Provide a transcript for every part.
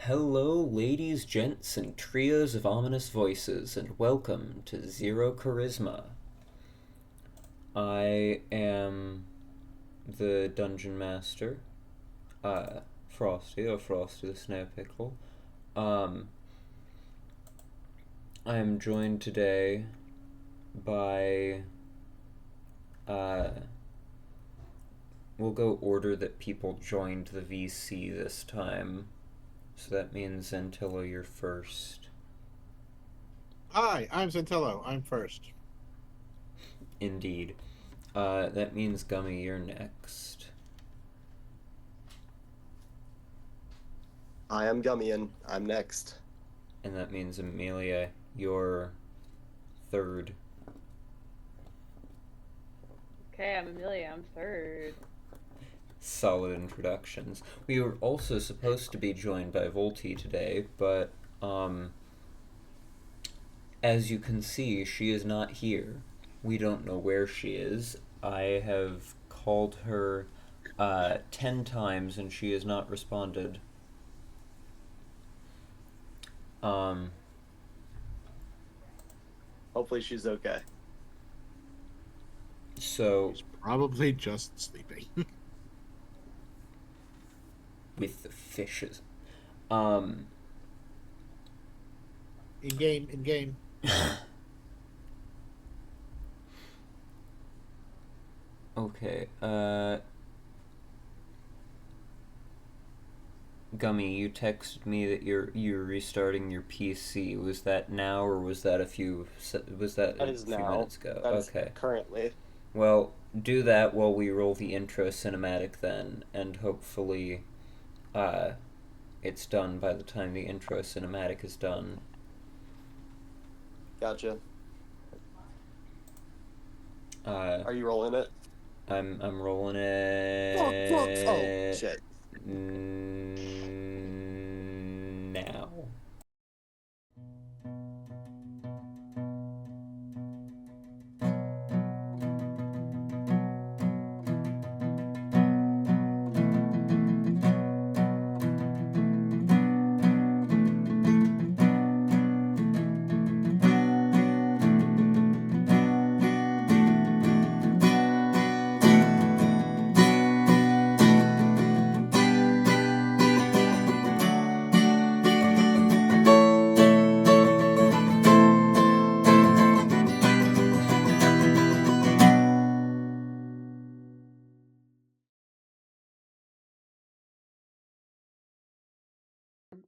Hello, ladies, gents, and trios of ominous voices, and welcome to Zero Charisma. I am the Dungeon Master, Frosty, or FrostyTheSnowPickle. I am joined today by, we'll go order that people joined the VC this time. So that means Xantilo, you're first. Hi, I'm Xantilo. I'm first. Indeed. That means Gummy, you're next. I am Gummy and I'm next. And that means Amelia, you're third. Okay, I'm Amelia. I'm third. Solid introductions. We were also supposed to be joined by Volti today, but, as you can see, she is not here. We don't know where she is. I have called her 10 times and she has not responded. Hopefully she's okay. So, He's probably just sleeping. with the fishes. In game. Okay, Gummy, you texted me that you're restarting your PC. Was that now, or was that a few minutes ago? That's okay. currently. Well, do that while we roll the intro cinematic then, and hopefully, it's done by the time the intro cinematic is done. Gotcha. Are you rolling it? I'm rolling it. Oh, shit. Now.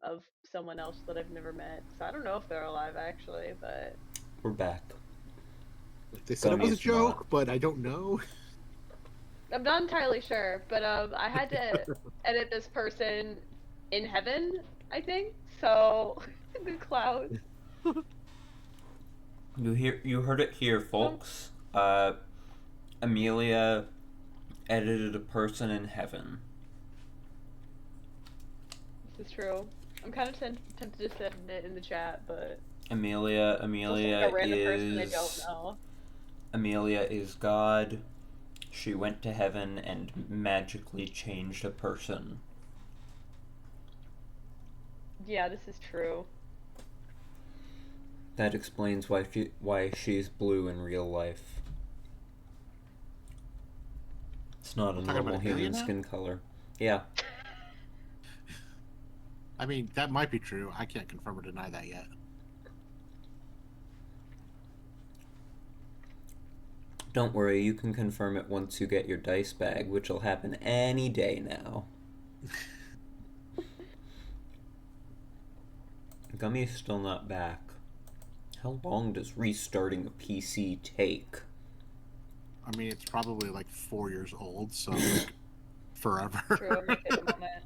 Of someone else that I've never met. So I don't know if they're alive actually, but We're back. They said it was a Gummy's joke, not. but I don't know. I'm not entirely sure. But I had to edit this person in heaven, I think. So the clouds. You heard it here, folks. Amelia edited a person in heaven. This is true. I'm kind of tempted to send it in the chat, but Amelia it's like a random person I don't is know. Amelia is God. She went to heaven and magically changed a person. Yeah, this is true. That explains why she's blue in real life. It's not a normal human skin color. Yeah. I mean, that might be true. I can't confirm or deny that yet. Don't worry, you can confirm it once you get your dice bag, which will happen any day now. Gummy's still not back. How long does restarting a PC take? I mean, it's probably like 4 years old, so like, forever. True, it might take a moment.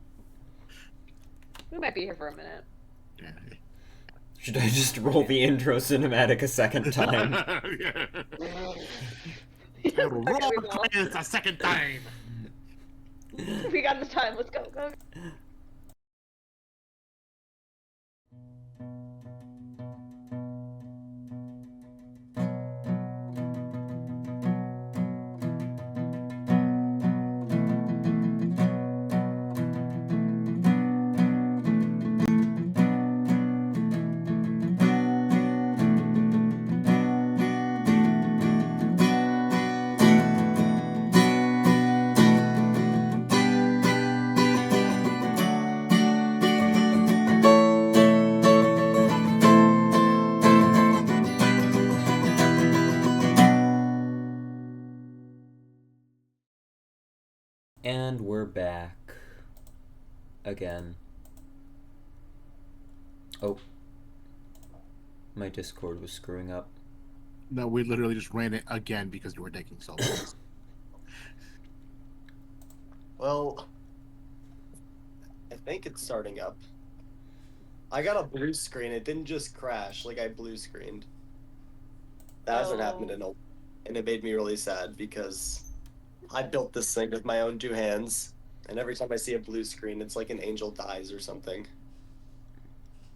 We might be here for a minute. Yeah. Should I just roll the intro cinematic a second time? Yeah. Okay, Roll we the will. credits a second time. We got the time. Let's go. Go. And we're back. Again. Oh. My Discord was screwing up. No, we literally just ran it again because you were taking so long. Well, I think it's starting up. I got a blue screen. It didn't just crash. Like, I blue screened. That hasn't happened in a... And it made me really sad because I built this thing with my own 2 hands. And every time I see a blue screen, it's like an angel dies or something.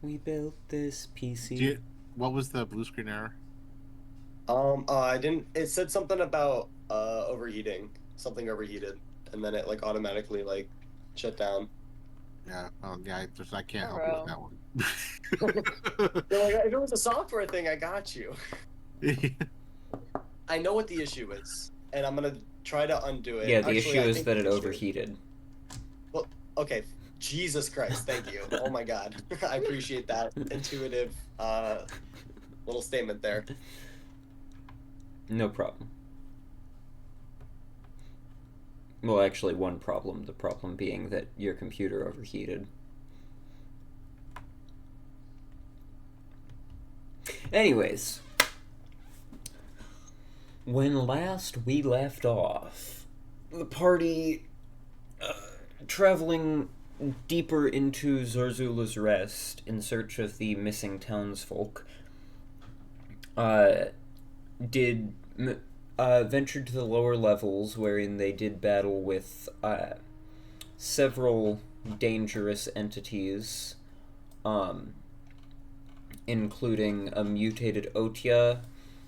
We built this PC. What was the blue screen error? I didn't... It said something about overheating. Something overheated. And then it, like, automatically, like, shut down. Yeah, I can't help you with that one. They're like, if it was a software thing, I got you. I know what the issue is, and I'm gonna try to undo it. Yeah, the Actually, issue I is think that the it issue- overheated. Well, okay. Jesus Christ, thank you. Oh my God. I appreciate that intuitive little statement there. No problem. Well, actually, one problem. The problem being that your computer overheated. Anyways, when last we left off, the party, traveling deeper into Zorzula's Rest in search of the missing townsfolk, ventured to the lower levels, wherein they did battle with several dangerous entities, including a mutated Otia,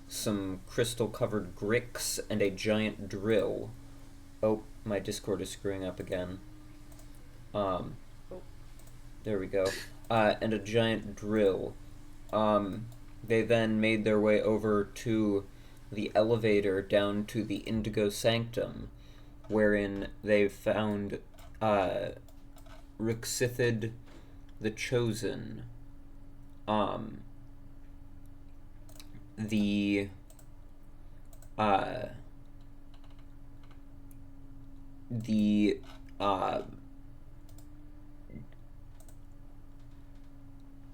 some crystal-covered Grix, and a giant drill. Oh, my Discord is screwing up again. There we go. And a giant drill. They then made their way over to the elevator down to the Indigo Sanctum, wherein they found Rixithid the Chosen, the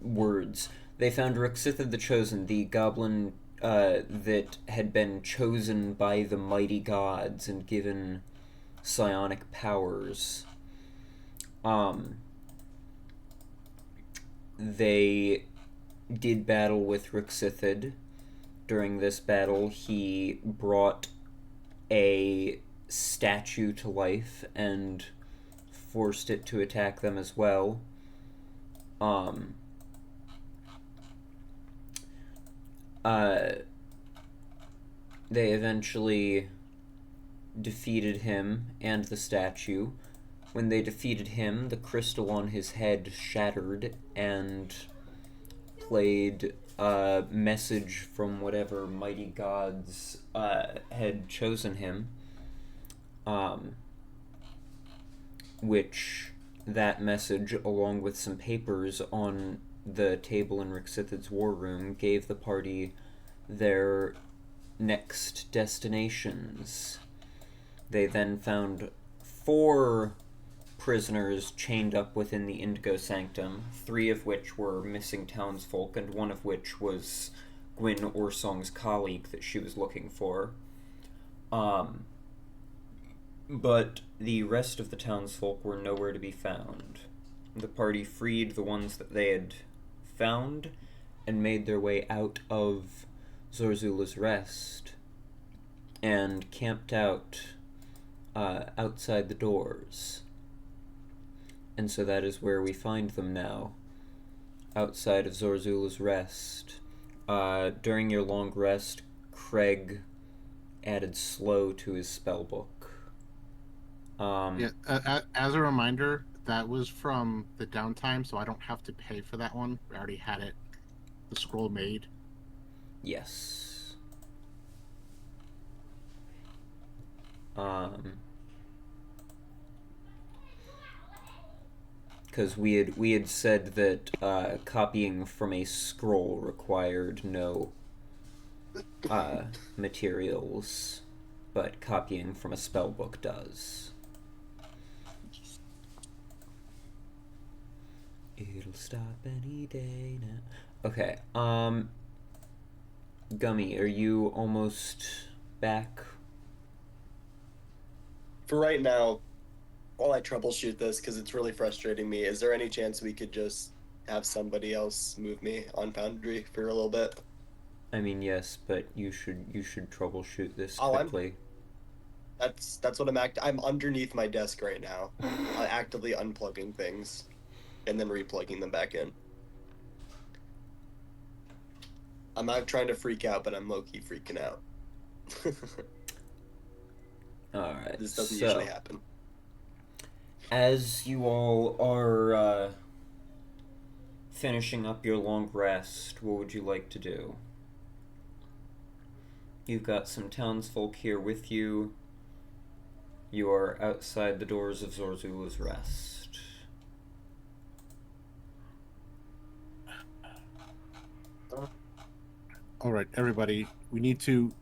words. They found Rixithid the Chosen, the goblin that had been chosen by the mighty gods and given psionic powers. They did battle with Rixithid. During this battle, he brought a statue to life and forced it to attack them as well. They eventually defeated him and the statue. When they defeated him, the crystal on his head shattered and played a message from whatever mighty gods had chosen him, which that message, along with some papers on the table in Rixithid's war room, gave the party their next destinations. They then found 4 prisoners chained up within the Indigo Sanctum, 3 of which were missing townsfolk, and 1 of which was Gwyn Orsong's colleague that she was looking for. But the rest of the townsfolk were nowhere to be found. The party freed the ones that they had found and made their way out of Zorzula's Rest and camped out outside the doors. And so that is where we find them now, outside of Zorzula's Rest. During your long rest, Craig added slow to his spellbook. As a reminder, that was from the downtime, so I don't have to pay for that one. We already had it, the scroll made. Yes. Because we had said that copying from a scroll required no materials, but copying from a spellbook does. It'll stop any day now. Okay, Gummy, are you almost back? For right now, while I troubleshoot this, because it's really frustrating me, is there any chance we could just have somebody else move me on Foundry for a little bit? I mean, yes, but you should troubleshoot this Oh, quickly. That's what I'm underneath my desk right now, actively unplugging things, and then replugging them back in. I'm not trying to freak out, but I'm low-key freaking out. Alright, This doesn't usually happen. As you all are finishing up your long rest, what would you like to do? You've got some townsfolk here with you. You are outside the doors of Zorzula's Rest. All right, everybody, we need to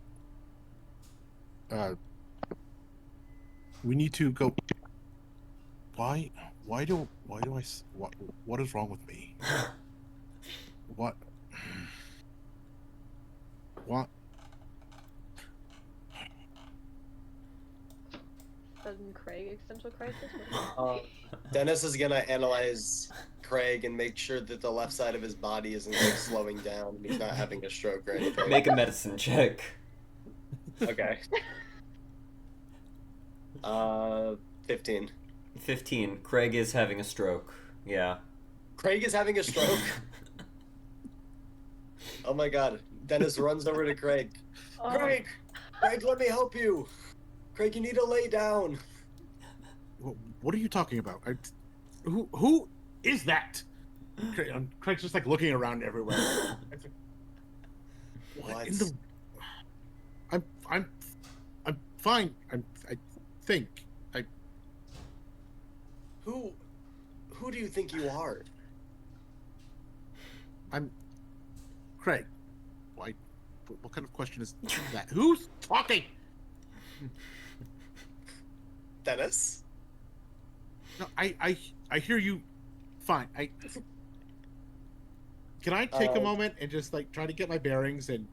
go. Why do I? What is wrong with me? What? Sudden Craig existential crisis? Dennis is gonna analyze Craig and make sure that the left side of his body isn't like slowing down and he's not having a stroke or anything. Make a medicine check. Okay. 15. 15. Craig is having a stroke. Yeah. Craig is having a stroke? Oh my god. Dennis runs over to Craig. Oh. Craig, let me help you. Craig, you need to lay down. What are you talking about? Who is that? Craig's just like looking around everywhere. What? In the... I'm fine. I think. Who do you think you are? I'm Craig. Why? What kind of question is that? Who's talking? Dennis? No, I hear you. Fine. Can I take a moment and just like try to get my bearings and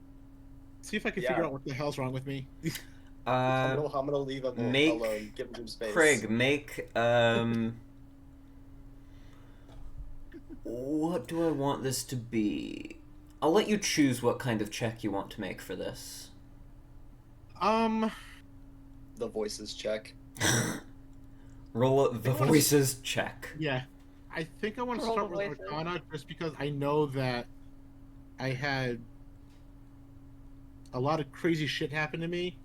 see if I can figure out what the hell's wrong with me? I'm gonna leave him alone. Give him some space. Craig, make what do I want this to be? I'll let you choose what kind of check you want to make for this. The voices check. Roll the voices check. Yeah. I think I want to start with Arcana just because I know that I had a lot of crazy shit happen to me,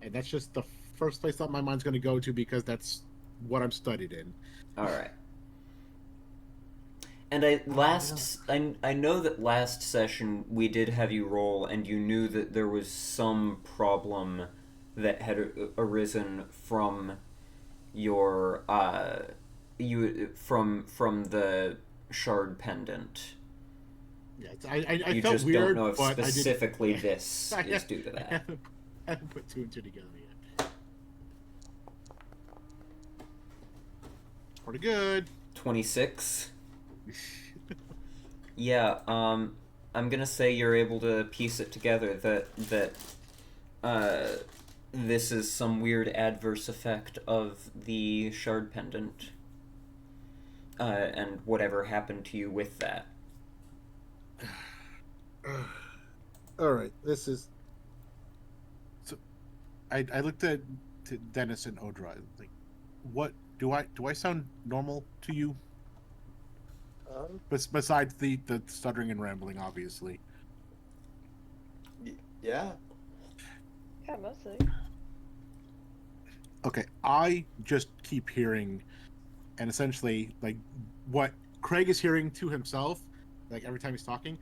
and that's just the first place that my mind's going to go to because that's what I'm studied in. All right. And I know that last session we did have you roll, and you knew that there was some problem that had arisen from your from the shard pendant. Yeah, I you felt just weird, don't know if but specifically this is due to I that. haven't put two and two together yet. Pretty good. 26. Yeah, I'm gonna say you're able to piece it together that this is some weird adverse effect of the shard pendant, and whatever happened to you with that. All right, this is. So, I looked at Dennis and Odra. Like, what do I sound normal to you? Besides the stuttering and rambling, obviously. Yeah. Yeah, mostly. Okay, I just keep hearing, and essentially, like, what Craig is hearing to himself, like, every time he's talking.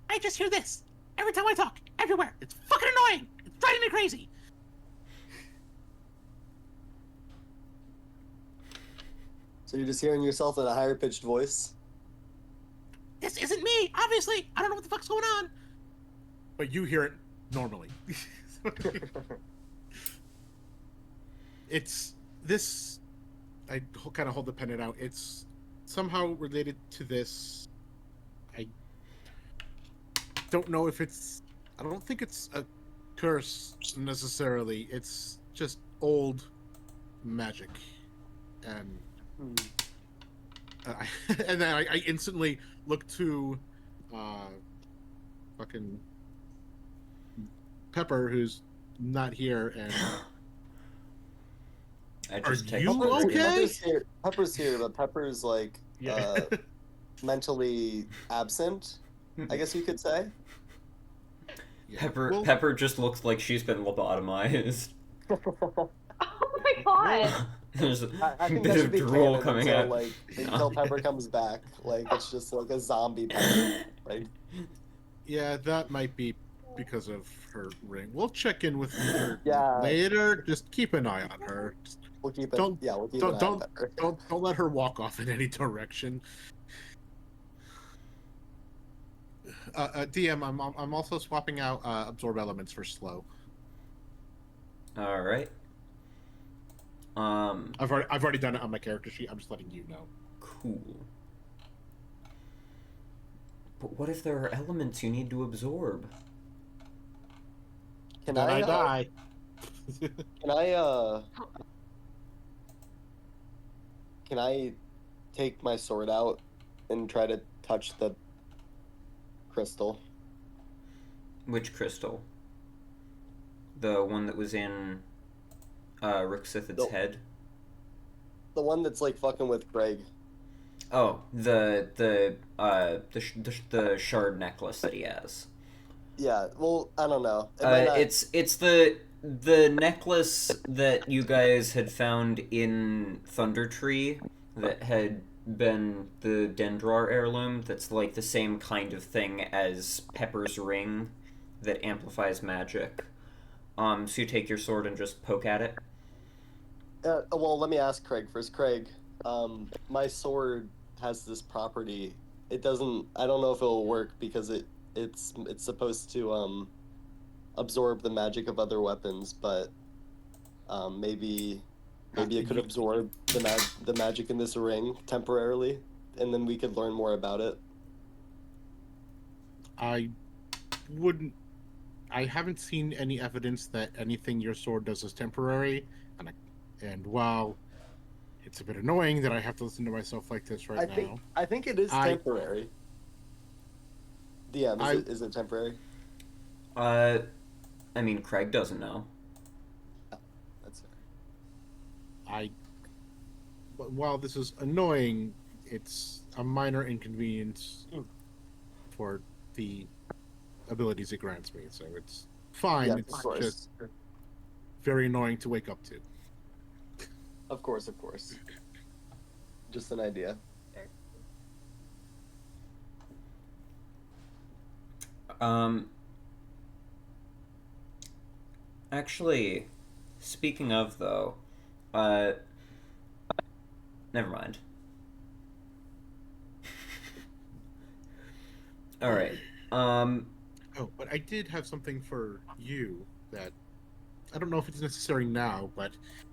I just hear this every time I talk, everywhere. It's fucking annoying. It's driving me crazy. So you're just hearing yourself in a higher pitched voice? This isn't me, obviously. I don't know what the fuck's going on. But you hear it normally. It's this. I kind of hold the pendant out. It's somehow related to this. I don't know if it's... I don't think it's a curse necessarily. It's just old magic. And and then I instantly look to fucking Pepper, who's not here, and Are you okay? Pepper's here, but Pepper's like mentally absent, I guess you could say. Yeah. Pepper just looks like she's been lobotomized. Oh my god! There's I think bit that should of be drool canon coming until, out. like, until Pepper comes back. Like, it's just like a zombie Pepper, right? Yeah, that might be because of her ring. We'll check in with her Yeah. later. Just keep an eye on her. We'll keep it. Don't We'll keep an eye on Pepper. don't let her walk off in any direction. DM, I'm also swapping out absorb elements for slow. All right. I've already done it on my character sheet. I'm just letting you know. Cool. But what if there are elements you need to absorb? Can then I I die. Can I take my sword out and try to touch the crystal? Which crystal? The one that was in Rixithid's head? The one that's like fucking with Greg. Oh, the shard necklace that he has. Yeah, well, I don't know. It's the necklace that you guys had found in Thunder Tree that had been the Dendrar heirloom. That's like the same kind of thing as Pepper's ring that amplifies magic. So you take your sword and just poke at it. Well, let me ask Craig first. Craig, my sword has this property. It doesn't. I don't know if it'll work because it's supposed to absorb the magic of other weapons, but maybe it could absorb the magic in this ring temporarily, and then we could learn more about it. I haven't seen any evidence that anything your sword does is temporary, and while it's a bit annoying that I have to listen to myself like this now. I think it is temporary. DM, is it temporary? I mean, Craig doesn't know. That's fair. While this is annoying, it's a minor inconvenience for the abilities it grants me, so it's fine. Yeah, it's just very annoying to wake up to. Of course. Just an idea. Actually, speaking of though, never mind. All right. Oh, but I did have something for you that I don't know if it's necessary now, but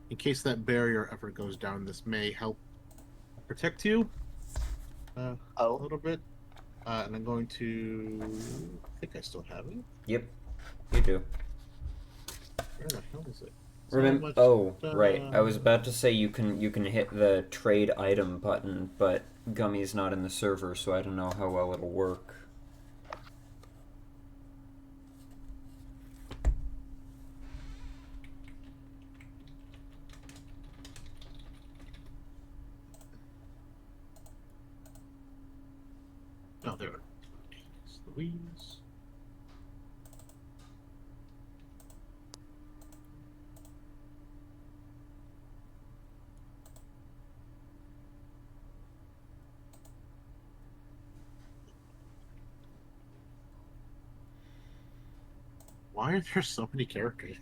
in case that barrier ever goes down, this may help protect you a little bit. And I'm going to... I think I still have it. Yep, you do. Where the hell is it? Remember? Oh, right. I was about to say you can hit the trade item button, but Gummy's not in the server, so I don't know how well it'll work. Oh, there. It's Ruiz. Why are there so many characters?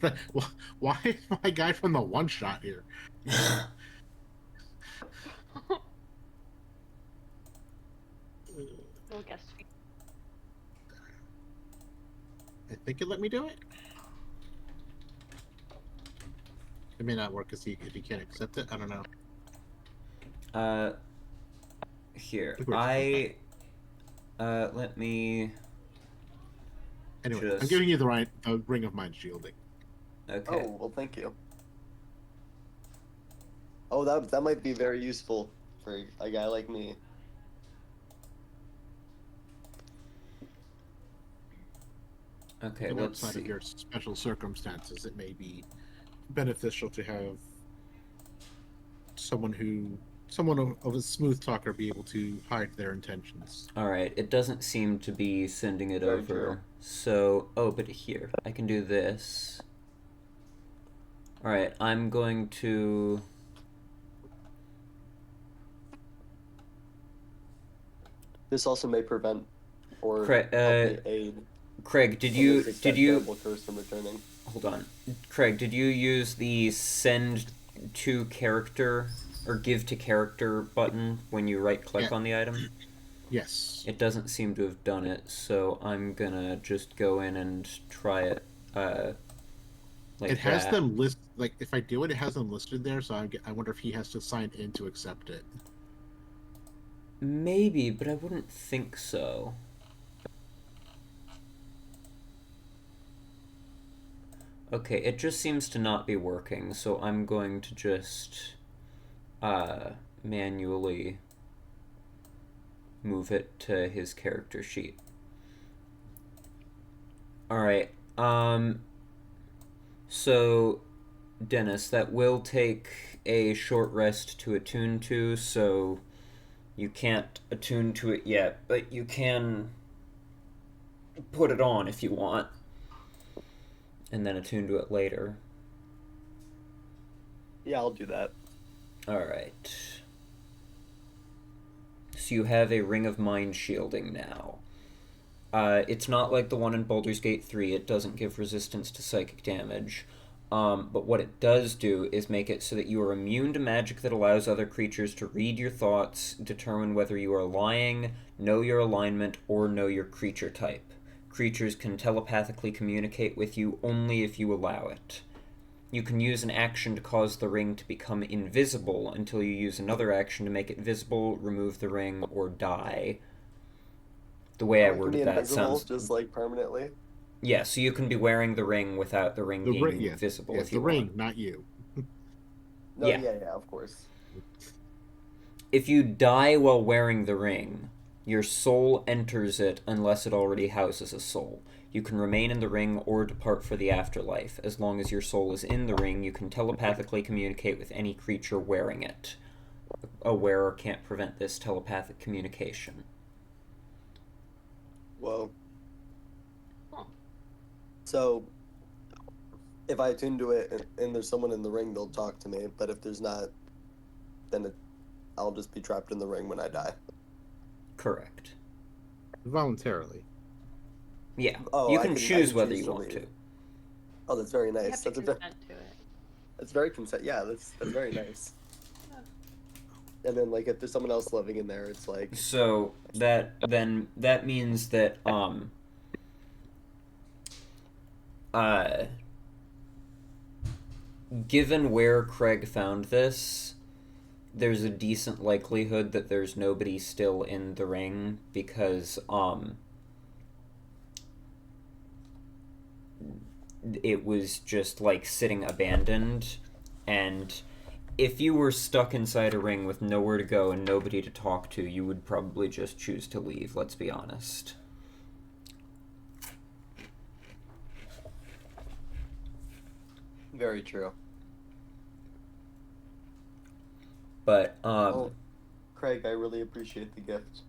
Why is my guy from the one shot here? I think it let me do it. It may not work if he can't accept it. I don't know. Here, Okay. let me. Anyway, I'm giving you the Ring of Mind Shielding. Okay. Oh, well, thank you. Oh, that might be very useful for a guy like me. Okay, And let's outside see. of your special circumstances, it may be beneficial to have someone of a smooth talker be able to hide their intentions. Alright, it doesn't seem to be sending it Very over. true. So, but here, I can do this. Alright, I'm going to... This also may prevent or Craig, help me aid. Craig, did in you... this Did you... terrible curse from returning? Hold on. Craig, did you use the send to character or give to character button when you right-click on the item? Yes. It doesn't seem to have done it, so I'm gonna just go in and try it, like it has that. them list, like, if I do it, it has them listed there, so I wonder if he has to sign in to accept it. Maybe, but I wouldn't think so. Okay, it just seems to not be working, so I'm going to just manually move it to his character sheet. Alright, so Dennis, that will take a short rest to attune to, so you can't attune to it yet, but you can put it on if you want, and then attune to it later. Yeah, I'll do that. Alright. So you have a Ring of Mind shielding now. It's not like the one in Baldur's Gate 3. It doesn't give resistance to psychic damage. But what it does do is make it so that you are immune to magic that allows other creatures to read your thoughts, determine whether you are lying, know your alignment, or know your creature type. Creatures can telepathically communicate with you only if you allow it. You can use an action to cause the ring to become invisible until you use another action to make it visible, remove the ring, or die. The way I worded that sounds... just, like, permanently? Yeah, so you can be wearing the ring without the ring being visible if you want. The ring, not you. No, yeah, of course. If you die while wearing the ring, your soul enters it unless it already houses a soul. You can remain in the ring or depart for the afterlife. As long as your soul is in the ring, you can telepathically communicate with any creature wearing it. A wearer can't prevent this telepathic communication. Whoa. So, if I attune to it and there's someone in the ring, they'll talk to me. But if there's not, then I'll just be trapped in the ring when I die. Correct. Voluntarily. Yeah. Oh, you can choose whether you want to. Oh, that's very nice. You have to consent to it. That's very consent. Yeah, that's very nice. And then, like, if there's someone else living in there, it's like... So, that means that, given where Craig found this, there's a decent likelihood that there's nobody still in the ring, because, it was just, like, sitting abandoned, and if you were stuck inside a ring with nowhere to go and nobody to talk to, you would probably just choose to leave, let's be honest. Very true. But, well, Craig, I really appreciate the gift.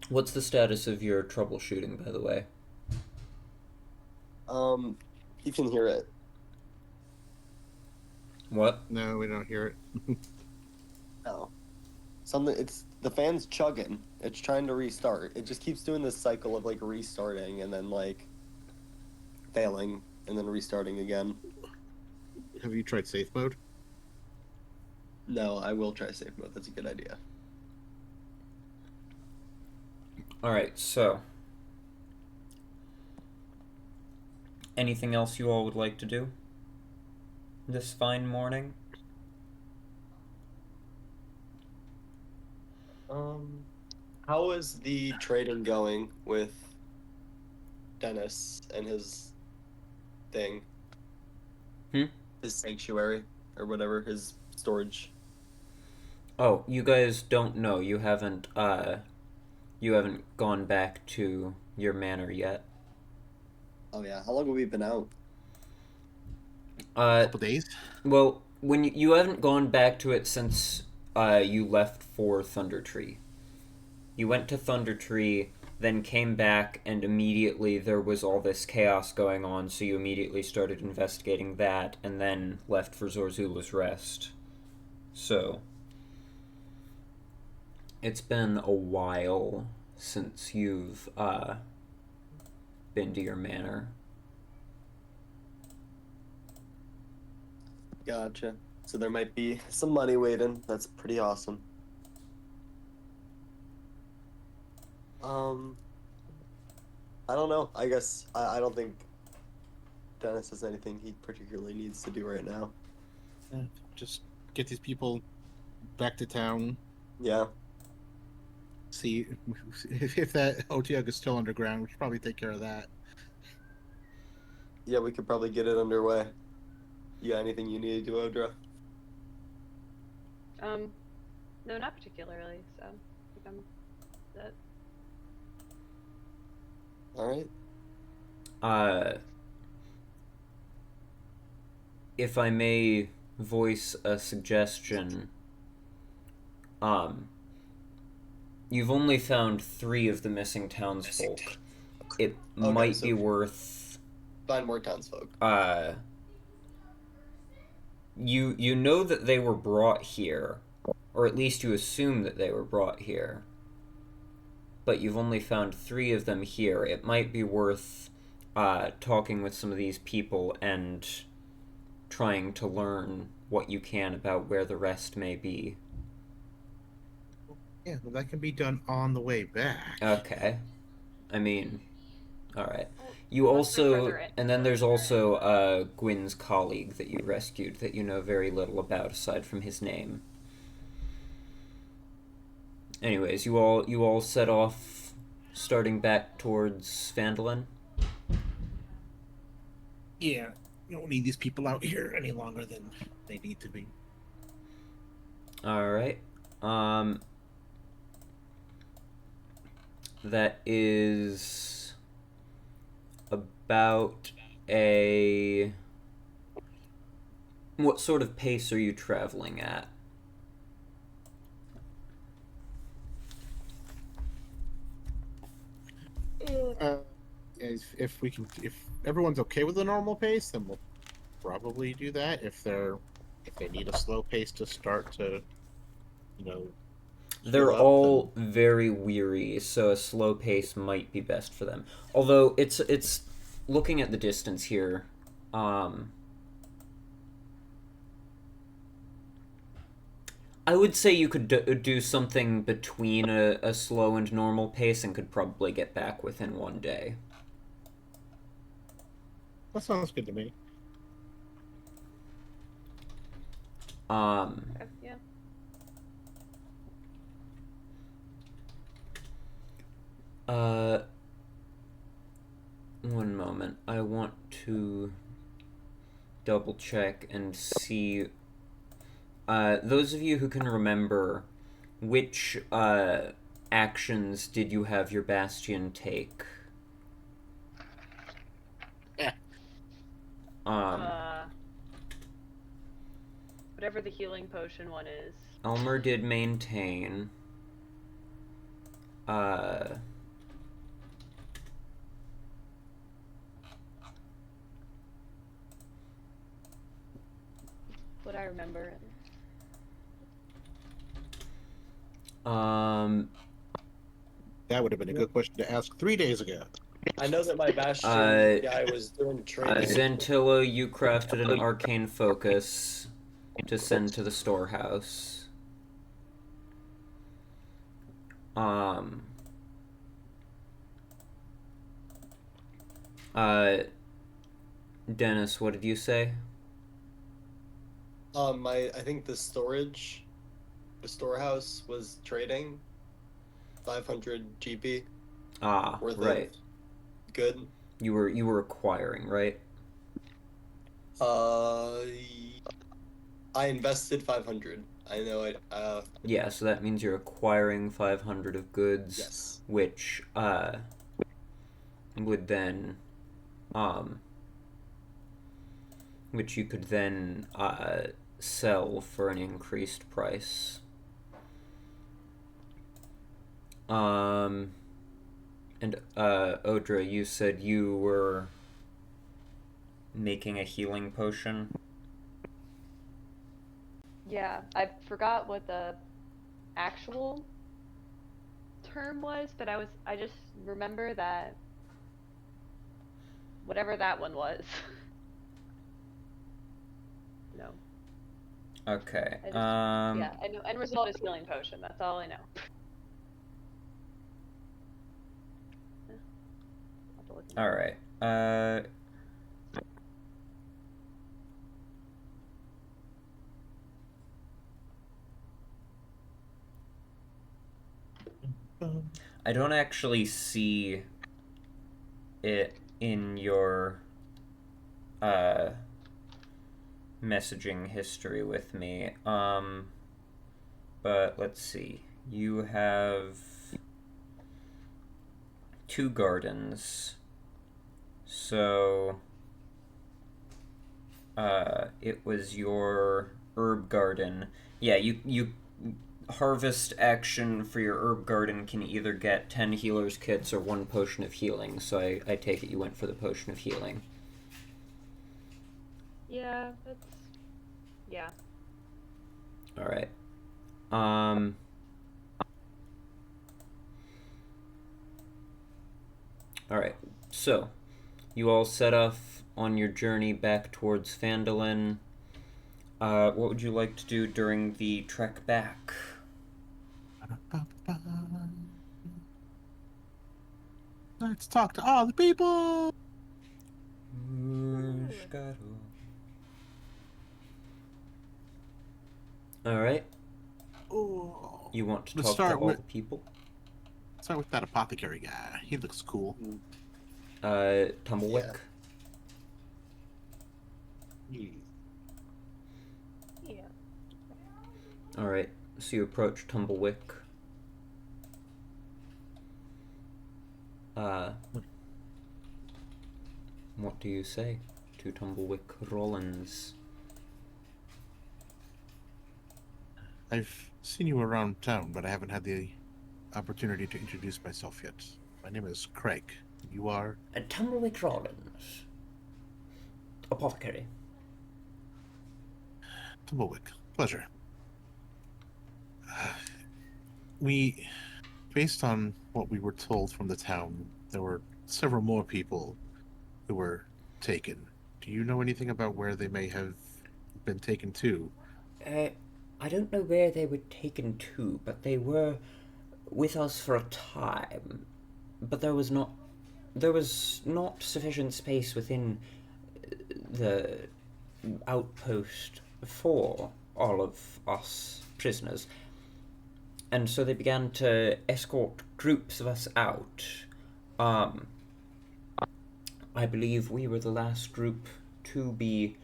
What's the status of your troubleshooting, by the way? You can hear it. What? No, we don't hear it. Oh. The fan's chugging. It's trying to restart. It just keeps doing this cycle of, like, restarting and then, like, failing and then restarting again. Have you tried safe mode? No, I will try safe mode. That's a good idea. Alright, so. Anything else you all would like to do this fine morning? How is the trading going with Dennis and his thing? His sanctuary, or whatever, his storage. Oh, you guys don't know. You haven't gone back to your manor yet. Oh yeah, how long have we been out? A couple days. Well, when you haven't gone back to it since you left for Thunder Tree. You went to Thunder Tree, then came back, and immediately there was all this chaos going on, so you immediately started investigating that, and then left for Zorzula's Rest. So, it's been a while since you've been to your manor. Gotcha. So there might be some money waiting. That's pretty awesome. I don't know. I guess I don't think Dennis has anything he particularly needs to do right now. Just get these people back to town. Yeah. See if that OTUG is still underground. We should probably take care of that. Yeah, we could probably get it underway. You got anything you need to do, Odra? No, not particularly. So, I think I'm set. All right. If I may voice a suggestion, you've only found 3 of the missing townsfolk. It might be worth... Find more townsfolk. You know that they were brought here, or at least you assume that they were brought here. But you've only found 3 of them here. It might be worth talking with some of these people and trying to learn what you can about where the rest may be. Yeah, well, that can be done on the way back. Okay. I mean, alright. You also, and then there's also Gwyn's colleague that you rescued that you know very little about aside from his name. Anyways, you all set off, starting back towards Phandelver? Yeah, you don't need these people out here any longer than they need to be. Alright. That is about a... What sort of pace are you traveling at? If everyone's okay with the normal pace, then we'll probably do that. If they need a slow pace to start to, they're all very weary, so a slow pace might be best for them. Although it's looking at the distance here. I would say you could do something between a slow and normal pace and could probably get back within 1 day. That sounds good to me. Yeah. One moment. I want to double check and see. Those of you who can remember, which actions did you have your Bastion take? Whatever the healing potion one is. Elmer did maintain. What I remember. That would have been a good question to ask 3 days ago. I know that my Bastion guy was doing training. Xantilo, you crafted an arcane focus to send to the storehouse. Dennis, what did you say? I think the storehouse was trading. 500 GP. Ah, worth right. Of good. You were acquiring, right? I invested 500. I know it. Yeah, so that means you're acquiring 500 of goods, Yes. which would then which you could then sell for an increased price. And Odra, you said you were making a healing potion. Yeah, I forgot what the actual term was, but I just remember that whatever that one was. No. Okay. Yeah, I know end result is healing potion, that's all I know. Alright. I don't actually see it in your messaging history with me. But let's see. You have 2 gardens. So it was your herb garden. Yeah, you harvest action for your herb garden can either get 10 healer's kits or 1 potion of healing, so I take it you went for the potion of healing. Yeah, that's... yeah. Alright. Alright, so you all set off on your journey back towards Phandelver. What would you like to do during the trek back? Let's talk to all the people. Alright. Oh. You want to talk to all the people? Start with that apothecary guy. He looks cool. Tumblewick. Yeah. Yeah. Alright, so you approach Tumblewick. What do you say to Tumblewick Rollins? I've seen you around town, but I haven't had the opportunity to introduce myself yet. My name is Craig. You are? Tumblewick Rollins. Apothecary. Tumblewick. Pleasure. Based on what we were told from the town, there were several more people who were taken. Do you know anything about where they may have been taken to? I don't know where they were taken to, but they were with us for a time. But there was not sufficient space within the outpost for all of us prisoners. And so they began to escort groups of us out. I believe we were the last group to be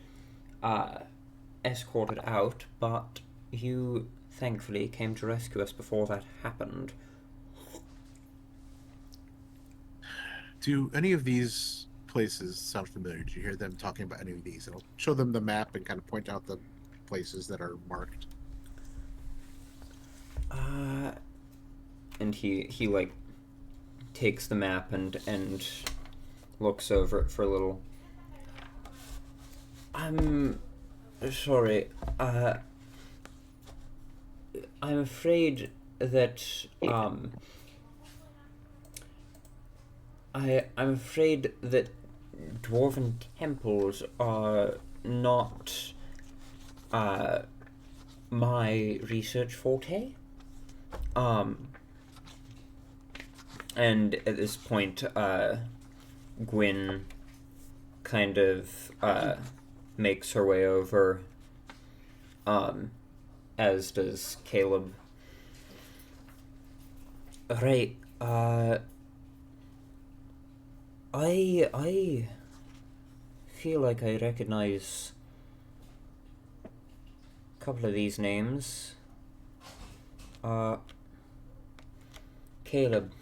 escorted out, but you thankfully came to rescue us before that happened. Do any of these places sound familiar? Did you hear them talking about any of these? And I'll show them the map and kind of point out the places that are marked. And he like takes the map and looks over it for a little. I'm sorry. I'm afraid that I'm afraid that dwarven temples are not my research forte. And at this point, Gwyn kind of makes her way over, as does Caleb. Right. I feel like I recognize a couple of these names. Caleb,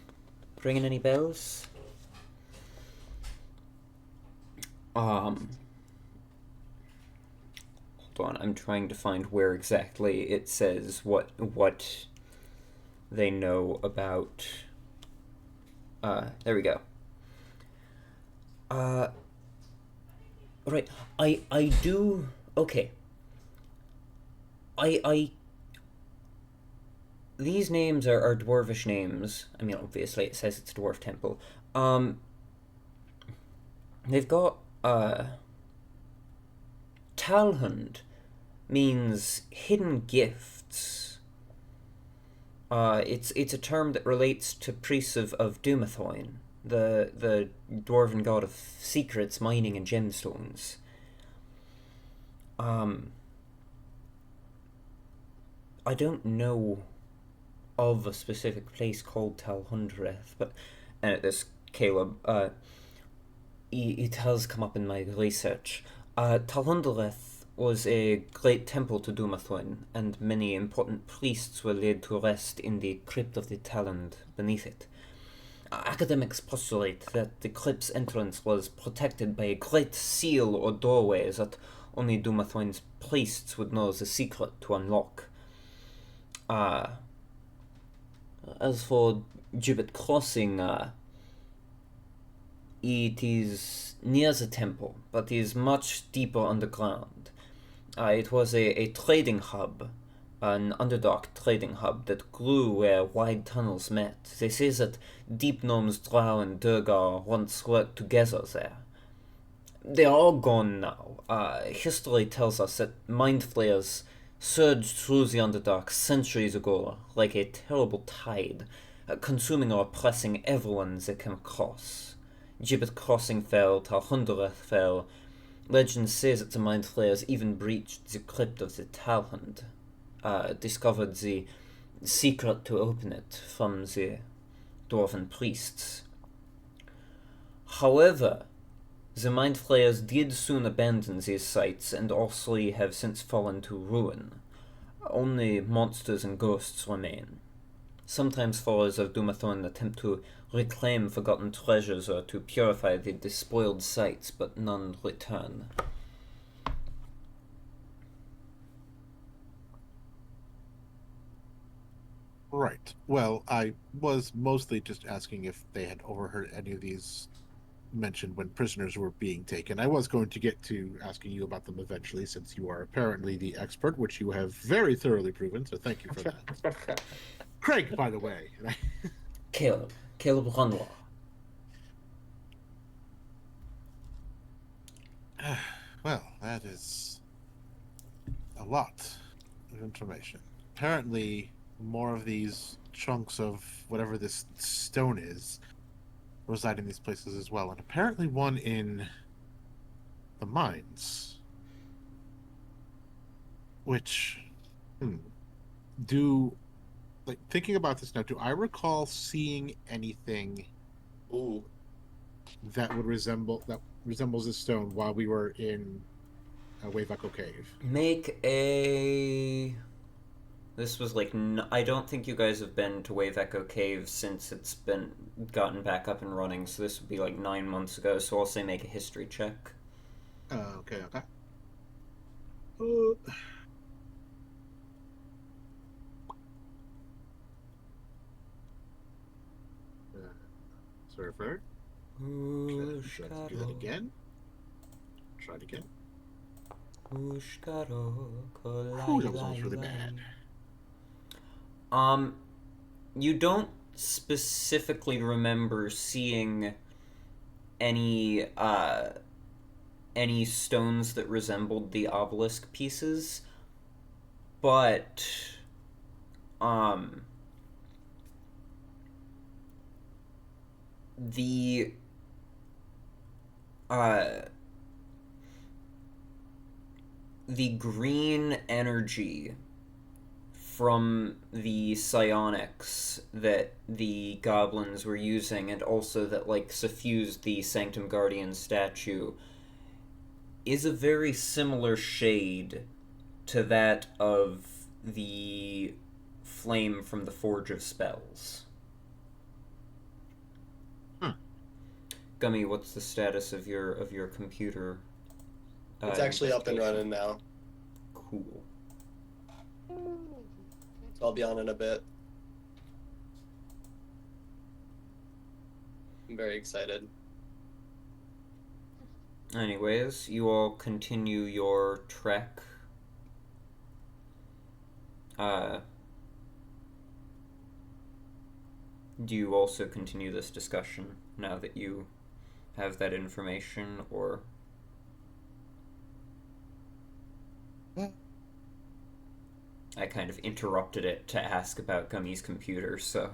ringing any bells? Hold on, I'm trying to find where exactly it says what they know about. There we go. Right, I do. Okay. These names are dwarvish names. I mean, obviously it says it's a dwarf temple. They've got, Talhund means hidden gifts. It's a term that relates to priests of Dumathoin, the dwarven god of secrets, mining, and gemstones. I don't know of a specific place called Talhundreth, but this Caleb, it has come up in my research. Talhundreth was a great temple to Dumathoin, and many important priests were laid to rest in the crypt of the Talend beneath it. Academics postulate that the crypt's entrance was protected by a great seal or doorway that only Dumathoin's priests would know the secret to unlock. As for Gibbet Crossing, it is near the temple, but is much deeper underground. It was a trading hub, an underdark trading hub that grew where wide tunnels met. They say that deep gnomes Drow and Durgar once worked together there. They are all gone now. History tells us that mind flayers surged through the Underdark centuries ago like a terrible tide, consuming or oppressing everyone they came across. Gibbet Crossing fell, Talhundreth fell. Legend says that the mind flayers even breached the crypt of the Talhund, discovered the secret to open it from the dwarven priests. However, the Mind Flayers did soon abandon these sites, and all three have since fallen to ruin. Only monsters and ghosts remain. Sometimes followers of Dumathoin attempt to reclaim forgotten treasures or to purify the despoiled sites, but none return. Right. Well, I was mostly just asking if they had overheard any of these mentioned when prisoners were being taken. I was going to get to asking you about them eventually, since you are apparently the expert, which you have very thoroughly proven, so thank you for that. Craig, by the way. Caleb Runlaw. Well, that is a lot of information. Apparently, more of these chunks of whatever this stone is reside in these places as well, and apparently one in the mines. Which, thinking about this now, do I recall seeing anything that resembles this stone while we were in Wave Echo Cave? This was like, I don't think you guys have been to Wave Echo Cave since it's been gotten back up and running, so this would be like 9 months ago, so I'll say make a history check. Okay. Sorry for it. Let's do that again. Try it again. Ooh, that was almost really bad. You don't specifically remember seeing any stones that resembled the obelisk pieces, but the green energy from the psionics that the goblins were using, and also that, like, suffused the Sanctum Guardian statue, is a very similar shade to that of the flame from the Forge of Spells. Gummy, what's the status of your computer? It's actually up and running now. Cool. So I'll be on in a bit. I'm very excited. Anyways, you all continue your trek. Do you also continue this discussion now that you have that information, or? I kind of interrupted it to ask about Gummy's computer, so...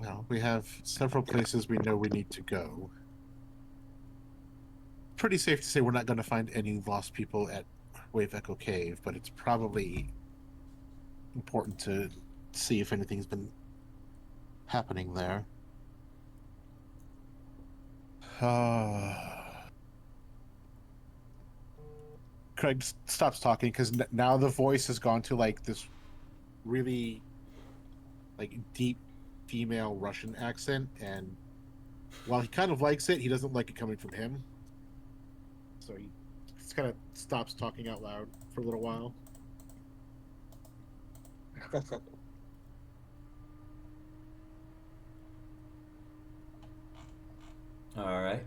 Well, we have several places we know we need to go. Pretty safe to say we're not going to find any lost people at Wave Echo Cave, but it's probably important to see if anything's been happening there. Craig stops talking because now the voice has gone to like this really like deep female Russian accent, and while he kind of likes it, he doesn't like it coming from him. So he just kind of stops talking out loud for a little while. Alright.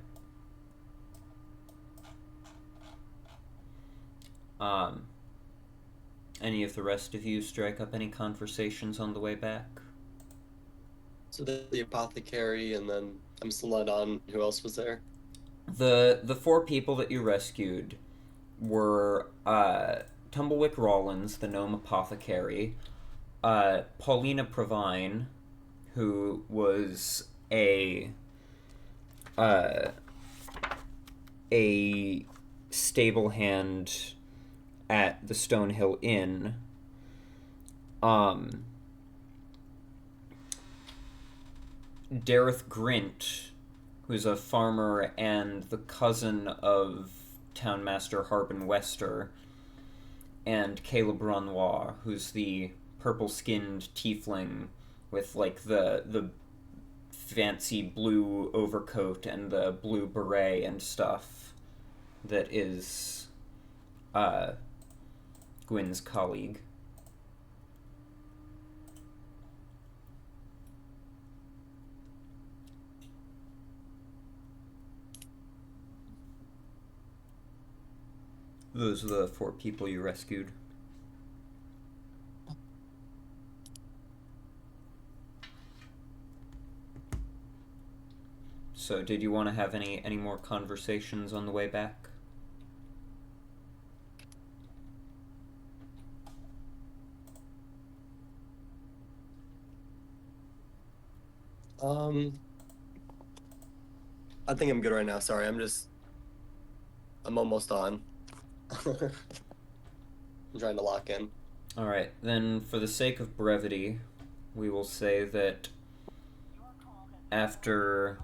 Any of the rest of you strike up any conversations on the way back? So the apothecary, and then I'm still not on. Who else was there? The four people that you rescued were Tumblewick Rollins, the gnome apothecary, Paulina Provine, who was a stable hand at the Stonehill Inn, Dareth Grint, who's a farmer and the cousin of Townmaster Harbin Wester, and Caleb Renoir, who's the purple-skinned tiefling with, like, the fancy blue overcoat and the blue beret and stuff that is Gwyn's colleague. Those are the four people you rescued. So, did you want to have any more conversations on the way back? I think I'm good right now. Sorry, I'm almost on. I'm trying to lock in. Alright, then for the sake of brevity, we will say that after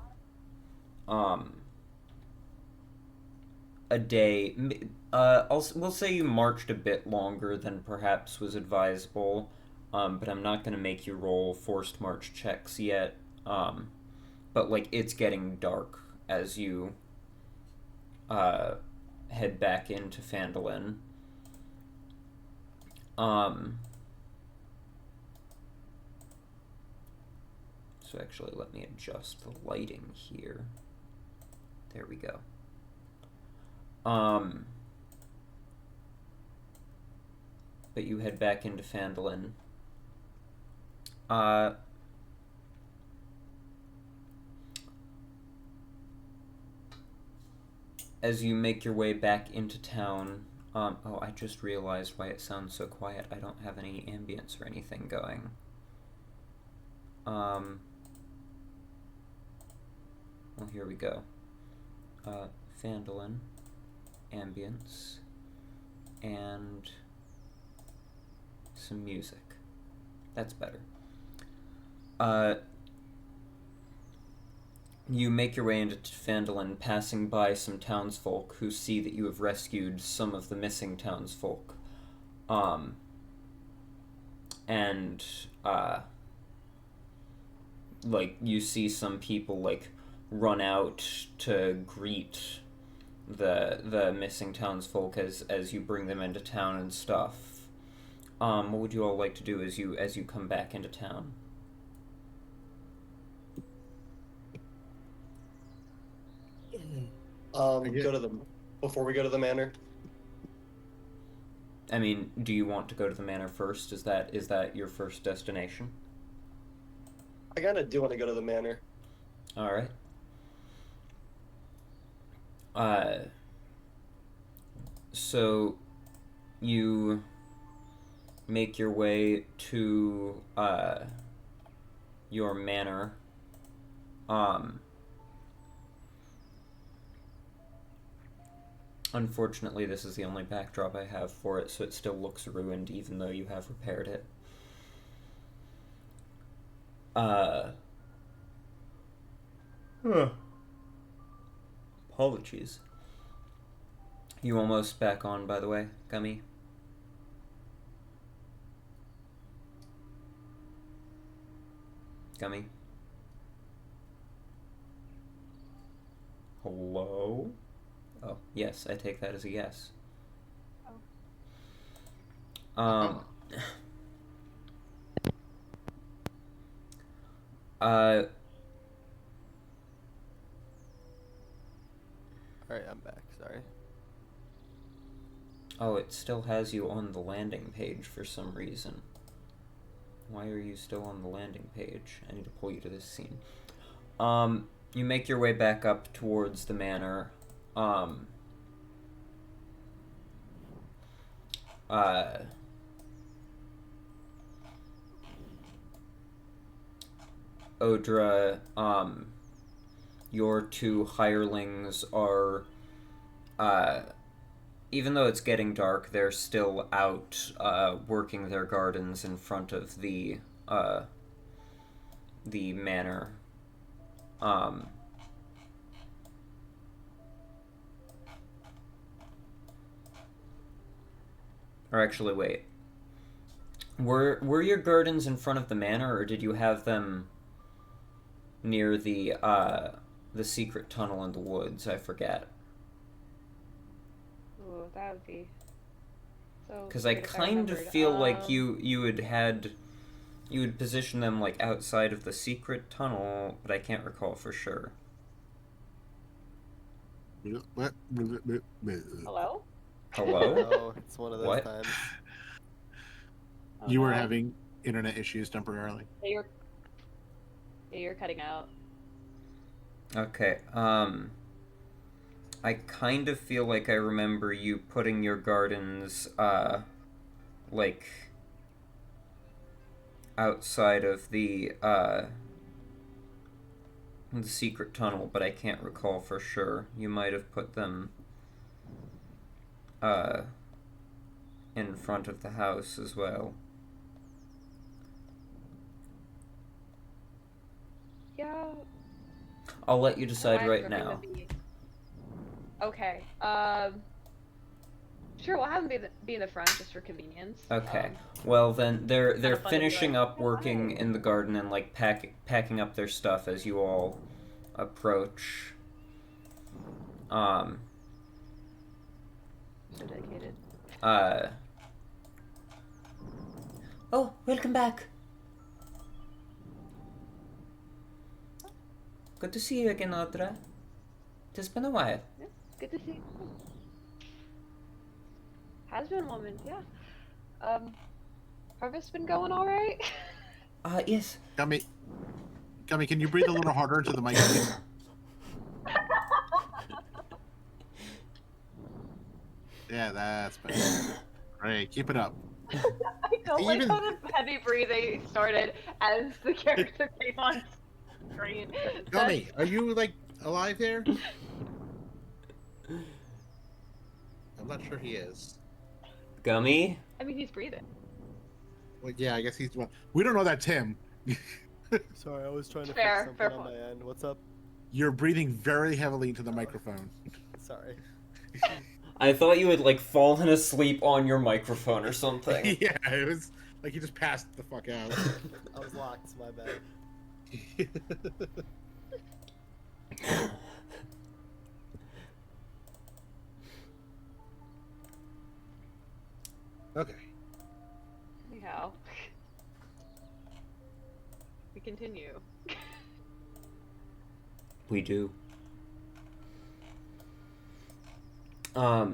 a day, we'll say you marched a bit longer than perhaps was advisable, but I'm not going to make you roll forced march checks yet, but, like, it's getting dark as you head back into Phandelver. So actually, let me adjust the lighting here. There we go. But you head back into Phandelver. As you make your way back into town, oh, I just realized why it sounds so quiet. I don't have any ambience or anything going. Well, here we go. Phandelver. ambience, and some music. That's better. You make your way into Phandelver, passing by some townsfolk who see that you have rescued some of the missing townsfolk. Like, you see some people, like, run out to greet the missing townsfolk as you bring them into town and stuff. What would you all like to do as you come back into town? Go to the before we go to the manor. I mean, do you want to go to the manor first? Is that your first destination? I kinda do want to go to the manor. Alright. So you make your way to your manor. Unfortunately, this is the only backdrop I have for it, so it still looks ruined even though you have repaired it. Apologies. You almost back on, by the way, Gummy? Gummy? Hello? Oh, yes, I take that as a yes. Oh. Alright, I'm back, sorry. Oh, it still has you on the landing page for some reason. Why are you still on the landing page? I need to pull you to this scene. You make your way back up towards the manor. Odra, your two hirelings are, even though it's getting dark, they're still out, working their gardens in front of the manor. Or actually, wait. Were your gardens in front of the manor, or did you have them near the secret tunnel in the woods? I forget. Ooh, that would be so. Because I kind of feel like you had positioned them like outside of the secret tunnel, but I can't recall for sure. Hello? Hello? Oh, it's one of those What? times. Oh, You were no. having internet issues temporarily. Yeah, you're cutting out. Okay, I kind of feel like I remember you putting your gardens, like, outside of the secret tunnel, but I can't recall for sure. You might have put them, in front of the house as well. Yeah. I'll let you decide Why right gripping now. the bee? Okay. Sure. We'll have them be in the front just for convenience. Okay. Well, then they're fun to be finishing like, up working in the garden and like packing up their stuff as you all approach. So dedicated. Oh, welcome back. Good to see you again, Odra. It's been a while. Yeah, good to see you. Has been a moment, yeah. Harvest been going all right? Yes. Gummy, can you breathe a little harder into the mic, please? Yeah, that's better. Great, keep it up. I don't like how the heavy breathing started as the character came on screen. Gummy, are you like alive there? I'm not sure he is. Gummy? I mean, he's breathing. Well, yeah, I guess he's. Well, we don't know that, Tim. Sorry, I was trying to Fair, fix fair something on my end. What's up? You're breathing very heavily into the microphone. Sorry. I thought you had, like, fallen asleep on your microphone or something. Yeah, it was like you just passed the fuck out. I was locked, my bad. Okay. Anyhow. We continue. We do. I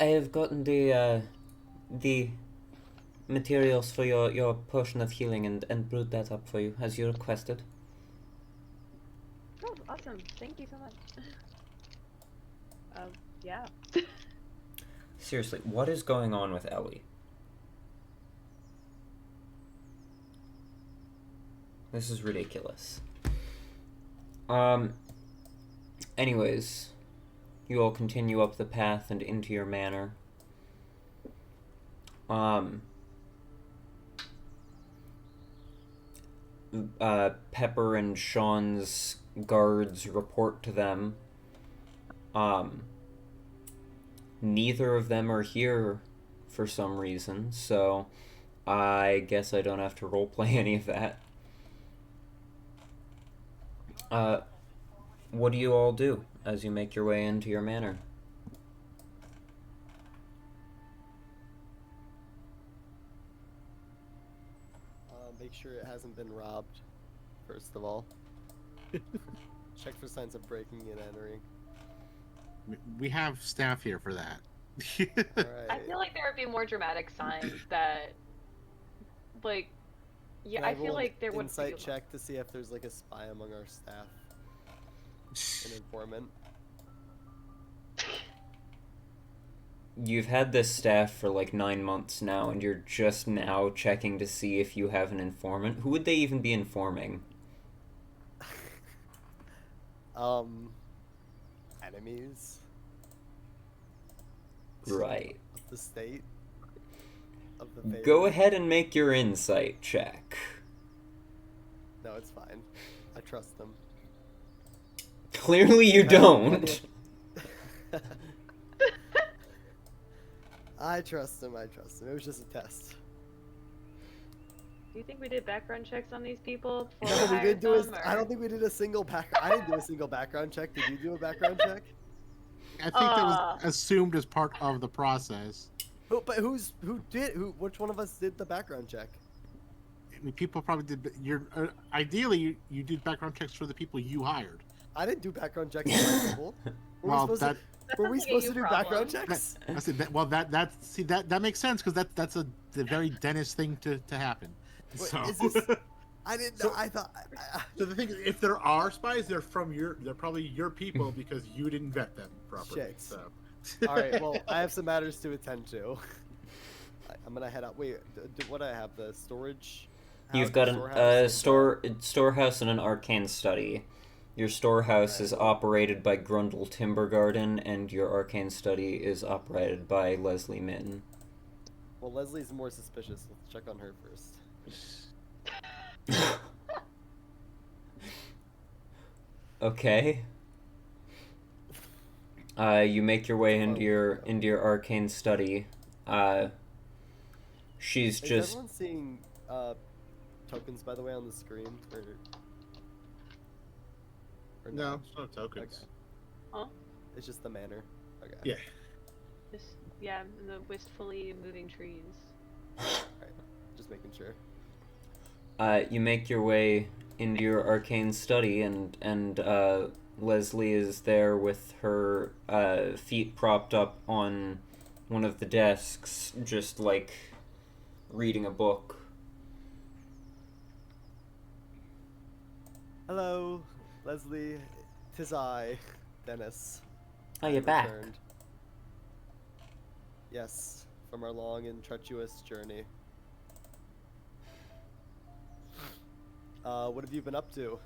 have gotten the materials for your potion of healing and brewed that up for you as you requested. Oh, awesome. Thank you so much. Yeah. Seriously, what is going on with Ellie? This is ridiculous. Anyways, you all continue up the path and into your manor. Pepper and Shaun's guards report to them. Neither of them are here for some reason, so I guess I don't have to roleplay any of that. What do you all do as you make your way into your manor? Make sure it hasn't been robbed, first of all. Check for signs of breaking and entering. We have staff here for that. Alright. I feel like there would be more dramatic signs that, like, yeah, Can I feel roll like there an would insight be. check to see if there's like a spy among our staff. An informant. You've had this staff for like 9 months now, and you're just now checking to see if you have an informant. Who would they even be informing? Enemies. Right. Of the state. Of the favor. Go ahead and make your insight check. No, it's fine. I trust them. Clearly you don't. I trust him. It was just a test. Do you think we did background checks on these people? No, before we hired didn't do them, I or- don't think we did a single I didn't do a single background check. Did you do a background check? I think that was assumed as part of the process. Which one of us did the background check? I mean, people probably did. Ideally, you did background checks for the people you hired. I didn't do background checks for my people. Well, were we That supposed sounds to like do a you background problem. checks? I said that. Well, that makes sense because that's the very Dennis thing to happen. Wait, So, is this- I didn't know. So- I thought. so the thing is, if there are spies, they're probably your people because you didn't vet them properly. Shit. So. All right. Well, I have some matters to attend to. I'm gonna head out. Wait, what do I have? The storage. You've got a storehouse and an arcane study. Your storehouse is operated by Grundle Timbergarden, and your arcane study is operated by Leslie Mitten. Well, Leslie's more suspicious. Let's check on her first. Okay. You make your way into your arcane study. She's Is just everyone seeing tokens, by the way, on the screen? Or No, it's not tokens. Okay. It's just the manor. Okay. Yeah. Yeah, and the wistfully moving trees. Alright. Just making sure. you make your way into your arcane study, and Leslie is there with her feet propped up on one of the desks, just like reading a book. Hello, Leslie. 'Tis I, Dennis. Oh, you're back. Returned. Yes, from our long and treacherous journey. What have you been up to?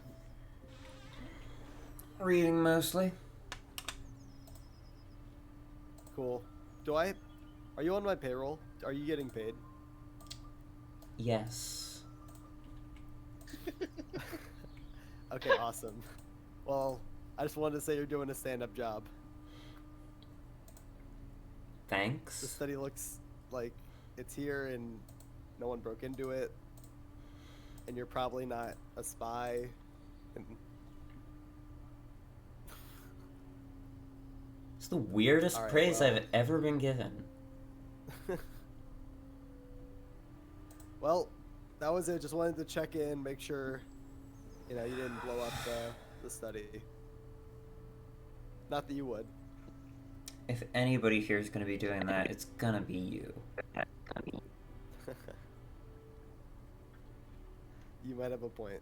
Reading mostly. Cool. Are you on my payroll? Are you getting paid? Yes. Okay, awesome. Well, I just wanted to say you're doing a stand-up job. The Thanks. study looks like it's here and no one broke into it. And you're probably not a spy. And... It's the weirdest All right, praise well. I've ever been given. Well, that was it. Just wanted to check in, make sure, you know, you didn't blow up the study. Not that you would. If anybody here is going to be doing that, it's going to be you. You might have a point.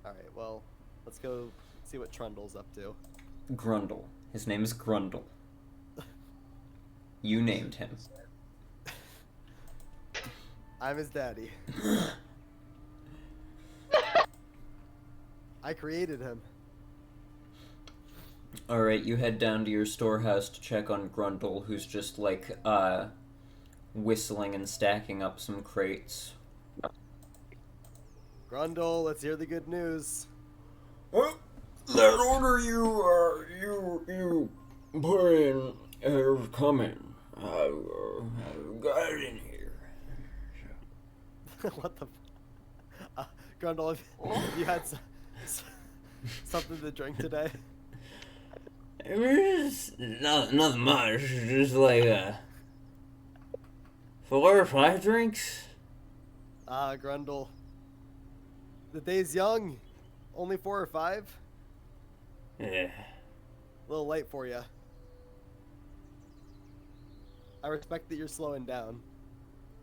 Alright, well, let's go see what Trundle's up to. Grundle. His name is Grundle. You named him. I'm his daddy. I created him. Alright, you head down to your storehouse to check on Grundle, who's just, like, whistling and stacking up some crates. Grundle, let's hear the good news. Well, that order you put in is coming. I've got it in here. What the... Grundle, have you had something to drink today? I mean, it's nothing much. Just like 4 or 5 drinks. Grundle. The day's young. Only 4 or 5? Yeah. A little late for you. I respect that you're slowing down.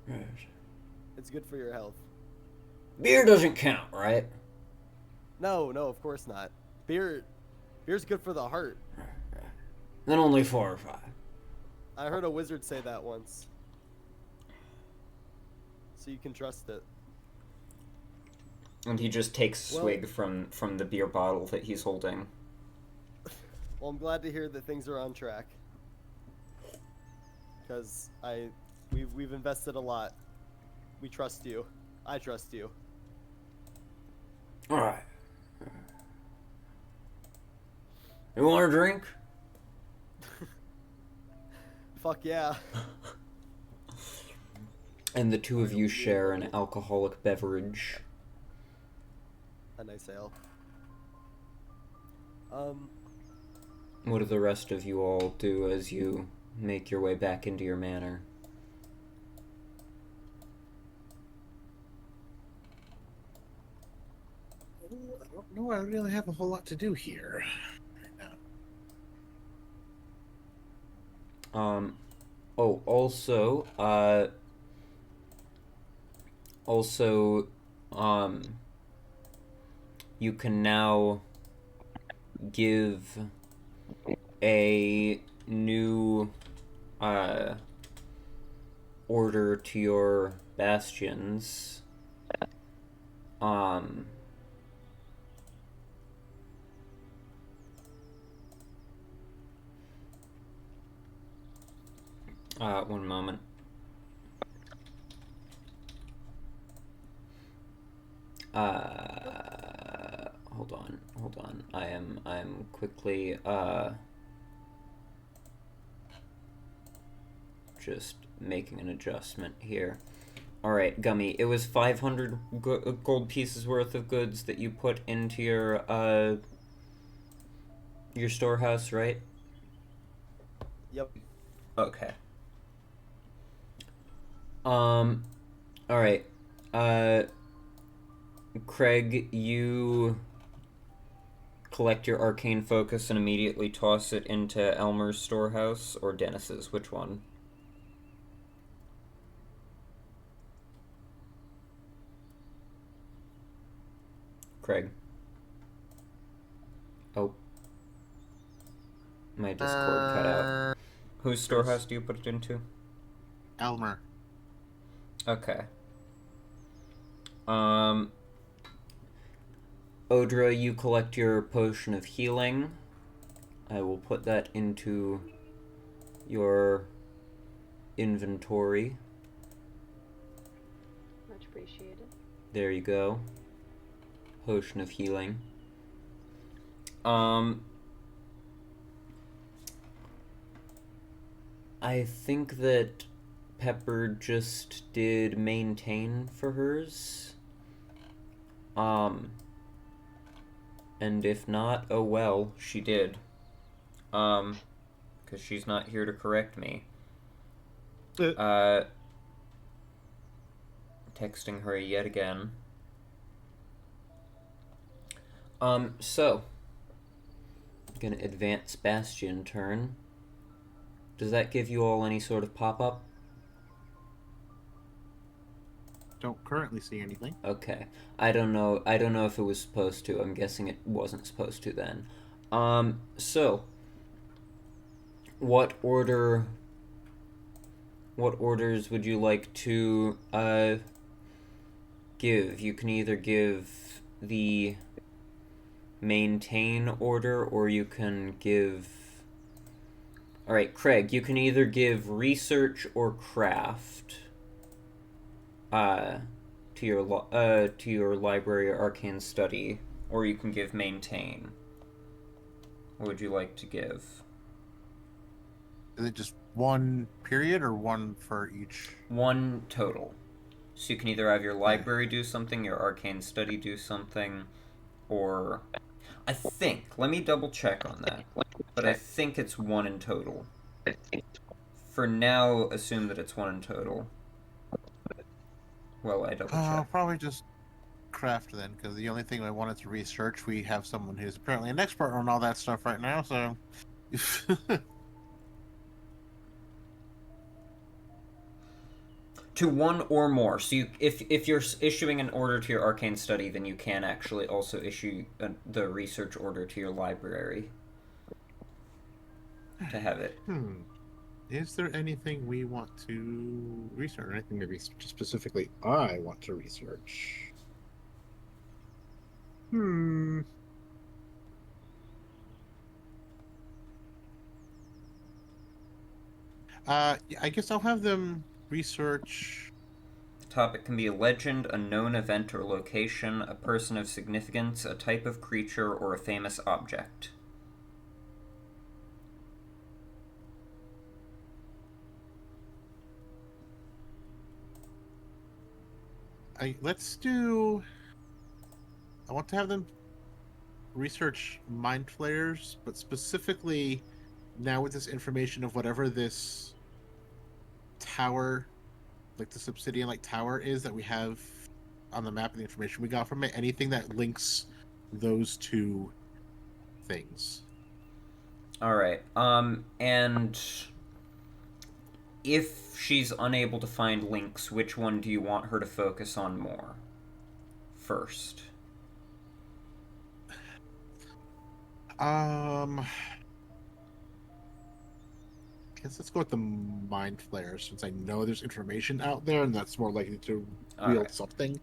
Yes. It's good for your health. Beer doesn't count, right? No, of course not. Beer's good for the heart. Then only 4 or 5. I heard a wizard say that once. So you can trust it. And he just takes a swig from the beer bottle that he's holding. Well, I'm glad to hear that things are on track. Because we've invested a lot. We trust you. I trust you. Alright. You want a drink? Fuck yeah. And the two of you share an alcoholic beverage. A nice ale. What do the rest of you all do as you make your way back into your manor? I don't know. I really have a whole lot to do here. Oh, also, you can now give a new, order to your bastions. One moment. Hold on. I am quickly, just making an adjustment here. Alright, Gummy, it was 500 gold pieces worth of goods that you put into your storehouse, right? Yep. Okay. Alright. Craig, you collect your arcane focus and immediately toss it into Elmer's storehouse, or Dennis's, which one? Craig. Oh. My Discord cut out. Whose storehouse do you put it into? Elmer. Okay. Odra, you collect your potion of healing I will put that into your inventory. Much appreciated. There you go. Potion of healing. I think that Pepper just did maintain for hers. And if not, oh well, she did. Because she's not here to correct me. Texting her yet again. So, I'm gonna advance Bastion turn. Does that give you all any sort of pop-up? Don't currently see anything. Okay. I don't know if it was supposed to. I'm guessing it wasn't supposed to then. So what orders would you like to give? You can either give the maintain order, or you can give... Alright, Craig, you can either give research or craft to your library or arcane study, or you can give maintain. What would you like to give? Is it just one period or one for each? One total. So you can either have your library do something, your arcane study do something, or... I think, let me double check on that, but I think it's one in total. For now, assume that it's one in total. Well, I double check. I'll probably just craft then, because the only thing I wanted to research, we have someone who's apparently an expert on all that stuff right now, so... To one or more. So if you're issuing an order to your arcane study, then you can actually also issue the research order to your library to have it. Is there anything we want to research? Anything maybe specifically I want to research? I guess I'll have them research. The topic can be a legend, a known event or location, a person of significance, a type of creature, or a famous object. I want to have them research mind flayers, but specifically now with this information of whatever this tower, like this obsidian-like tower is that we have on the map and the information we got from it, anything that links those two things. Alright, and if she's unable to find links, which one do you want her to focus on more first? Guess let's go with the mind flayers, since I know there's information out there and that's more likely to wield something.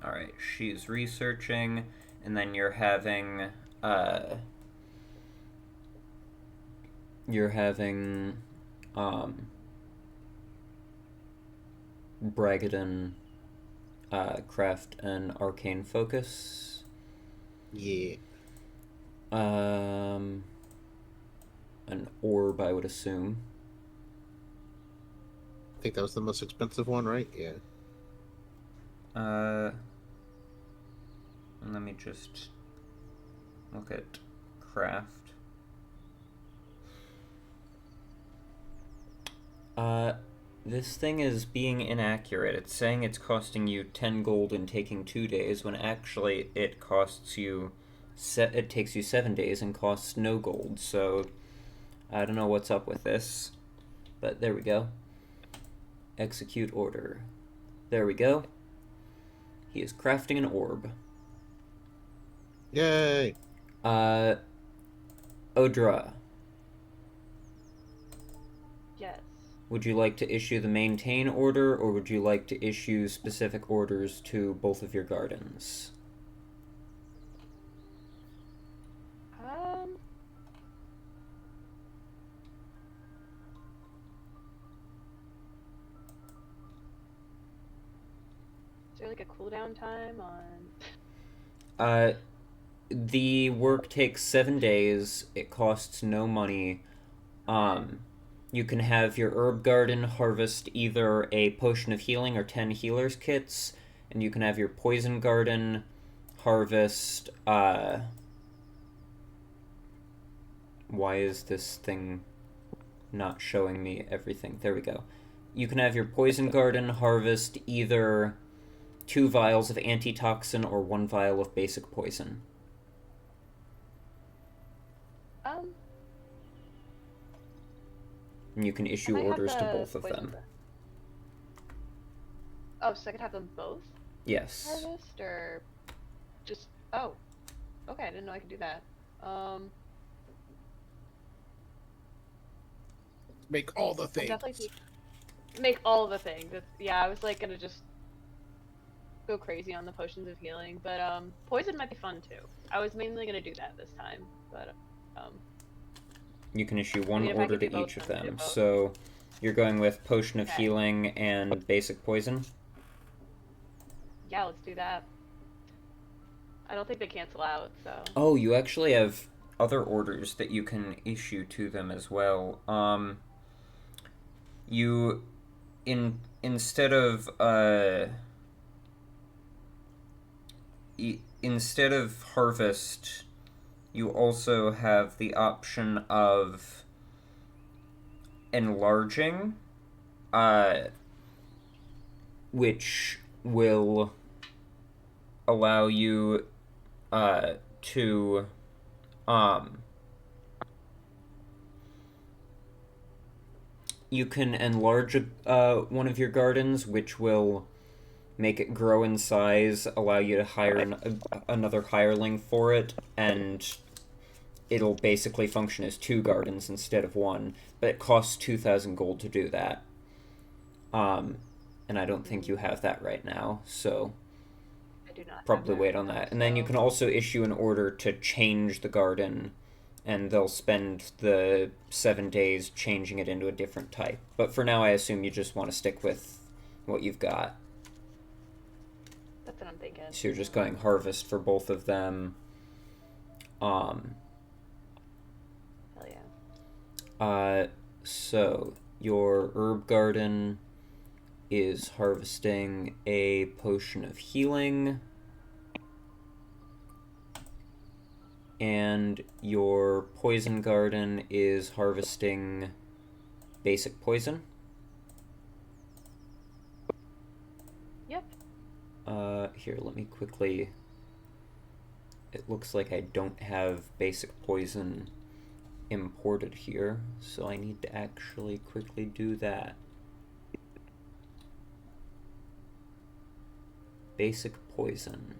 Alright, she's researching, and then you're having Bragadin craft an arcane focus. Yeah. An orb, I would assume. I think that was the most expensive one, right? Yeah. Let me just look at craft. This thing is being inaccurate. It's saying it's costing you 10 gold and taking 2 days, when actually it costs you... it takes you 7 days and costs no gold, so... I don't know what's up with this. But there we go. Execute order. There we go. He is crafting an orb. Yay! Odra. Yes. Would you like to issue the maintain order, or would you like to issue specific orders to both of your gardens? Is there like a cooldown time on? The work takes 7 days. It costs no money. You can have your herb garden harvest either a potion of healing or 10 healers kits, and you can have your poison garden harvest, why is this thing not showing me everything? There we go. You can have your poison garden harvest either 2 vials of antitoxin or 1 vial of basic poison. And you can issue orders to both of them. Oh, so I could have them both? Yes. Harvest, or just... Oh. Okay, I didn't know I could do that. Make all the things. Make all the things. Yeah, I was like gonna just go crazy on the potions of healing, but poison might be fun too. I was mainly gonna do that this time, but you can issue one order to each of them. So you're going with potion of healing and basic poison? Yeah, let's do that. I don't think they cancel out, so... Oh, you actually have other orders that you can issue to them as well. Instead of harvest, you also have the option of enlarging, which will allow you to you can enlarge one of your gardens, which will make it grow in size, allow you to hire another hireling for it, and it'll basically function as 2 gardens instead of 1, but it costs 2,000 gold to do that. And I don't think you have that right now, so I do not probably wait on that. And then you can also issue an order to change the garden, and they'll spend the 7 days changing it into a different type. But for now, I assume you just want to stick with what you've got. That's what I'm thinking. So you're just going harvest for both of them. Hell yeah. So your herb garden is harvesting a potion of healing, and your poison garden is harvesting basic poison. Yep. Here, let me quickly... It looks like I don't have basic poison imported here, so I need to actually quickly do that. Basic poison.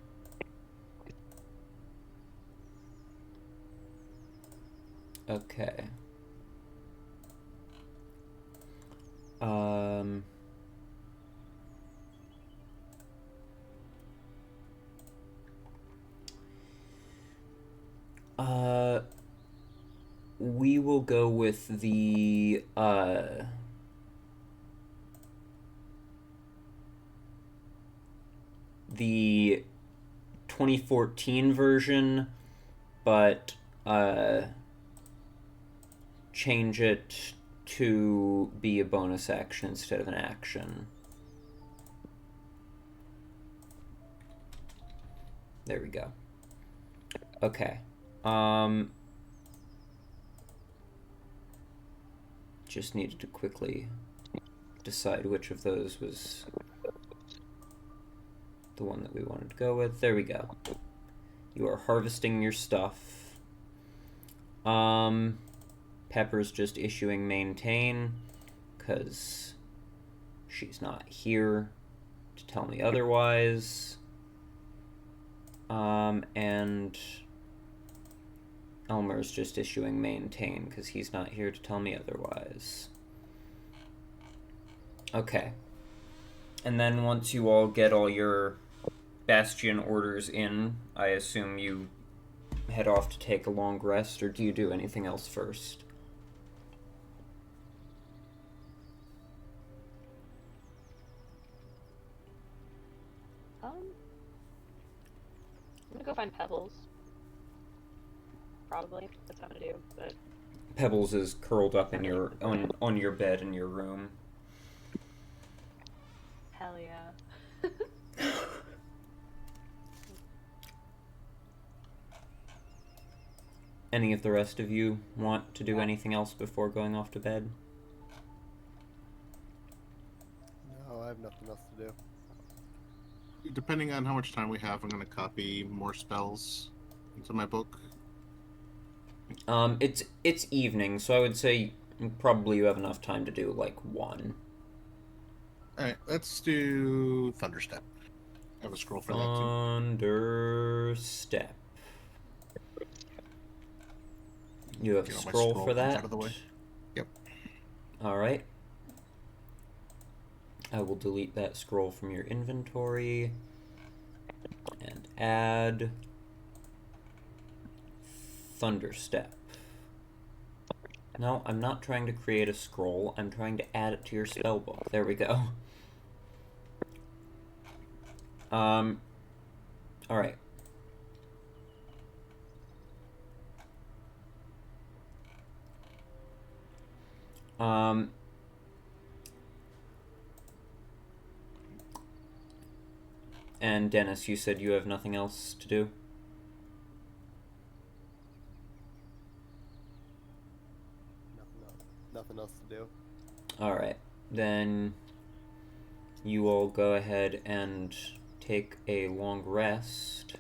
Okay. We will go with the 2014 version, but change it to be a bonus action instead of an action. There we go. Okay. Just needed to quickly decide which of those was the one that we wanted to go with. There we go. You are harvesting your stuff. Pepper's just issuing maintain, because she's not here to tell me otherwise. And Elmer's just issuing maintain, because he's not here to tell me otherwise. Okay. And then once you all get all your Bastion orders in, I assume you head off to take a long rest, or do you do anything else first? I'm gonna go find Pebbles. Probably. That's what I'm gonna do, but... Pebbles is curled up in your on your bed in your room. Hell yeah. Any of the rest of you want to do anything else before going off to bed? No, I have nothing else to do. Depending on how much time we have, I'm going to copy more spells into my book. It's evening, so I would say probably you have enough time to do like one. Alright, let's do Thunderstep. I have a scroll for that too. Thunderstep. You have a scroll for that? Out of the way. Yep. Alright. I will delete that scroll from your inventory and add Thunderstep. No, I'm not trying to create a scroll. I'm trying to add it to your spellbook. There we go. Alright. And Dennis, you said you have nothing else to do? Nothing else to do. Alright, then you all go ahead and take a long rest.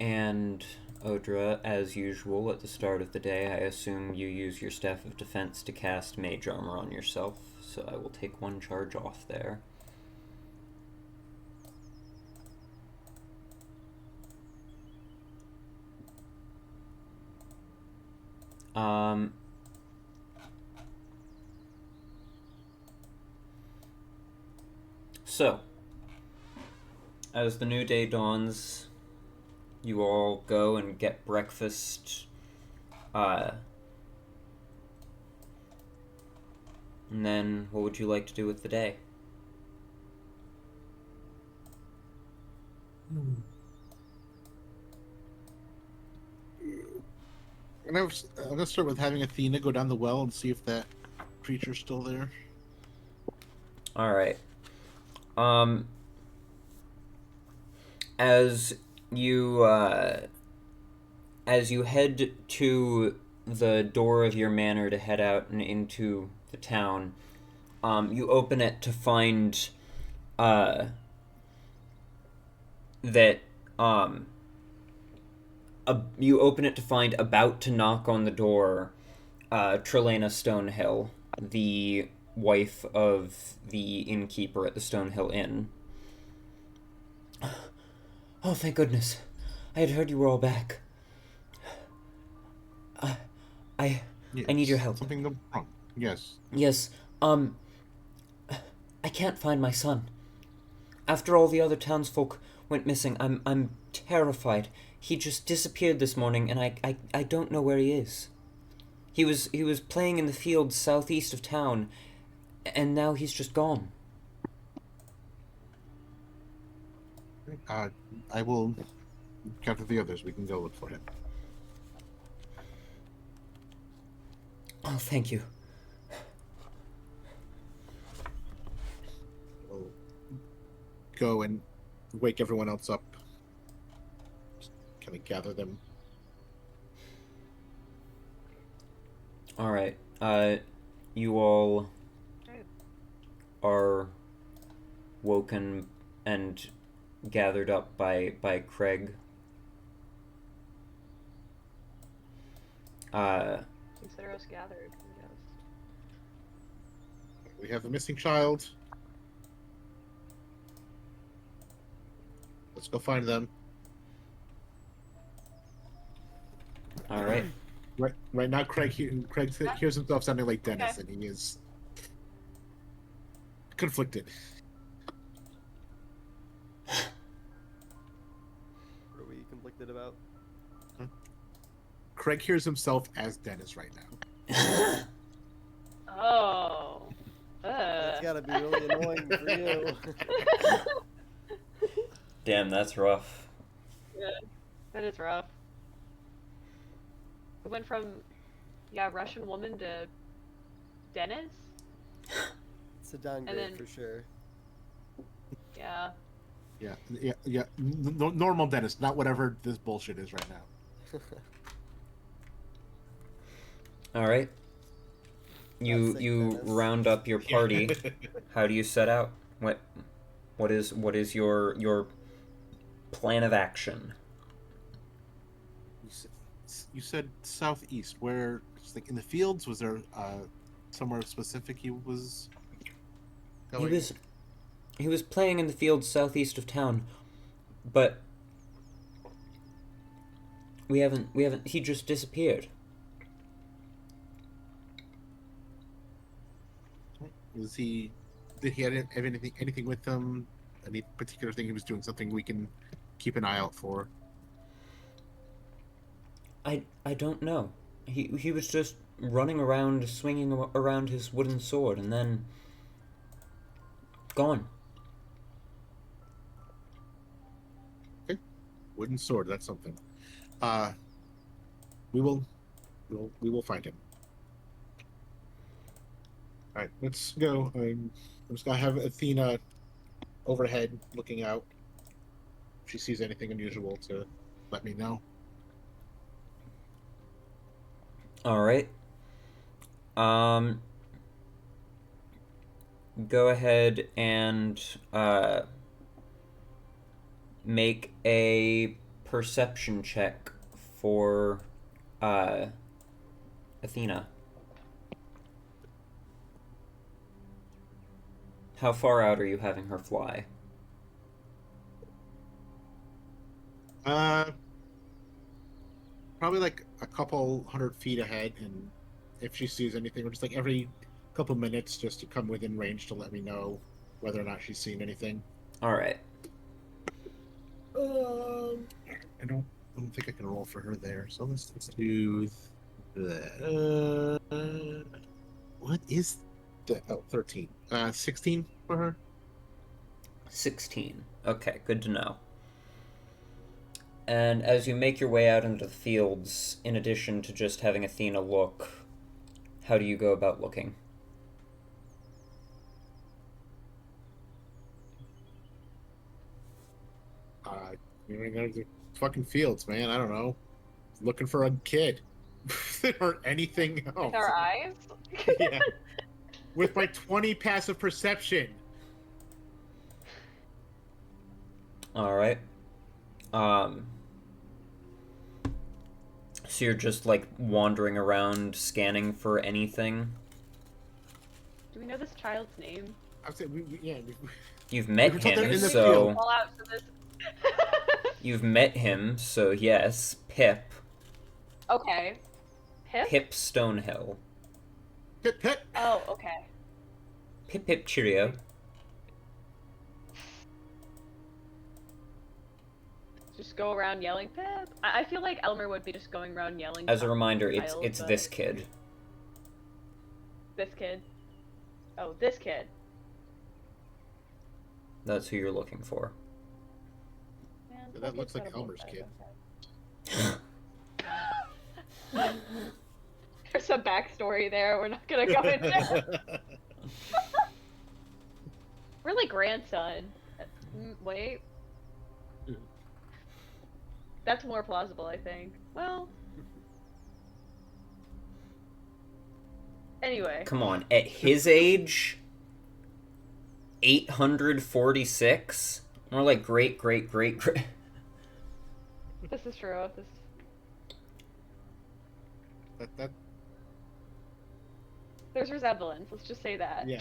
And Odra, as usual, at the start of the day, I assume you use your Staff of Defense to cast Mage Armor on yourself, so I will take one charge off there. So, as the new day dawns, you all go and get breakfast, and then what would you like to do with the day? And I'm going to start with having Athena go down the well and see if that creature's still there. Alright. As you head to the door of your manor to head out and into the town, you open it to find you open it to find about to knock on the door Trelena Stonehill, the wife of the innkeeper at the Stonehill Inn. Oh, thank goodness. I had heard you were all back. I need your help. Something wrong. Yes. Yes, I can't find my son. After all the other townsfolk went missing, I'm terrified. He just disappeared this morning, and I don't know where he is. He was playing in the fields southeast of town, and now he's just gone. I will gather the others. We can go look for him. Oh, thank you. We'll go and wake everyone else up. Just kind of gather them. Alright, you all are woken and gathered up by Craig. Consider us gathered, I guess. We have a missing child. let's go find them. All right. Right now, Craig hears himself sounding like Dennis, and he is conflicted. What are we conflicted about? Craig hears himself as Dennis right now. Oh. That's gotta be really annoying for you. Damn, that's rough. Yeah, that is rough. It went from, Russian woman to Dennis? It's a downgrade then- for sure. Yeah. Yeah. Normal Dennis, not whatever this bullshit is right now. All right. You Classic you Dennis. round up your party. How do you set out? What is your plan of action? You said southeast. Where? Like in the fields? Was there somewhere specific he was going? He was playing in the fields southeast of town, but we haven't. He just disappeared. Did he have anything with him? Any particular thing he was doing? Something we can keep an eye out for? I don't know. He was just running around, swinging around his wooden sword, and then gone. Okay, wooden sword. That's something. We will find him. All right, let's go. I'm just gonna have Athena overhead, looking out. If she sees anything unusual, to let me know. All right. Go ahead and make a perception check for Athena. How far out are you having her fly? Probably like a couple 100 feet ahead, and if she sees anything, or just like every couple minutes, just to come within range to let me know whether or not she's seen anything. All right. I don't think I can roll for her there, so let's do that. What is the 13? 16 for her. 16. Okay, good to know. And as you make your way out into the fields, in addition to just having Athena look, how do you go about looking? There's fucking fields, man. I don't know. Looking for a kid or anything else. With our eyes? Yeah. With my 20 passive perception. All right. So you're just like wandering around, scanning for anything. Do we know this child's name? I would say You've met were told they're him, in the so field. Call out for this. you've met him, so yes, Pip. Okay. Pip? Pip Stonehill. Pip. Oh, okay. Pip cheerio. Just go around yelling Pip. I feel like Elmer would be just going around yelling. As a reminder, child, it's but- this kid. This kid. Oh, this kid. That's who you're looking for. Man, That that looks kid's like got a Elmer's bullseye, okay. There's a backstory there. We're not gonna go into. Really, grandson. Wait. That's more plausible, I think. Well. Anyway. Come on, at his age, 846? More like great. This is true. That There's resemblance. Let's just say that. yeah.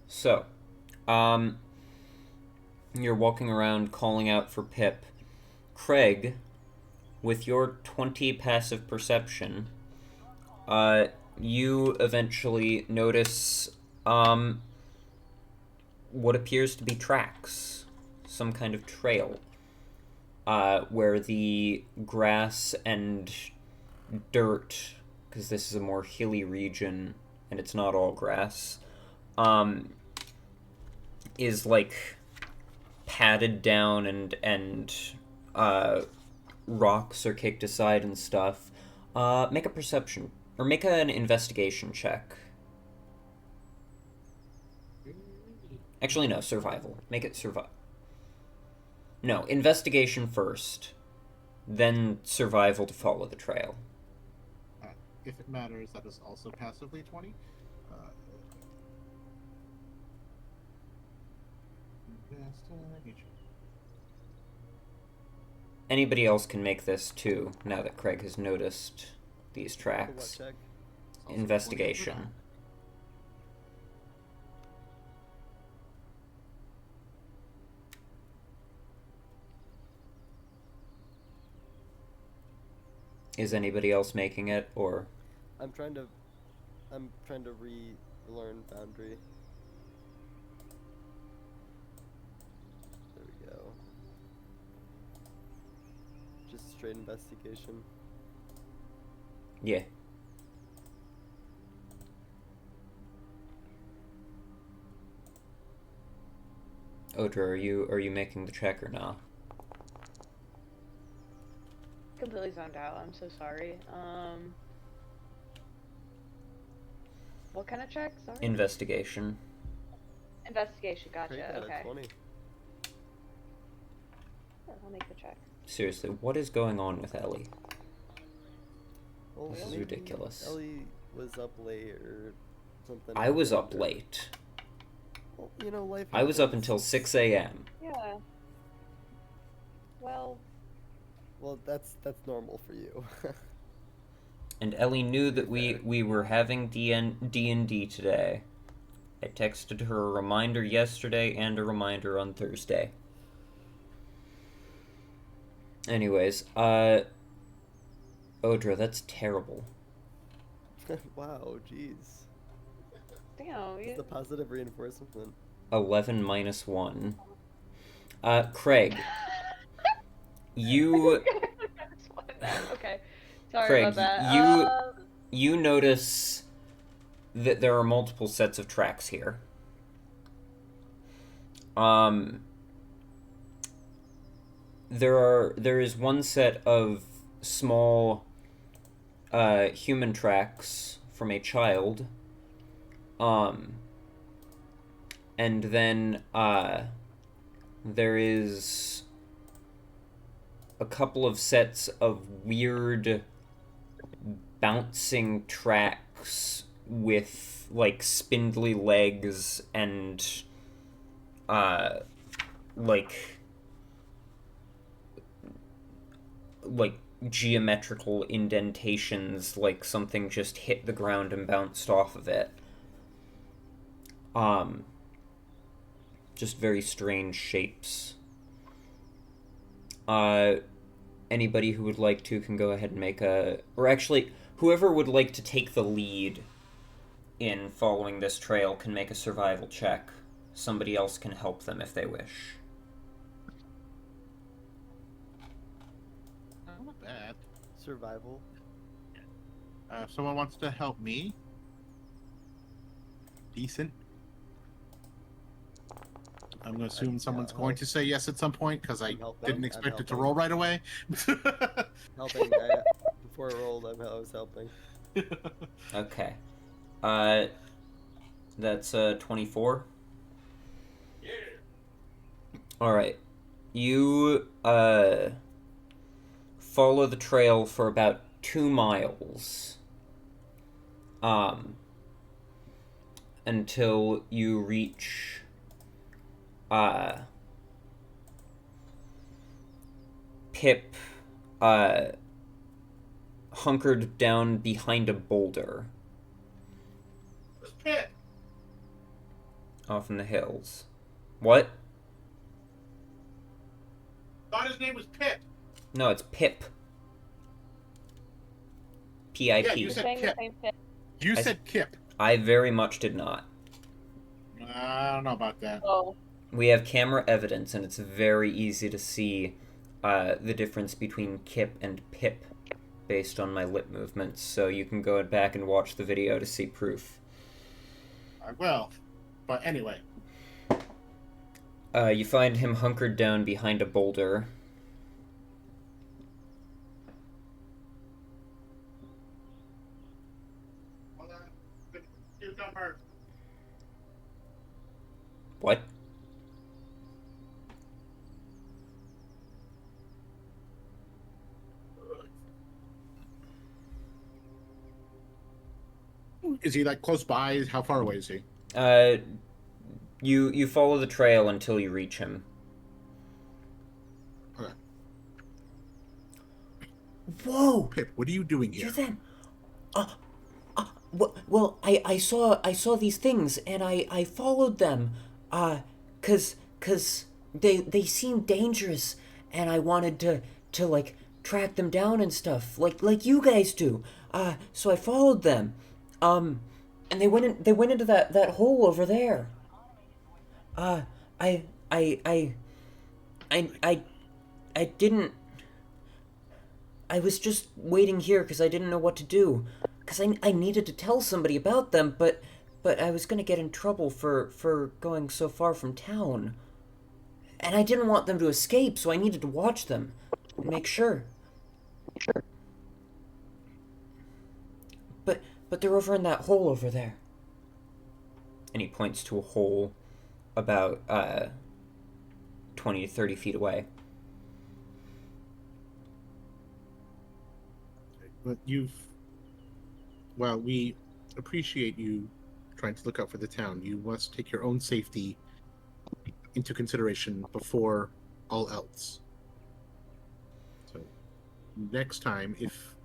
So, You're walking around calling out for Pip. Craig, with your 20 passive perception, you eventually notice what appears to be tracks, some kind of trail, where the grass and dirt, because this is a more hilly region and it's not all grass, is like padded down and rocks are kicked aside and stuff. Make a perception or make an investigation check. Actually, no, survival. Make it survive. No, investigation first, then survival to follow the trail. If it matters, that is also passively 20. Anybody else can make this too, now that Craig has noticed these tracks. Check. Investigation. Is anybody else making it, or? I'm trying to relearn Foundry. There we go. Just straight investigation. Yeah. Odra, are you making the check or not? Completely zoned out. I'm so sorry. What kind of check? Sorry. Investigation. Investigation. Gotcha. Okay. 20. Yeah, I'll make the check. Seriously, what is going on with Ellie? Well, This is maybe ridiculous. Ellie was up late or something. I was up late. Well, you know, life. I was up happens. until 6 a.m. Yeah. Well. Well, that's normal for you. And Ellie knew that we were having D&D today. I texted her a reminder yesterday and a reminder on Thursday. Anyways, Odra, that's terrible. Wow, jeez. Damn. It's the positive reinforcement. 11 minus 1. Craig. You... Okay. Sorry Craig, about that. you notice that there are multiple sets of tracks here. There is one set of small human tracks from a child. And then there is a couple of sets of weird bouncing tracks with like spindly legs and like geometrical indentations, like something just hit the ground and bounced off of it. Just very strange shapes. Anybody who would like to can go ahead and make a... Or actually, whoever would like to take the lead in following this trail can make a survival check. Somebody else can help them if they wish. Not bad. Survival. If someone wants to help me, decent. I'm going to assume someone's going to say yes at some point because I didn't expect it to roll right away. Helping. Before it rolled, I was helping. Okay. That's 24. Yeah. All right. You follow the trail for about 2 miles. Until you reach Pip hunkered down behind a boulder. Where's Pip? Off in the hills. What? Thought his name was Pip. No, it's Pip. P-I-P. Yeah, you said Kip. You said Kip. I very much did not. I don't know about that. Oh. We have camera evidence, and it's very easy to see the difference between Kip and Pip based on my lip movements, so you can go back and watch the video to see proof. I will. But anyway. You find him hunkered down behind a boulder. What? Is he like close by? How far away is he? You follow the trail until you reach him. Okay. Whoa! Pip, what are you doing here? You're them. Well, I saw these things and I followed them. Cause they seemed dangerous and I wanted to like track them down and stuff like you guys do. So I followed them. And they went into that hole over there. I didn't. I was just waiting here because I didn't know what to do. Because I needed to tell somebody about them, but I was gonna get in trouble for going so far from town. And I didn't want them to escape, so I needed to watch them and make sure. But they're over in that hole over there. And he points to a hole about 20 to 30 feet away. But we appreciate you trying to look out for the town. You must take your own safety into consideration before all else. So next time, if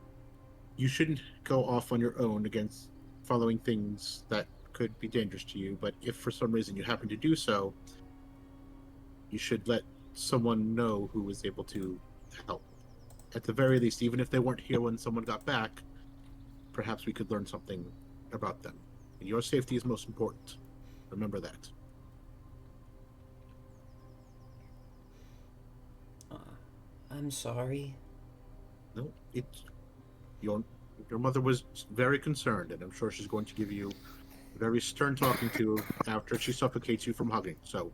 you shouldn't go off on your own against following things that could be dangerous to you, but if for some reason you happen to do so, you should let someone know who was able to help. At the very least, even if they weren't here when someone got back, perhaps we could learn something about them. And your safety is most important. Remember that. I'm sorry. No, your mother was very concerned, and I'm sure she's going to give you a very stern talking to after she suffocates you from hugging. So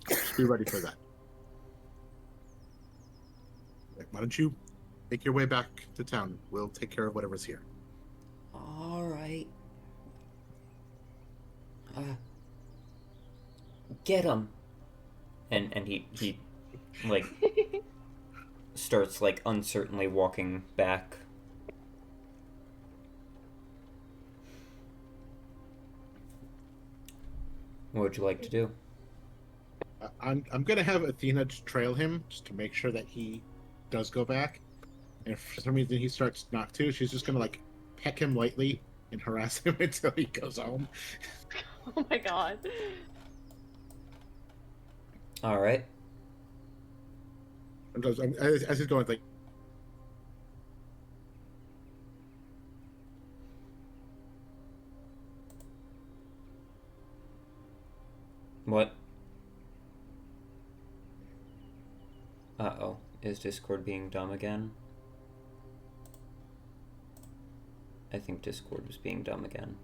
just be ready for that. Why don't you make your way back to town? We'll take care of whatever's here. All right. Get him. And he like starts like uncertainly walking back. What would you like to do? I'm gonna have Athena trail him just to make sure that he does go back. And if for some reason he starts not to, she's just gonna like peck him lightly and harass him until he goes home. Oh my god. All right. As he's going, like, What? Uh-oh. Is Discord being dumb again? I think Discord was being dumb again.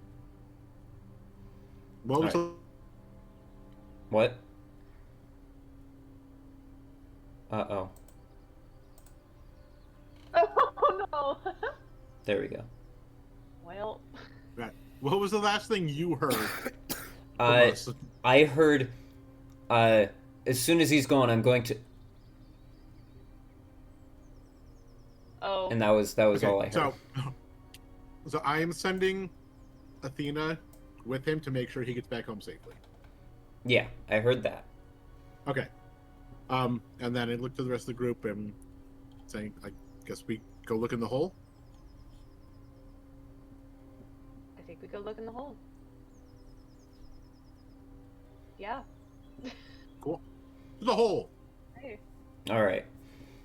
what was Alright. What? Uh-oh. Oh no. There we go. Well. what was the last thing you heard? from Uh, us? I heard, as soon as he's gone, I'm going to... Oh. And that was Okay, all I heard. So I am sending Athena with him to make sure he gets back home safely. Yeah, I heard that. Okay. And then I looked to the rest of the group and saying, I guess we go look in the hole. I think we go look in the hole. Yeah. To the hole. Hey. All right.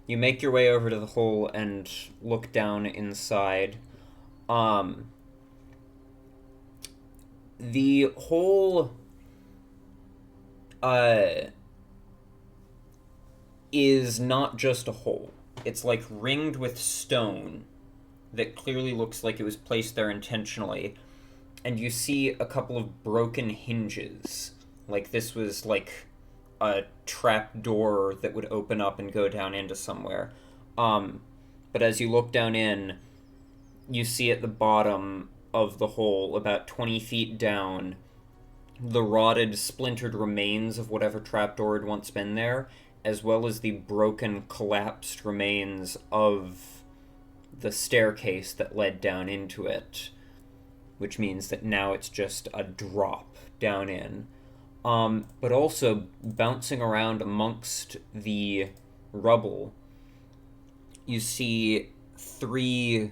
You make your way over to the hole and look down inside. The hole is not just a hole. It's like ringed with stone that clearly looks like it was placed there intentionally. And you see a couple of broken hinges. Like this was like a trap door that would open up and go down into somewhere. But as you look down in, you see at the bottom of the hole, about 20 feet down, the rotted, splintered remains of whatever trapdoor had once been there, as well as the broken, collapsed remains of the staircase that led down into it, which means that now it's just a drop down in. But also, bouncing around amongst the rubble, you see 3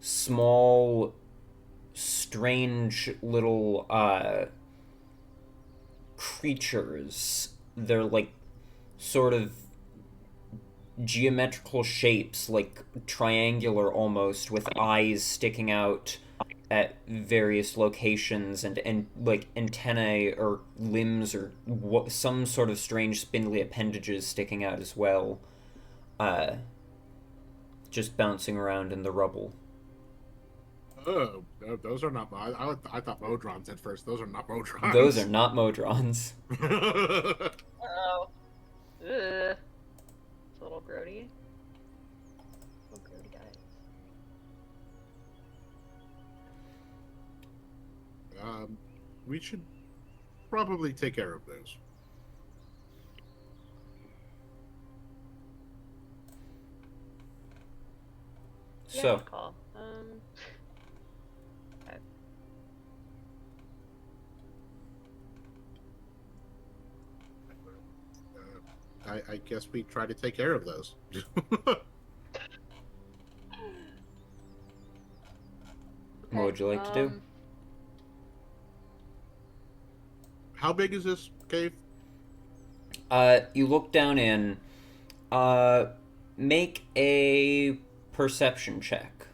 small, strange little creatures. They're like sort of geometrical shapes, like triangular almost, with eyes sticking out at various locations, and like antennae or limbs or some sort of strange spindly appendages sticking out as well, just bouncing around in the rubble. Oh, those are not. I thought Modrons at first. Those are not Modrons. Those are not Modrons. Oh. Ugh. It's a little grody. Little grody guys. We should probably take care of those. Yeah, So, good call. Okay. I guess we try to take care of those. what would you like to do? How big is this cave? You look down in. Make a perception check.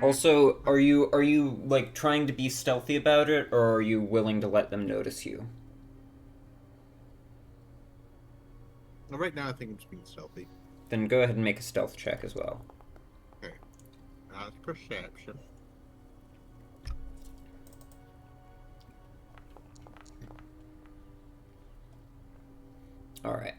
Also, are you like trying to be stealthy about it, or are you willing to let them notice you? Well, right now, I think I'm just being stealthy. Then go ahead and make a stealth check as well. Okay. That's perception. All right.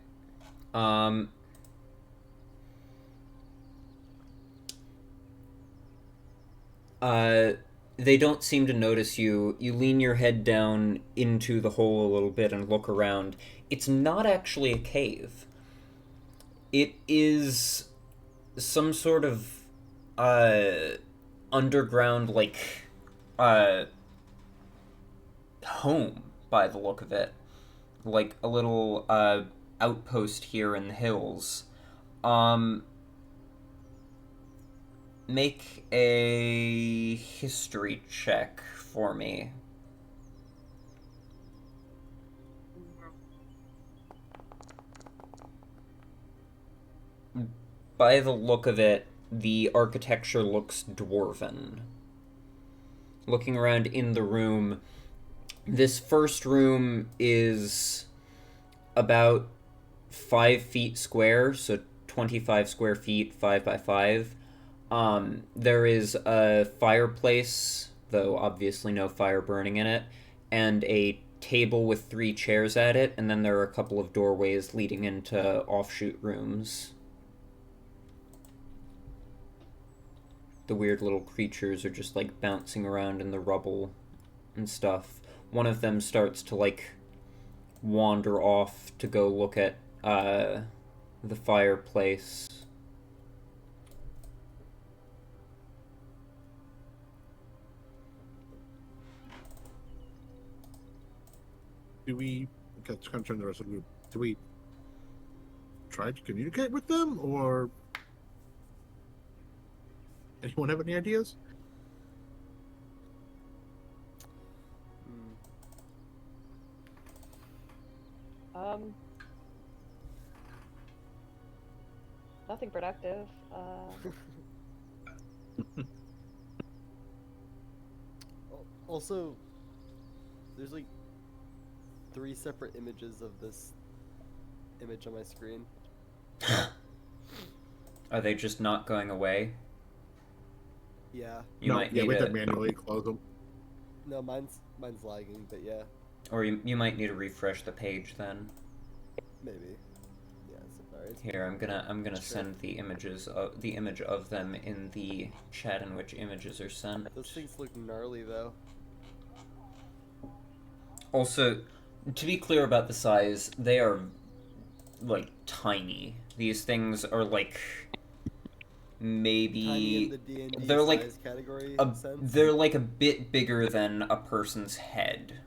They don't seem to notice you. You lean your head down into the hole a little bit and look around. It's not actually a cave. It is some sort of underground, like, home by the look of it. Like a little outpost here in the hills. Make a history check for me. By the look of it, the architecture looks dwarven. Looking around in the room, this first room is about 5 feet square, so 25 square feet, 5 by 5. There is a fireplace, though obviously no fire burning in it, and a table with 3 chairs at it, and then there are a couple of doorways leading into offshoot rooms. The weird little creatures are just like bouncing around in the rubble and stuff. One of them starts to like wander off to go look at the fireplace. Do we? Okay, let's kind of turn the rest of the group. Do we try to communicate with them, or anyone have any ideas? Nothing productive. Also, there's like 3 separate images of this image on my screen. Are they just not going away? Yeah. You might need we have to to manually close them. No, mine's lagging, but yeah, or you might need to refresh the page then. maybe. Yeah, sorry. Here, I'm gonna send the image of them in the chat in which images are sent. Those things look gnarly though. Also, to be clear about the size, they are like tiny. These things are like maybe Tiny in the D&D they're like size category sense. they're like a bit bigger than a person's head.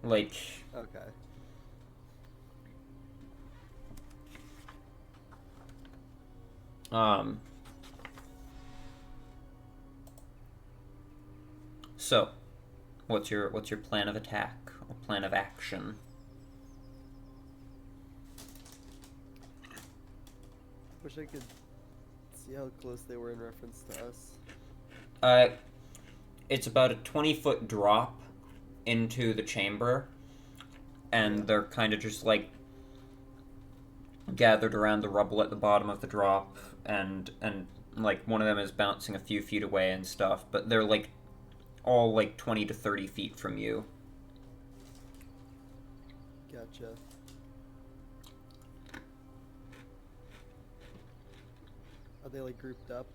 Like Okay. So, what's your plan of attack or plan of action? Wish I could see how close they were in reference to us. It's about a 20-foot drop into the chamber, and they're kind of just like gathered around the rubble at the bottom of the drop, and like one of them is bouncing a few feet away and stuff, but they're like all like 20 to 30 feet from you. Gotcha. Are they like grouped up?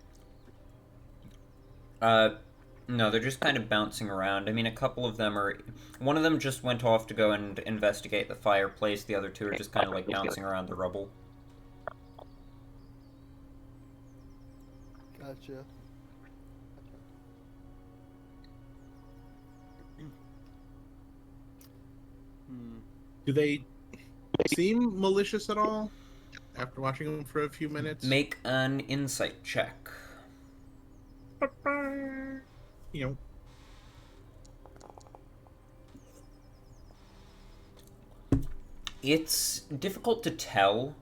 No, they're just kind of bouncing around. I mean, a couple of them are... One of them just went off to go and investigate the fireplace. The other two are just kind of like bouncing around the rubble. Gotcha. Do they seem malicious at all after watching them for a few minutes? Make an insight check. You know. It's difficult to tell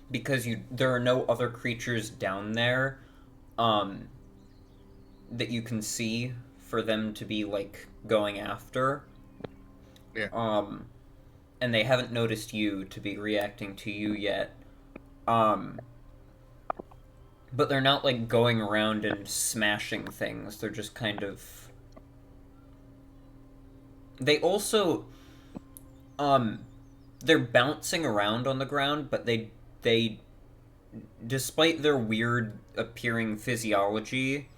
because there are no other creatures down there that you can see for them to be like going after. Yeah. And they haven't noticed you to be reacting to you yet. But they're not like going around and smashing things. They're just kind of... They also they're bouncing around on the ground, but they despite their weird appearing physiology,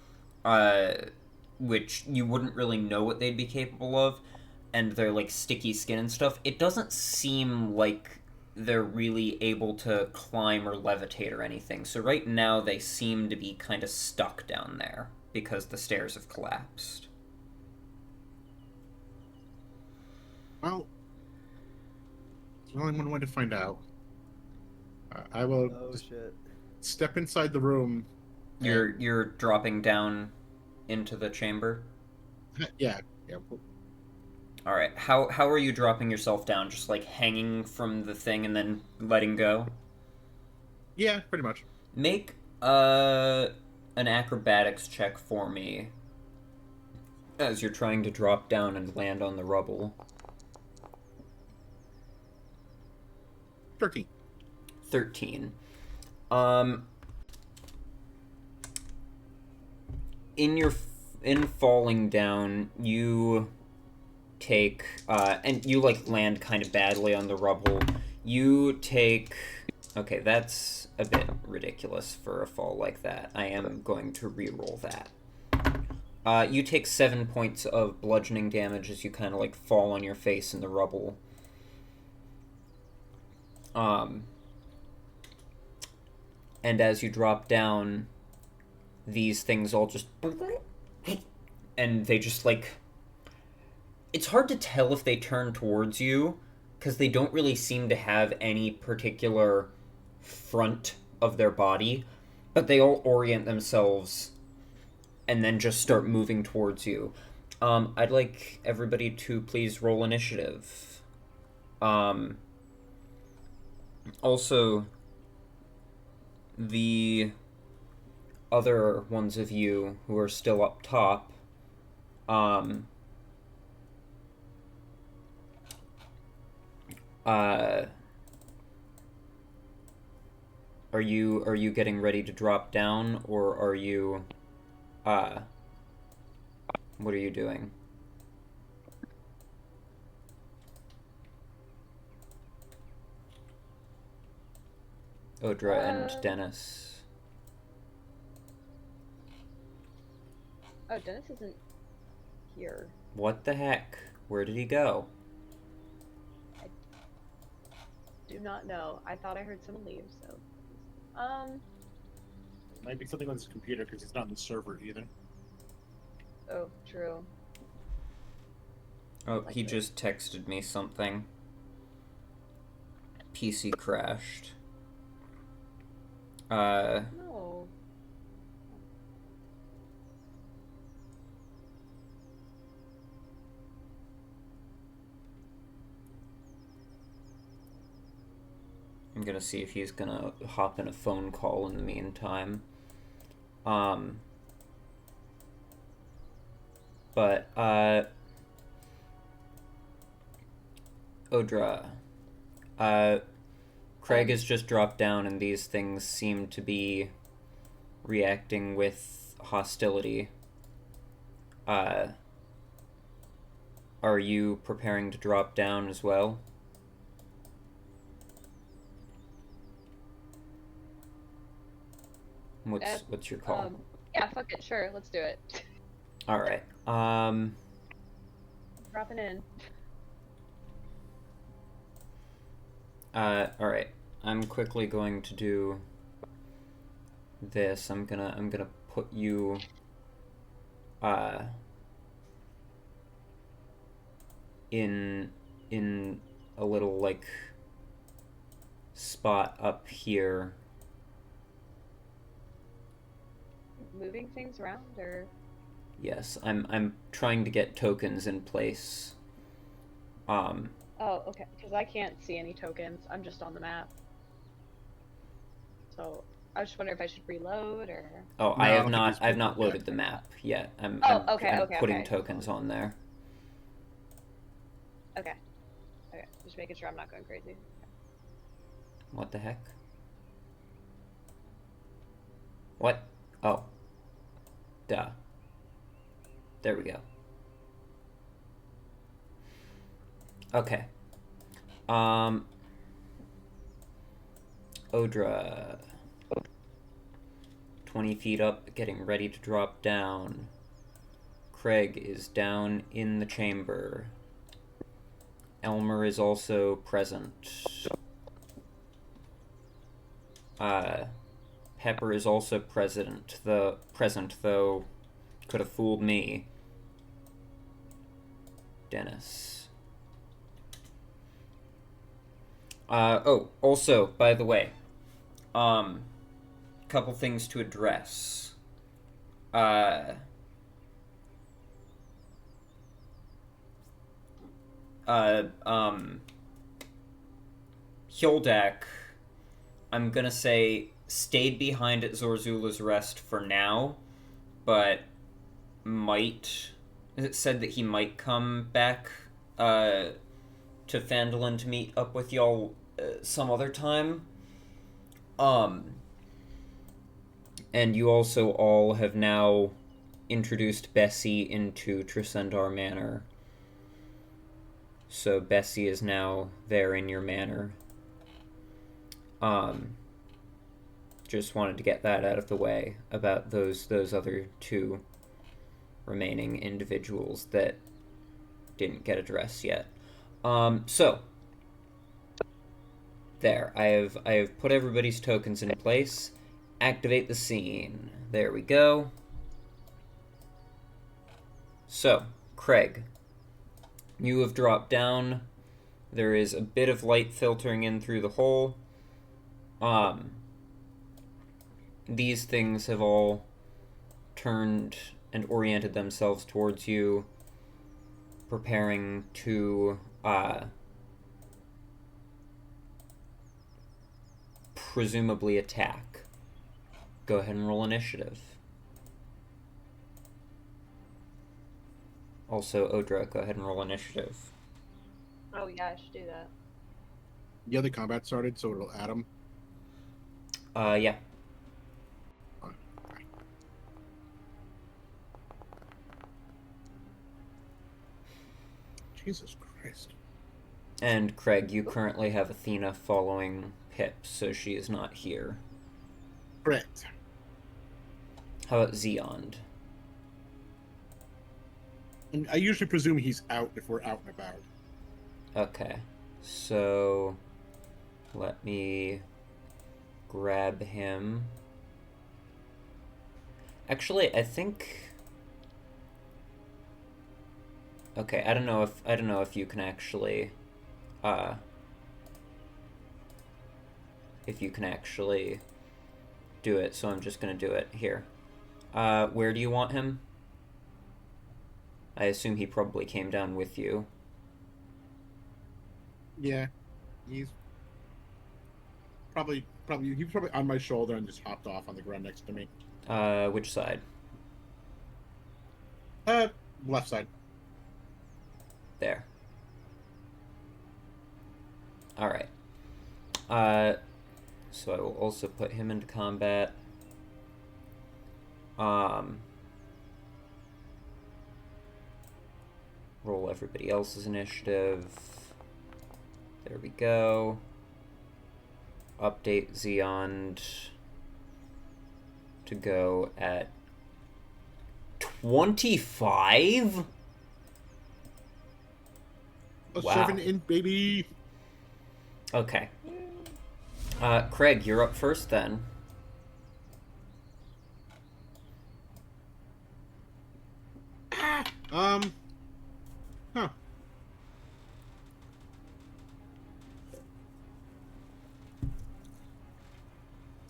which you wouldn't really know what they'd be capable of, and their like sticky skin and stuff, it doesn't seem like they're really able to climb or levitate or anything. So right now they seem to be kind of stuck down there because the stairs have collapsed. Well, there's only one way to find out. I will step inside the room. You're dropping down into the chamber? Yeah. All right. How are you dropping yourself down? Just like hanging from the thing and then letting go? Yeah, pretty much. Make an acrobatics check for me as you're trying to drop down and land on the rubble. 13. 13. In falling down, you take and you like land kind of badly on the rubble. You take... Okay, that's a bit ridiculous for a fall like that. I am going to re-roll that. You take 7 points of bludgeoning damage as you kind of like fall on your face in the rubble. And as you drop down, these things all just... And they just like... It's hard to tell if they turn towards you, because they don't really seem to have any particular front of their body, but they all orient themselves and then just start moving towards you. I'd like everybody to please roll initiative. Also, the other ones of you who are still up top, are you getting ready to drop down, or are you, what are you doing? Odra and Dennis. Oh, Dennis isn't here. What the heck? Where did he go? I do not know. I thought I heard someone leave, so... Might be something on his computer because he's not in the server either. Oh, true. Oh, he just texted me something. PC crashed. No. I'm gonna see if he's gonna hop in a phone call in the meantime. But, Odra, Craig has just dropped down and these things seem to be reacting with hostility. Are you preparing to drop down as well? What's your call? Yeah, fuck it, sure, let's do it. Alright, Dropping in. Alright. I'm quickly going to do this. I'm gonna put you, in a little, like, spot up here. Moving things around, or? Yes, I'm trying to get tokens in place. Oh, okay, because I can't see any tokens. I'm just on the map. So, I was just wondering if I should reload, or... Oh, No, I've not loaded the map yet. I'm putting tokens on there. Okay. Okay, just making sure I'm not going crazy. What the heck? What? Oh. Duh. There we go. Okay. Odra. 20 feet up, getting ready to drop down. Craig is down in the chamber. Elmer is also present. Pepper is also present, though could have fooled me. Dennis. Oh, also, by the way, couple things to address. Hildak, I'm gonna say, stayed behind at Zorzula's Rest for now, but might... It said that he might come back, to Phandelver to meet up with y'all some other time. And you also all have now introduced Bessie into Trisendar Manor. So Bessie is now there in your manor. Just wanted to get that out of the way about those other two remaining individuals that didn't get addressed yet. So there, I have put everybody's tokens in place. Activate the scene. There we go. So, Craig, you have dropped down. There is a bit of light filtering in through the hole. These things have all turned and oriented themselves towards you, preparing to presumably attack. Go ahead and roll initiative. Also, Odra, go ahead and roll initiative. Oh yeah, I should do that. Yeah, the combat started, so it'll add them. Yeah. Jesus Christ. And Craig, you currently have Athena following Pip, so she is not here. Correct. How about Zeond? And I usually presume he's out if we're out and about. Okay. So, let me grab him. Actually, I think... Okay, I don't know if you can actually do it, so I'm just gonna do it here. Where do you want him? I assume he probably came down with you. Yeah. He's probably on my shoulder and just hopped off on the ground next to me. Which side? Left side. There. Alright. So I will also put him into combat. Roll everybody else's initiative. There we go. Update Zeond to go at 25? Wow. 7 in, baby. Okay. Craig, you're up first then. Huh.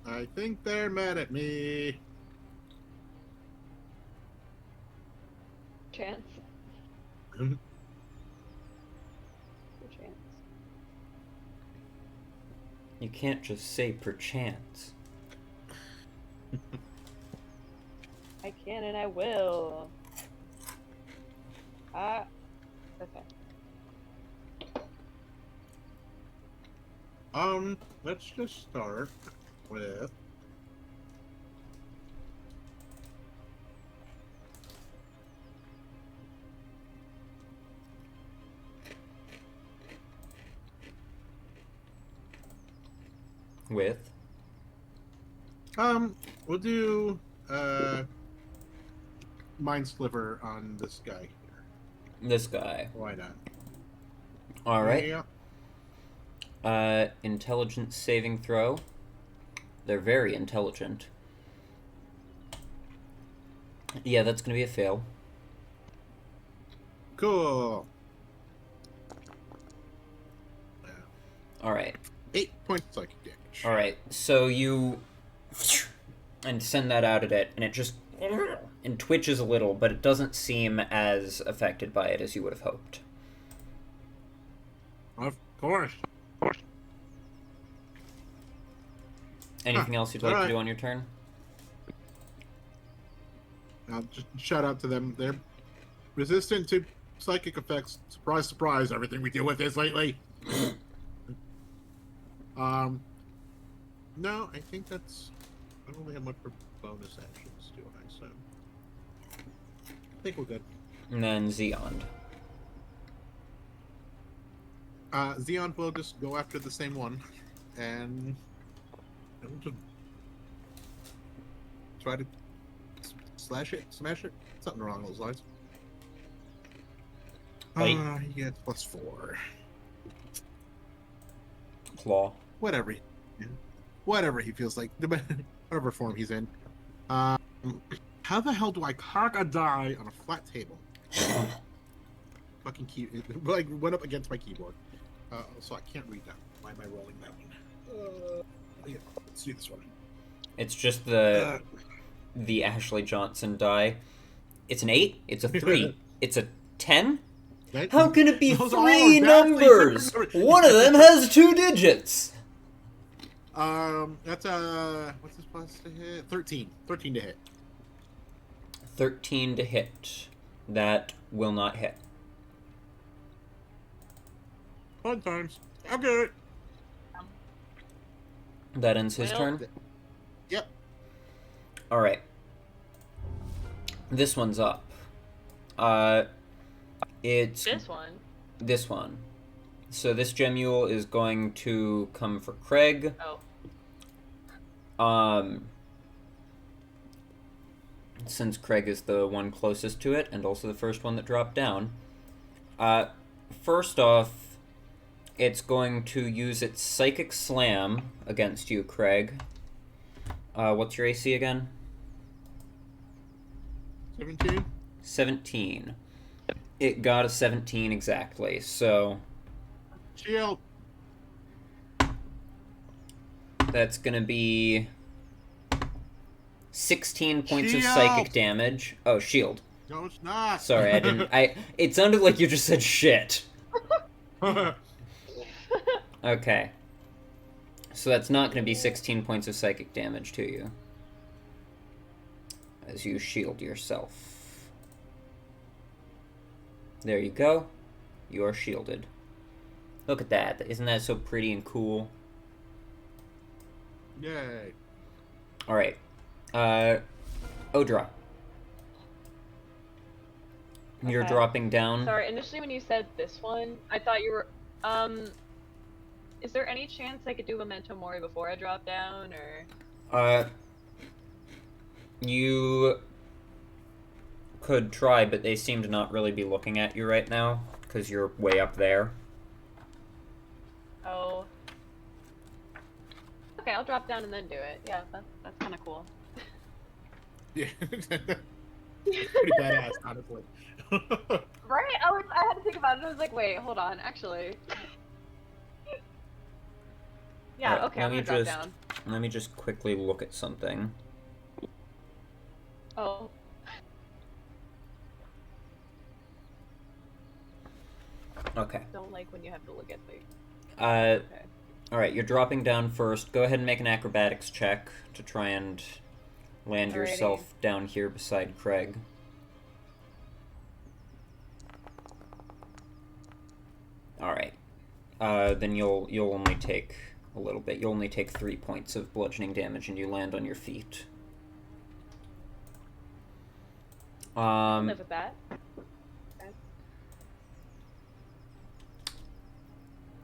I think they're mad at me. Chance. Mhm. Chance. You can't just say perchance. I can and I will. Okay. Let's just start with we'll do Mind Sliver on this guy here. This guy. Why not? Alright. Yeah. Intelligence saving throw. They're very intelligent. Yeah, that's gonna be a fail. Cool. Alright. 8 points psychic damage. Alright, so you... and send that out at it, and it just... and twitches a little, but it doesn't seem as affected by it as you would have hoped. Of course. Anything else you'd like to do on your turn? I'll just shout out to them. They're resistant to psychic effects. Surprise, surprise, everything we deal with is lately. No, I think that's... I don't really have much for bonus actions, do I? So... I think we're good. And then Zeond. Zeond will just go after the same one. And... we'll just try to slash it, smash it, something along those lines. He gets +4. Claw. Whatever he feels like, whatever form he's in. How the hell do I cock a die on a flat table? Fucking key, like went up against my keyboard, so I can't read that. Why am I rolling that one? Yeah, let's do this one. It's just the Ashley Johnson die. It's an 8. It's a 3. It's a 10. How can it be 3 numbers? One of them has 2 digits. That's what's this plus to hit? 13. 13 to hit. 13 to hit. That will not hit. Fun times. I'm good. That ends his Well, turn? Yep. Alright. This one's up. It's... This one? So this Gemule is going to come for Craig. Oh. Since Craig is the one closest to it, and also the first one that dropped down. First off, it's going to use its Psychic Slam against you, Craig. What's your AC again? 17. 17. It got a 17 exactly, so... Shield. That's gonna be 16 points of Shield. psychic damage. Oh, shield. No, it's not. Sorry, I didn't... It sounded like you just said shit. Okay. So that's not gonna be 16 points of psychic damage to you. As you shield yourself. There you go. You are shielded. Look at that. Isn't that so pretty and cool? Yay. Alright. Odra. You're Okay. dropping down. Sorry, initially when you said this one, I thought you were, is there any chance I could do Memento Mori before I drop down, or? You could try, but they seem to not really be looking at you right now, because you're way up there. Oh. Okay, I'll drop down and then do it. Yeah, that's kind of cool. Yeah. Pretty badass, honestly. Right? I had to think about it. I was like, wait, hold on, actually. Yeah, Alright, okay, I'm gonna drop down. Let me just quickly look at something. Oh. Okay. Don't like when you have to look at things. Okay. Okay. Alright, you're dropping down first. Go ahead and make an acrobatics check to try and land Alrighty. yourself down here beside Craig. Alright. Then you'll only take a little bit. You'll only take 3 points of bludgeoning damage and you land on your feet. Live with that. Okay.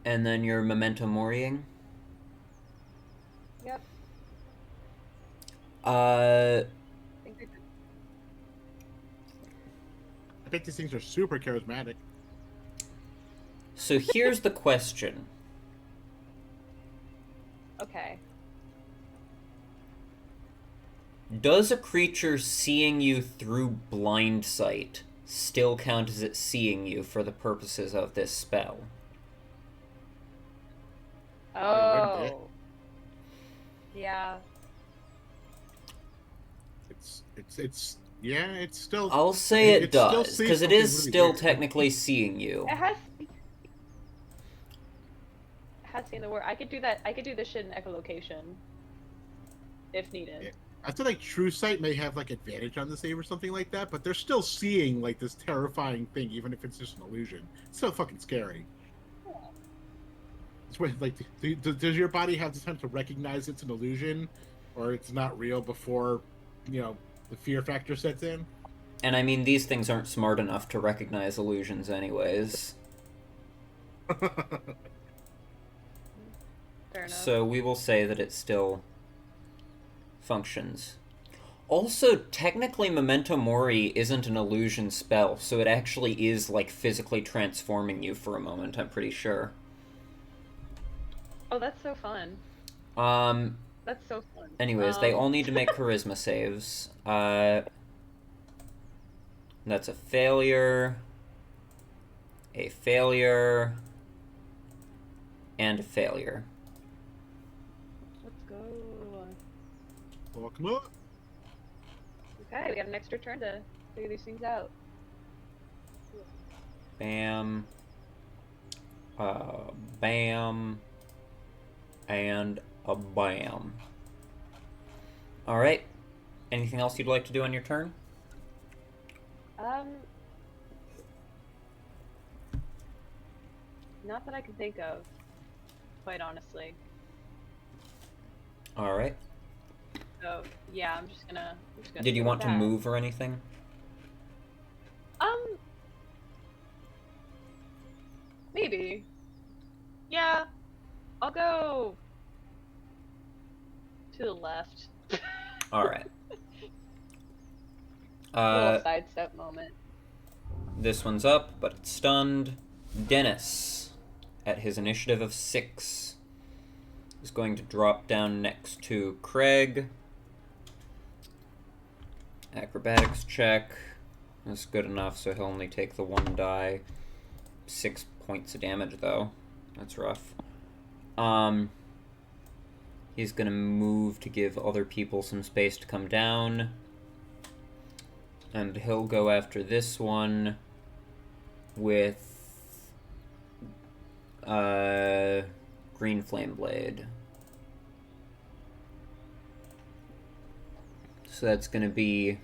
And then you're Memento Moriing. Yep. I bet these things are super charismatic. So here's the question. Okay. Does a creature seeing you through blind sight still count as it seeing you for the purposes of this spell? Oh. Yeah. It's yeah, it's still. I'll say it It still does, sees because it something is really still weird. technically seeing you. It has seen the word. I could do that. I could do this shit in echolocation. If needed. Yeah. I feel like True Sight may have like advantage on the save or something like that, but they're still seeing like this terrifying thing, even if it's just an illusion. It's so fucking scary. It's like, does your body have the time to recognize it's an illusion, or it's not real before, the fear factor sets in? And I mean, these things aren't smart enough to recognize illusions anyways. Fair enough. So we will say that it still functions. Also, technically Memento Mori isn't an illusion spell, so it actually is, like, physically transforming you for a moment, I'm pretty sure. Oh, that's so fun. That's so fun. Anyways, they all need to make charisma saves. That's a failure, and a failure. Let's go. Well, come on. Okay, we got an extra turn to figure these things out. Bam. Bam. And bam. Alright. Anything else you'd like to do on your turn? Not that I can think of, quite honestly. Alright. So, yeah, I'm just gonna Did you go want with to that. move or anything? Maybe. Yeah, I'll go to the left. Alright. Little sidestep moment. This one's up, but it's stunned. Dennis, at his initiative of 6, is going to drop down next to Craig. Acrobatics check. That's good enough, so he'll only take the 1 die. 6 points of damage, though. That's rough. He's gonna move to give other people some space to come down. And he'll go after this one with Green Flame Blade. So that's gonna be...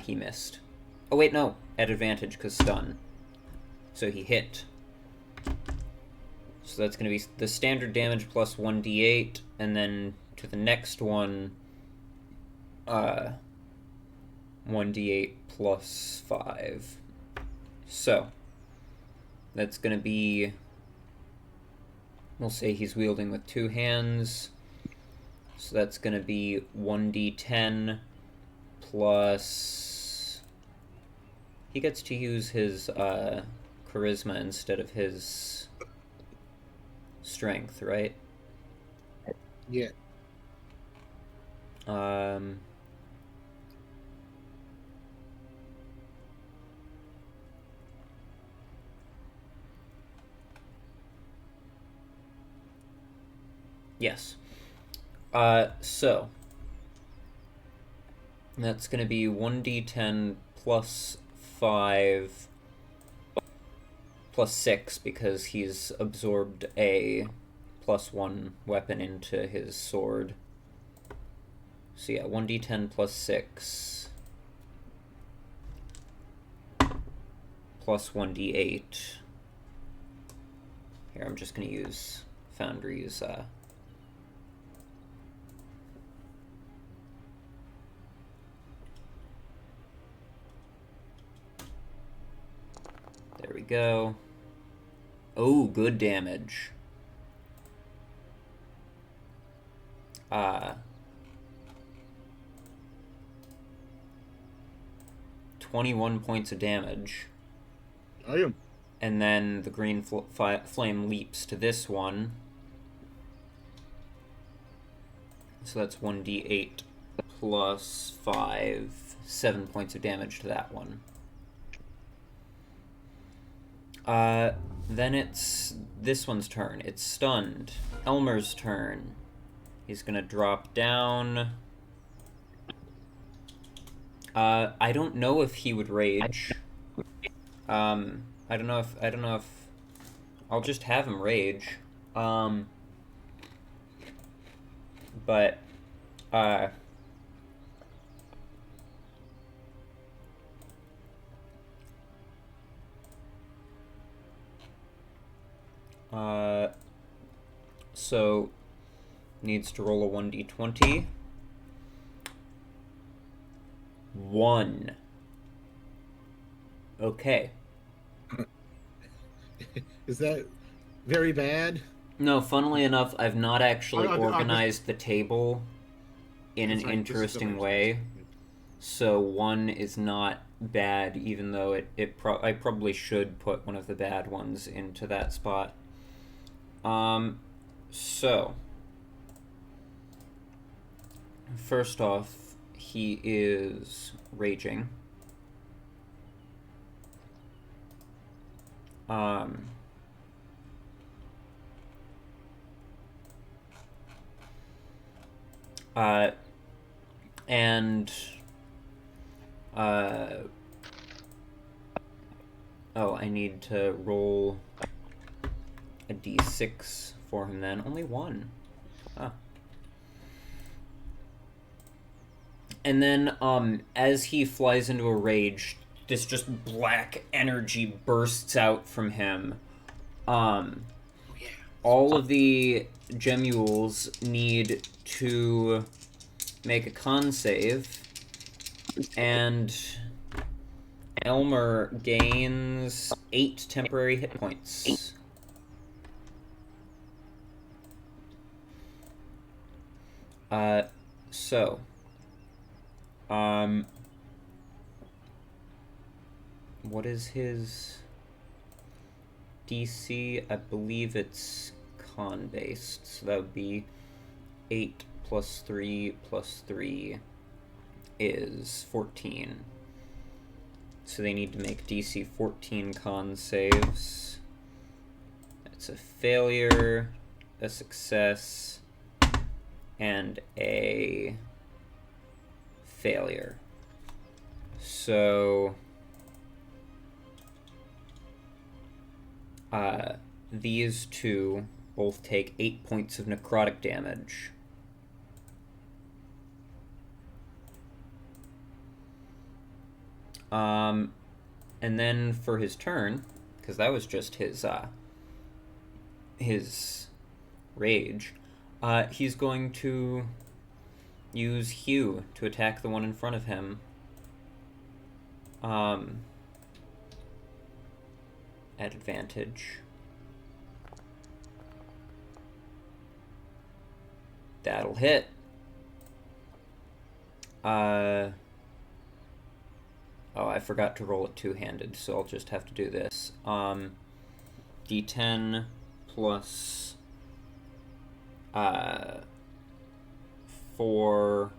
he missed. Oh wait, no. At advantage, because stun. So he hit. So that's gonna be the standard damage plus 1d8, and then to the next one, 1d8 plus 5. So, that's gonna be... We'll say he's wielding with 2 hands. So that's gonna be 1d10 plus... He gets to use his charisma instead of his strength, right? Yeah. Yes. So that's going to be 1d10 plus 5 plus 6 because he's absorbed a +1 weapon into his sword. So yeah, 1d10 plus 6 plus 1d8. Here, I'm just going to use Foundry's there we go. Oh, good damage. 21 points of damage. I am. And then the green flame leaps to this one. So that's 1d8 plus 5, 7 points of damage to that one. Then it's this one's turn. It's stunned. Elmer's turn. He's gonna drop down. I don't know if he would rage. I don't know if I'll just have him rage. But so needs to roll a 1d20. 1. Okay. Is that very bad? No, funnily enough, I've not actually organized the table in an interesting way. So 1 is not bad, even though I probably should put one of the bad ones into that spot. So first off, he is raging. Oh, I need to roll a d6 for him then. Only one. Ah. And then, as he flies into a rage, this just black energy bursts out from him. All of the Gemules need to make a con save, and Elmer gains 8 temporary hit points. What is his DC? I believe it's con-based, so that would be 8 plus 3 plus 3 is 14. So they need to make DC 14 con saves. That's a failure, a success, and a failure. So these two both take 8 points of necrotic damage. And then for his turn, because that was just his rage, he's going to use Hue to attack the one in front of him. At advantage. That'll hit. Oh, I forgot to roll it two-handed, so I'll just have to do this. D10 plus 4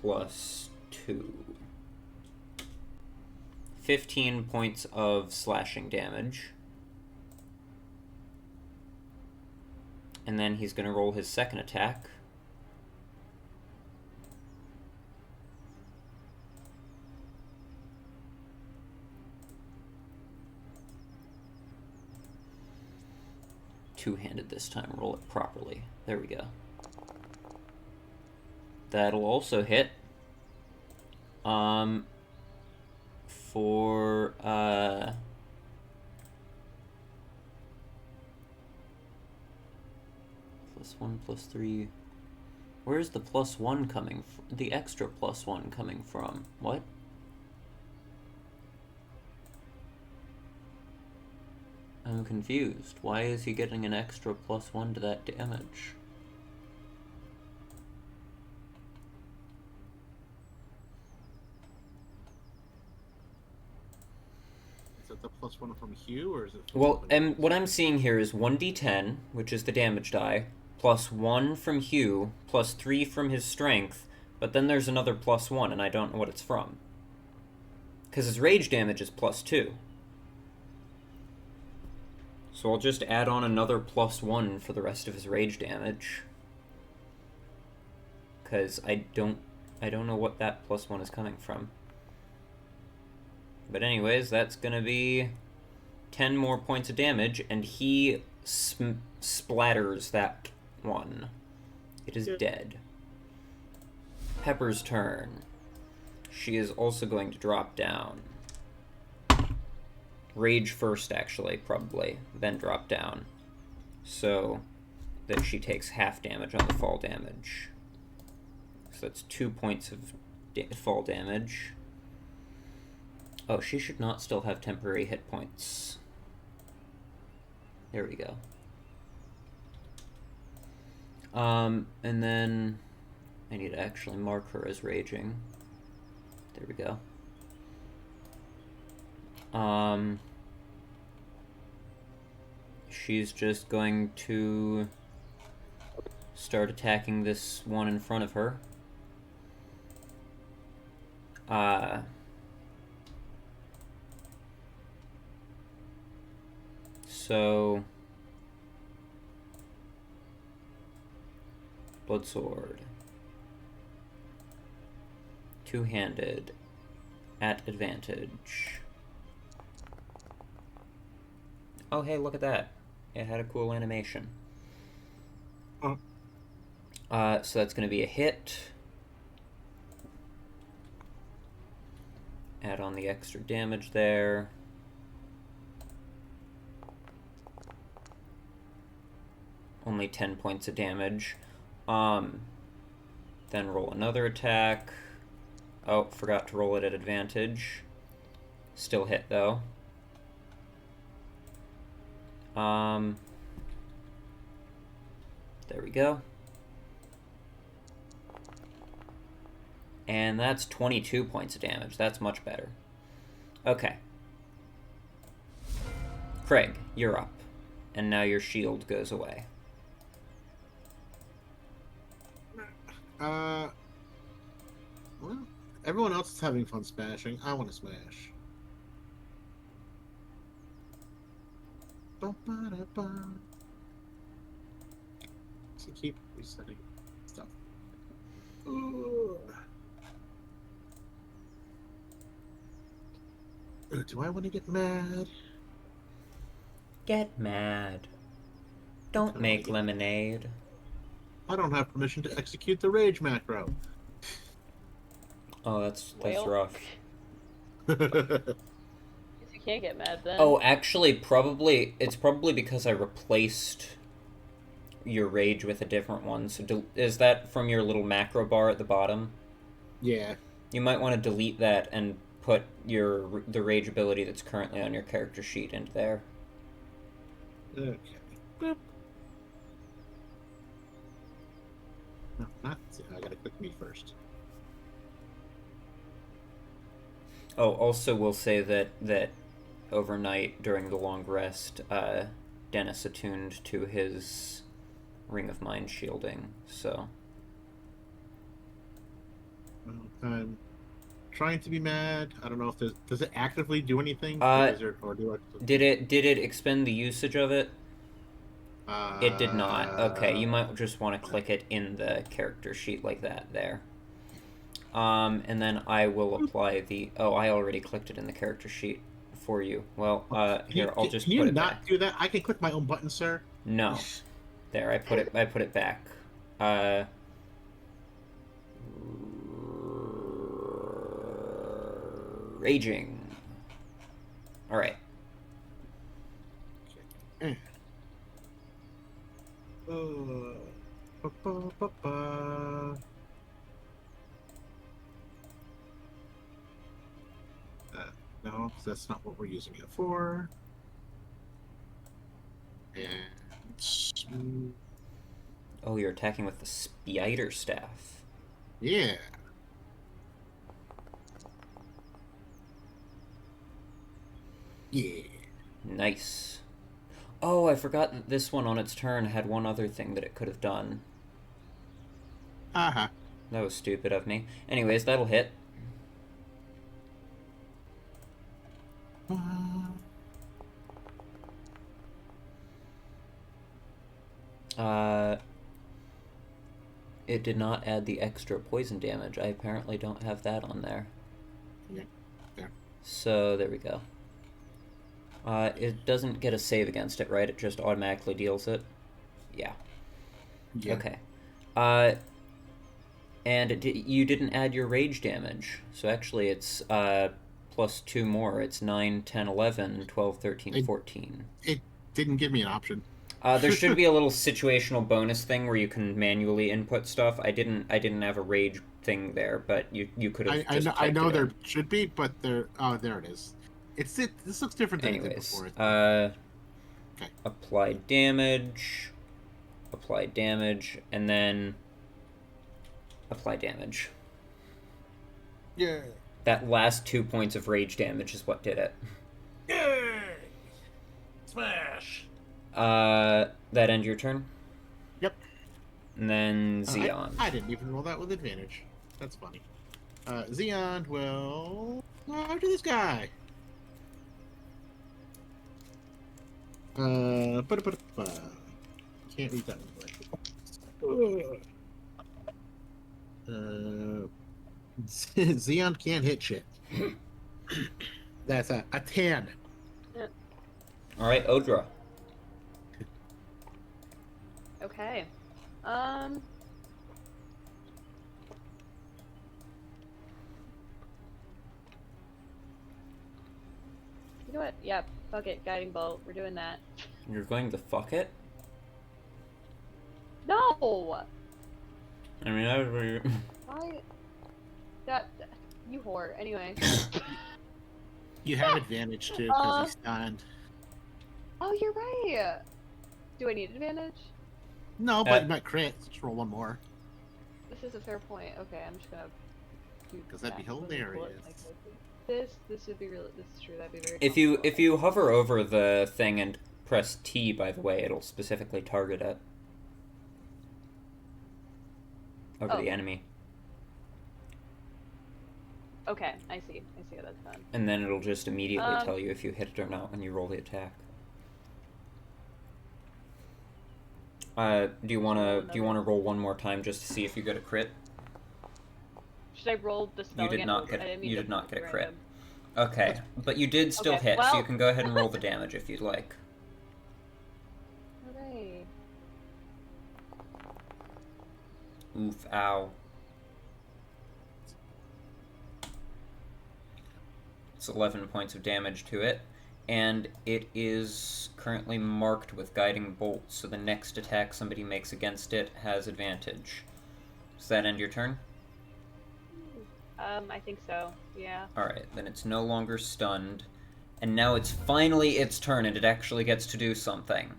plus 2. 15 points of slashing damage. And then he's going to roll his second attack. Two-handed this time. Roll it properly. There we go. That'll also hit. For +1 +3. Where's the +1 coming from? The extra +1 coming from? What? I'm confused. Why is he getting an extra +1 to that damage? Is it the +1 from Hue, or is it? Well, and what I'm seeing here is 1d10, which is the damage die, +1 from Hue, +3 from his strength, but then there's another +1, and I don't know what it's from. Because his rage damage is +2. So I'll just add on another +1 for the rest of his rage damage. Because I don't know what that +1 is coming from. But anyways, that's gonna be 10 more points of damage, and he splatters that one. It is dead. Pepper's turn. She is also going to drop down. Rage first, actually, probably, then drop down. So that she takes half damage on the fall damage. So that's 2 points of fall damage. Oh, she should not still have temporary hit points. There we go. And then I need to actually mark her as raging. There we go. She's just going to start attacking this one in front of her. So Bloodsword. Two-handed. At advantage. Oh, hey, look at that. It had a cool animation. Oh. So that's going to be a hit. Add on the extra damage there. Only 10 points of damage. Then roll another attack. Oh, forgot to roll it at advantage. Still hit, though. There we go. And that's 22 points of damage. That's much better. Okay. Craig, you're up. And now your shield goes away. Well, everyone else is having fun smashing. I want to smash. Ba-ba-da-ba. So keep resetting stuff. Ooh. Do I want to get mad? Get mad. Don't make lemonade. I don't have permission to execute the rage macro. Oh, that's Well. rough. You can't get mad then. Oh, actually, it's probably because I replaced your rage with a different one. So is that from your little macro bar at the bottom? Yeah. You might want to delete that and put the rage ability that's currently on your character sheet into there. Okay. Boop. No, not. I gotta click me first. Oh, also we'll say that overnight during the long rest, Dennis attuned to his Ring of Mind shielding, so... I'm trying to be mad. I don't know if does it actively do anything? Did it expend the usage of it? It did not. Okay, you might just want to click it in the character sheet like that there. And then I will apply the... Oh, I already clicked it in the character sheet for you. Well, here, I'll just put it back. Can you not do that? I can click my own button, sir. No. There, I put it back. Raging. Alright. No, that's not what we're using it for. And... Oh, you're attacking with the spider staff. Yeah. Yeah. Nice. Oh, I forgot that this one on its turn had one other thing that it could have done. Uh-huh. That was stupid of me. Anyways, that'll hit. It did not add the extra poison damage. I apparently don't have that on there. Yeah. Yeah. So, there we go. It doesn't get a save against it, right? It just automatically deals it? Yeah. Yeah. Okay. And you didn't add your rage damage. So actually it's plus 2 more. It's 9, 10, 11, 12, 13, 14. It didn't give me an option. There should be a little situational bonus thing where you can manually input stuff. I didn't have a rage thing there, but you could have. I know there should be, but there. Oh, there it is. This looks different than it did before. Okay. Okay. Apply damage, and then apply damage. Yeah. That last 2 points of rage damage is what did it. Yay! Smash. That end your turn? Yep. And then Xeon. I didn't even roll that with advantage. That's funny. Xeon will after this guy. Can't read that one. Xeon can't hit shit. That's a 10. Yeah. Alright, Odra. Okay. You know what? Yeah, fuck it. Guiding bolt. We're doing that. You're going to fuck it? No! I mean, I was... Why? That... You whore. Anyway. You have advantage too because he's stunned. Oh, you're right! Do I need advantage? No, but you might crit. Just roll one more. This is a fair point. Okay, I'm just gonna... Because that'd be hilarious. This would be really... This is true, that'd be very If you hover over the thing and press T, by the way, it'll specifically target it. Over the enemy. Okay, I see how that's done. And then it'll just immediately tell you if you hit it or not when you roll the attack. Do you wanna roll one more time just to see if you get a crit? Should I roll the spell again? You did not get a crit. Okay, but you did still hit, so you can go ahead and roll the damage if you'd like. Hooray. Oof, ow. It's 11 points of damage to it, and it is currently marked with Guiding Bolt, so the next attack somebody makes against it has advantage. Does that end your turn? I think so, yeah. Alright, then it's no longer stunned, and now it's finally its turn, and it actually gets to do something.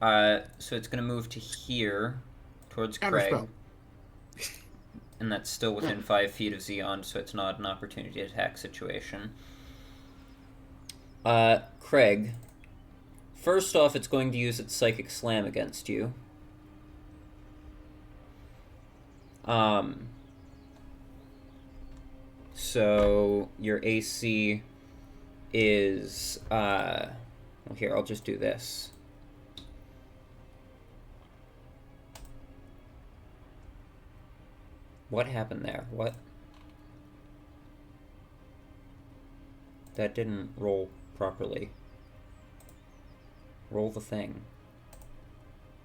So it's going to move to here, towards Craig. And that's still within 5 feet of Xeon, so it's not an opportunity attack situation. Craig. First off, it's going to use its Psychic Slam against you. So your AC is, well, here, I'll just do this. What happened there? What? That didn't roll properly. Roll the thing.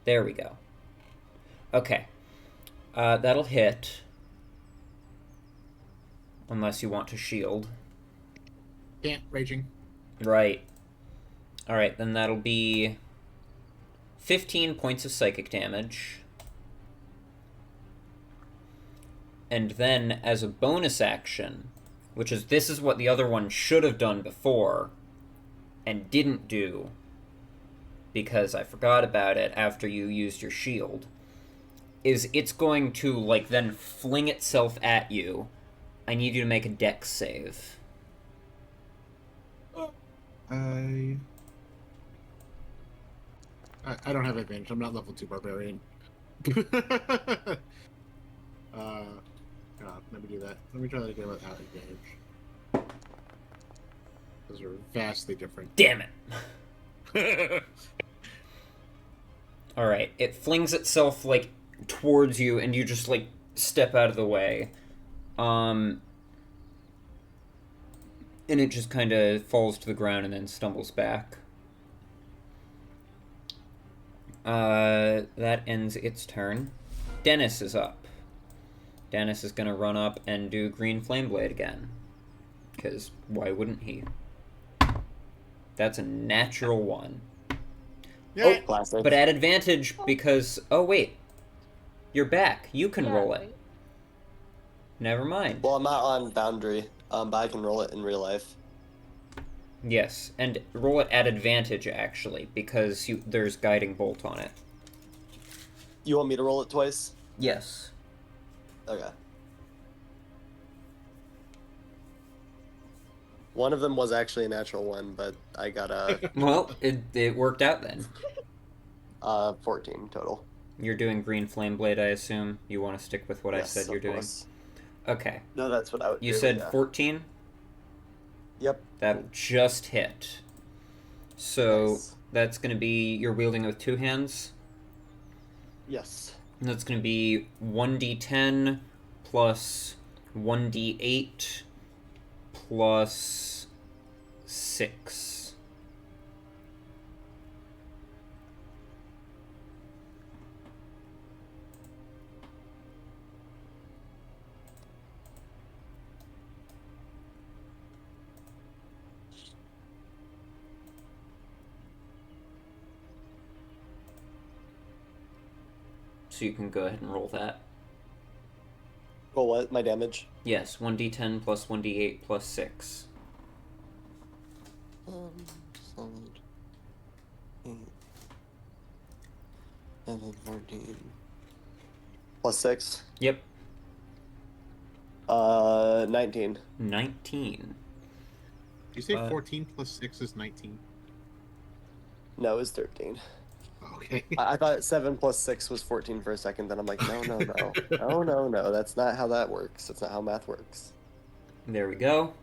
There we go. Okay. That'll hit. Unless you want to shield. Can't. Raging. Right. Alright, then that'll be 15 points of psychic damage. And then, as a bonus action, this is what the other one should have done before, and didn't do, because I forgot about it after you used your shield, is it's going to, like, then fling itself at you. I need you to make a dex save. I don't have advantage. I'm not level 2 barbarian. Let me do that. Let me try that again without advantage. Those are vastly different. Damn it! Alright, it flings itself, like, towards you, and you just, like, step out of the way. And it just kind of falls to the ground and then stumbles back. That ends its turn. Dennis is up. Dennis is going to run up and do Green Flame Blade again. Because why wouldn't he? That's a natural 1. Yeah. Classic. But at advantage because... Oh, wait. You're back. You can roll it. Never mind. Well, I'm not on Foundry, but I can roll it in real life. Yes, and roll it at advantage, actually, because there's Guiding Bolt on it. You want me to roll it twice? Yes. Okay. One of them was actually a natural 1, but I got a... Well, it worked out then. 14 total. You're doing Green Flame Blade, I assume? You want to stick with what Yes, I said you're doing? course. Okay. No, that's what I would do. You said yeah. 14? Yep. That'll just hit. So, Nice. that's going to be... You're wielding with 2 hands? Yes. And that's going to be 1d10 plus 1d8 plus 6. so you can go ahead and roll that. Roll what? My damage? Yes, 1d10 plus 1d8 plus 6. Solid. 8. And then 14. Plus 6? Yep. 19. 19. You say 14 plus 6 is 19? No, it's 13. Okay. I thought 7 plus 6 was 14 for a second, then I'm like, no. No, that's not how that works. That's not how math works. There we go.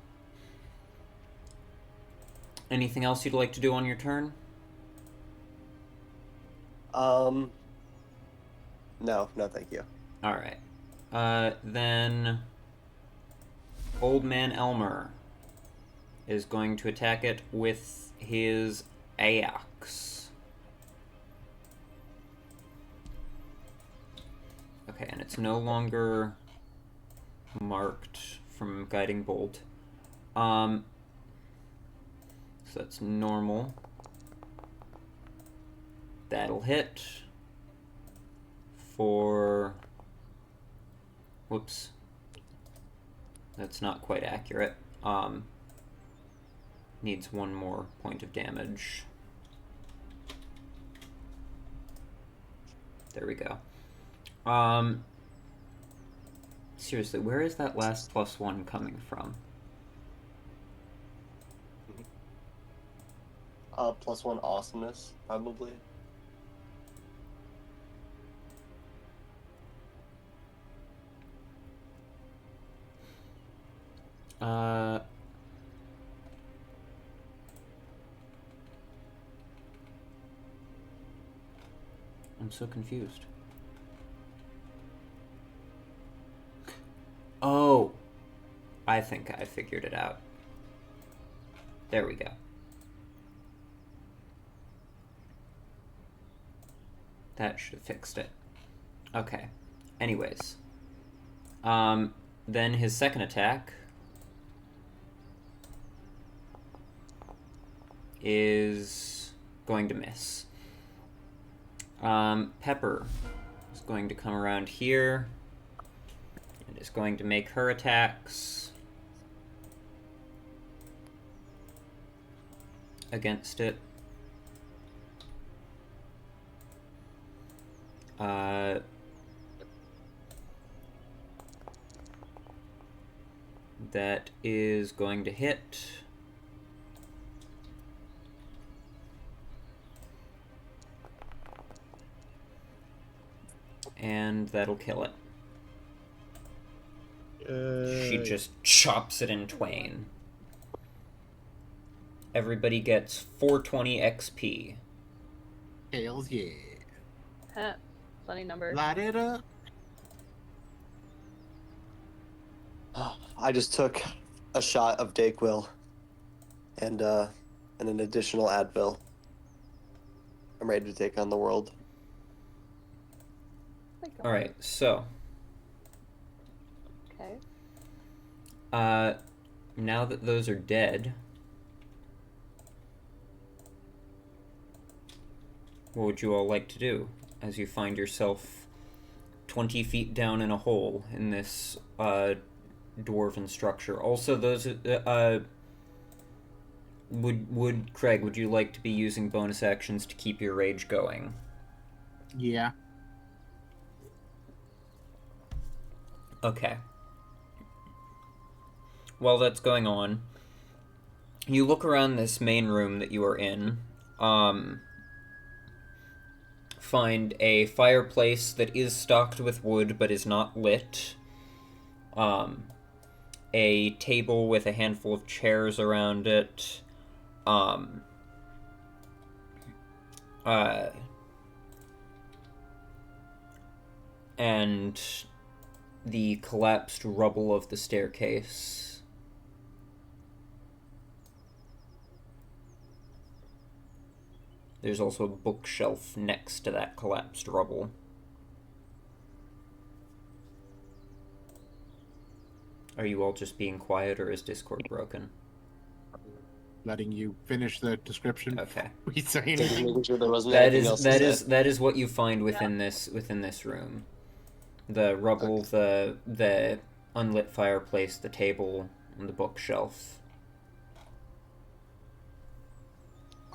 Anything else you'd like to do on your turn? No, thank you. Alright. Then... Old Man Elmer is going to attack it with his axe. Okay, and it's no longer marked from Guiding Bolt. So that's normal. That'll hit for... Whoops. That's not quite accurate. Needs one more point of damage. There we go. Seriously, where is that last +1 coming from? +1 awesomeness, probably. I'm so confused. Oh! I think I figured it out. There we go. That should have fixed it. Okay. Anyways. Then his second attack is going to miss. Pepper is going to come around here and is going to make her attacks against it. That is going to hit. And that'll kill it. She just chops it in twain. Everybody gets 420 XP. Hells yeah. Huh. Funny number. Light it up. I just took a shot of Dayquil and an additional Advil. I'm ready to take on the world. Alright, so. Okay. Now that those are dead, what would you all like to do as you find yourself 20 feet down in a hole in this dwarven structure? Also, those would Craig, would you like to be using bonus actions to keep your rage going? Yeah. Okay. While that's going on, you look around this main room that you are in, find a fireplace that is stocked with wood but is not lit, a table with a handful of chairs around it, and the collapsed rubble of the staircase. There's also a bookshelf next to that collapsed rubble. Are you all just being quiet, or is Discord broken? letting you finish the description. Okay. We say Just anything. making sure there wasn't That anything else to say. that is what you find within this room. The rubble, the unlit fireplace, the table, and the bookshelf.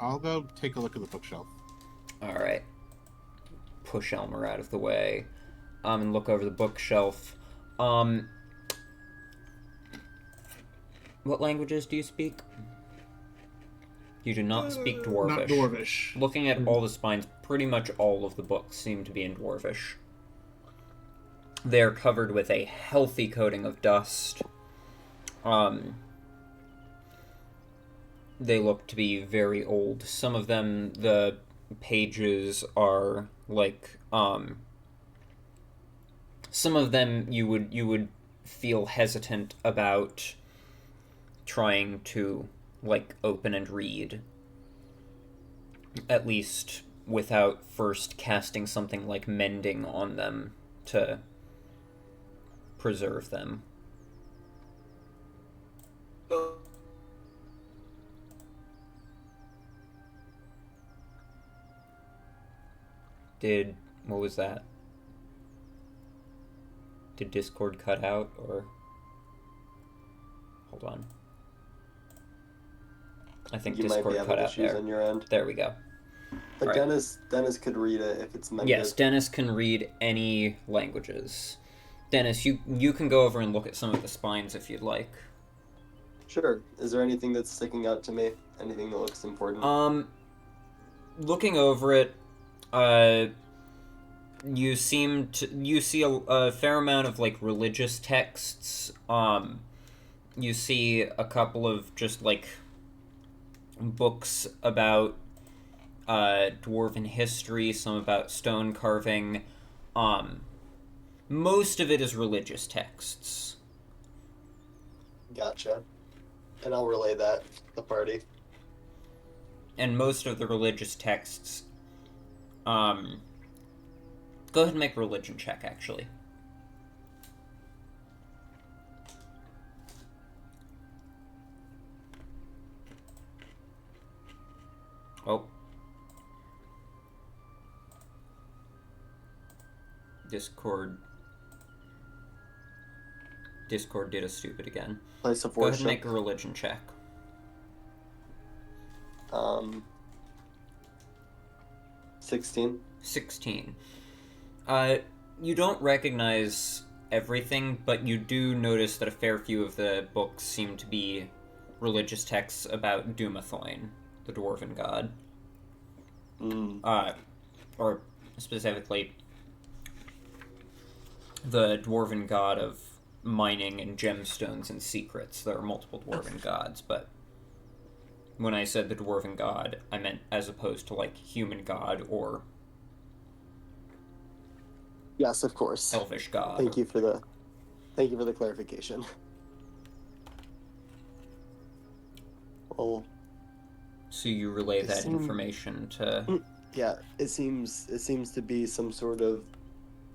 I'll go take a look at the bookshelf. All right. Push Elmer out of the way, and look over the bookshelf. What languages do you speak? You do not speak Dwarvish. Not Dwarvish. Looking at all the spines, pretty much all of the books seem to be in Dwarvish. They are covered with a healthy coating of dust. They look to be very old. Some of them, the pages are like, some of them you would feel hesitant about trying to, like, open and read. At least without first casting something like mending on them to preserve them. What was that? Did Discord cut out, or... Hold on. I think you Discord might be cut having out issues there. on your end. There we go. But Right. Dennis could read it if it's mended. Yes, Dennis can read any languages. Dennis, you can go over and look at some of the spines if you'd like. Sure. Is there anything that's sticking out to me? Anything that looks important? Looking over it, you see a fair amount of, like, religious texts. You see a couple of just, like, books about dwarven history, some about stone carving. Most of it is religious texts. Gotcha. And I'll relay that to the party. And most of the religious texts, go ahead and make a religion check, actually. Oh. Discord did a stupid again. Place of Go ahead worship. and make a religion check. 16. 16. You don't recognize everything, but you do notice that a fair few of the books seem to be religious texts about Dumathoin, the dwarven god. Or specifically, the dwarven god of mining and gemstones and secrets. There are multiple dwarven gods, but when I said the dwarven god, I meant as opposed to, like, human god or Yes, of course. elvish god. Thank you for the clarification. Well, So you relay that information to... yeah, it seems to be some sort of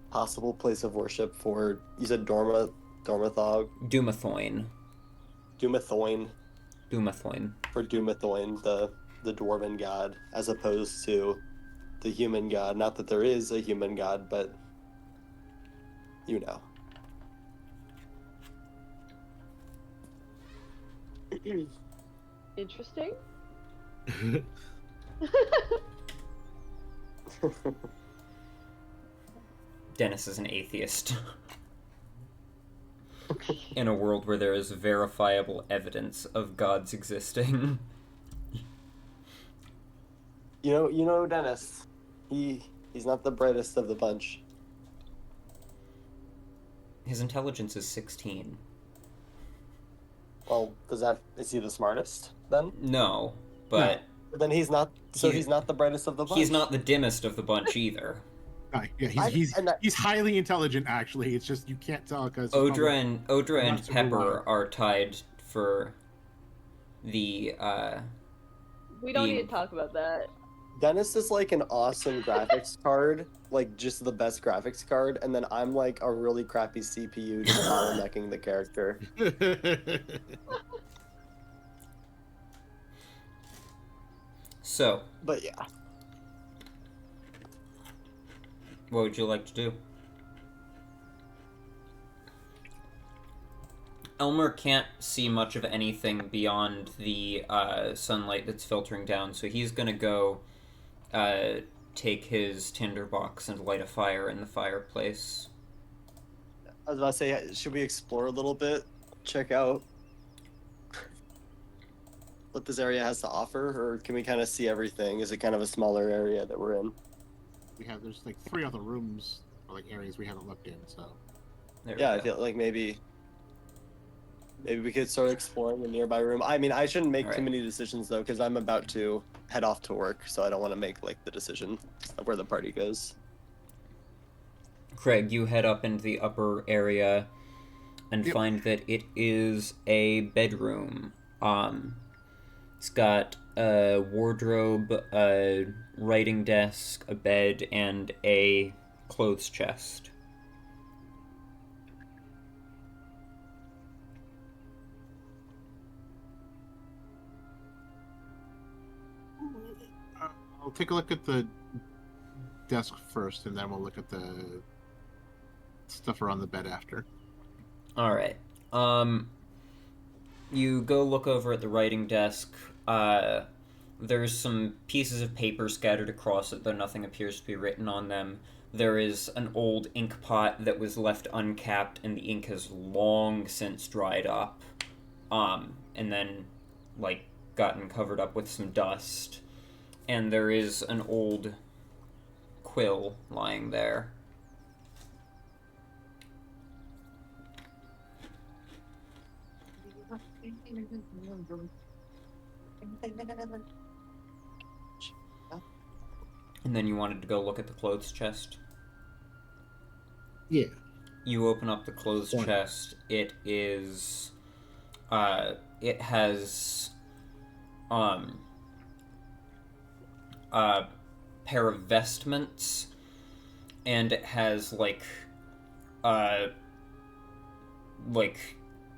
possible place of worship for, you said Dormathog? Dumathoin. Dumathoin. For Dumathoin, the dwarven god, as opposed to the human god. Not that there is a human god, but you know. Interesting. Dennis is an atheist. In a world where there is verifiable evidence of gods existing. You know Dennis. He's not the brightest of the bunch. His intelligence is 16. Well, is he the smartest then? No, but... Then he's not. So he's not the brightest of the bunch. He's not the dimmest of the bunch either. Yeah, he's highly intelligent. Actually, it's just you can't tell because Odra and Pepper are tied for the. We don't need to talk about that. Dennis is like an awesome graphics card, like just the best graphics card, and then I'm like a really crappy CPU just bottlenecking the character. So, But yeah. what would you like to do? Elmer can't see much of anything beyond the sunlight that's filtering down, so he's gonna go take his tinderbox and light a fire in the fireplace. I was about to say, should we explore a little bit? Check out what this area has to offer, or can we kind of see everything? Is it kind of a smaller area that we're in? There's like 3 other rooms or like areas we haven't looked in, so. Yeah, I feel like maybe we could start exploring the nearby room. I mean, I shouldn't make too many decisions though, because I'm about to head off to work, so I don't want to make like the decision of where the party goes. Craig, you head up into the upper area and find that it is a bedroom. It's got a wardrobe, a writing desk, a bed, and a clothes chest. I'll take a look at the desk first, and then we'll look at the stuff around the bed after. Alright. You go look over at the writing desk. There's some pieces of paper scattered across it, though nothing appears to be written on them. There is an old ink pot that was left uncapped, and the ink has long since dried up. And then, like, gotten covered up with some dust. And there is an old quill lying there. And then you wanted to go look at the clothes chest? Yeah. You open up the clothes chest. It is... it has... a pair of vestments, and it has, like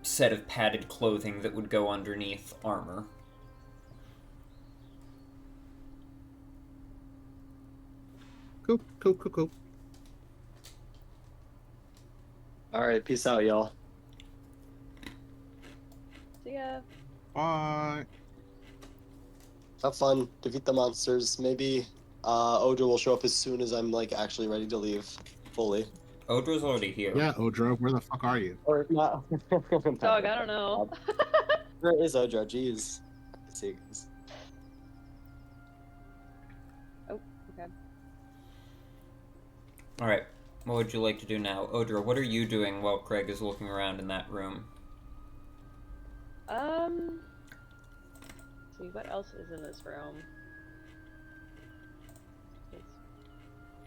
set of padded clothing that would go underneath armor. Cool. Alright, peace out, y'all. See ya. Bye. Have fun, defeat the monsters. Maybe Odra will show up as soon as I'm like actually ready to leave fully. Odra's already here. Yeah, Odra, where the fuck are you? Or not. Dog, I don't know. Where is Odra? Jeez. I see. Oh, okay. Alright, what would you like to do now? Odra, what are you doing while Craig is looking around in that room? See, what else is in this room?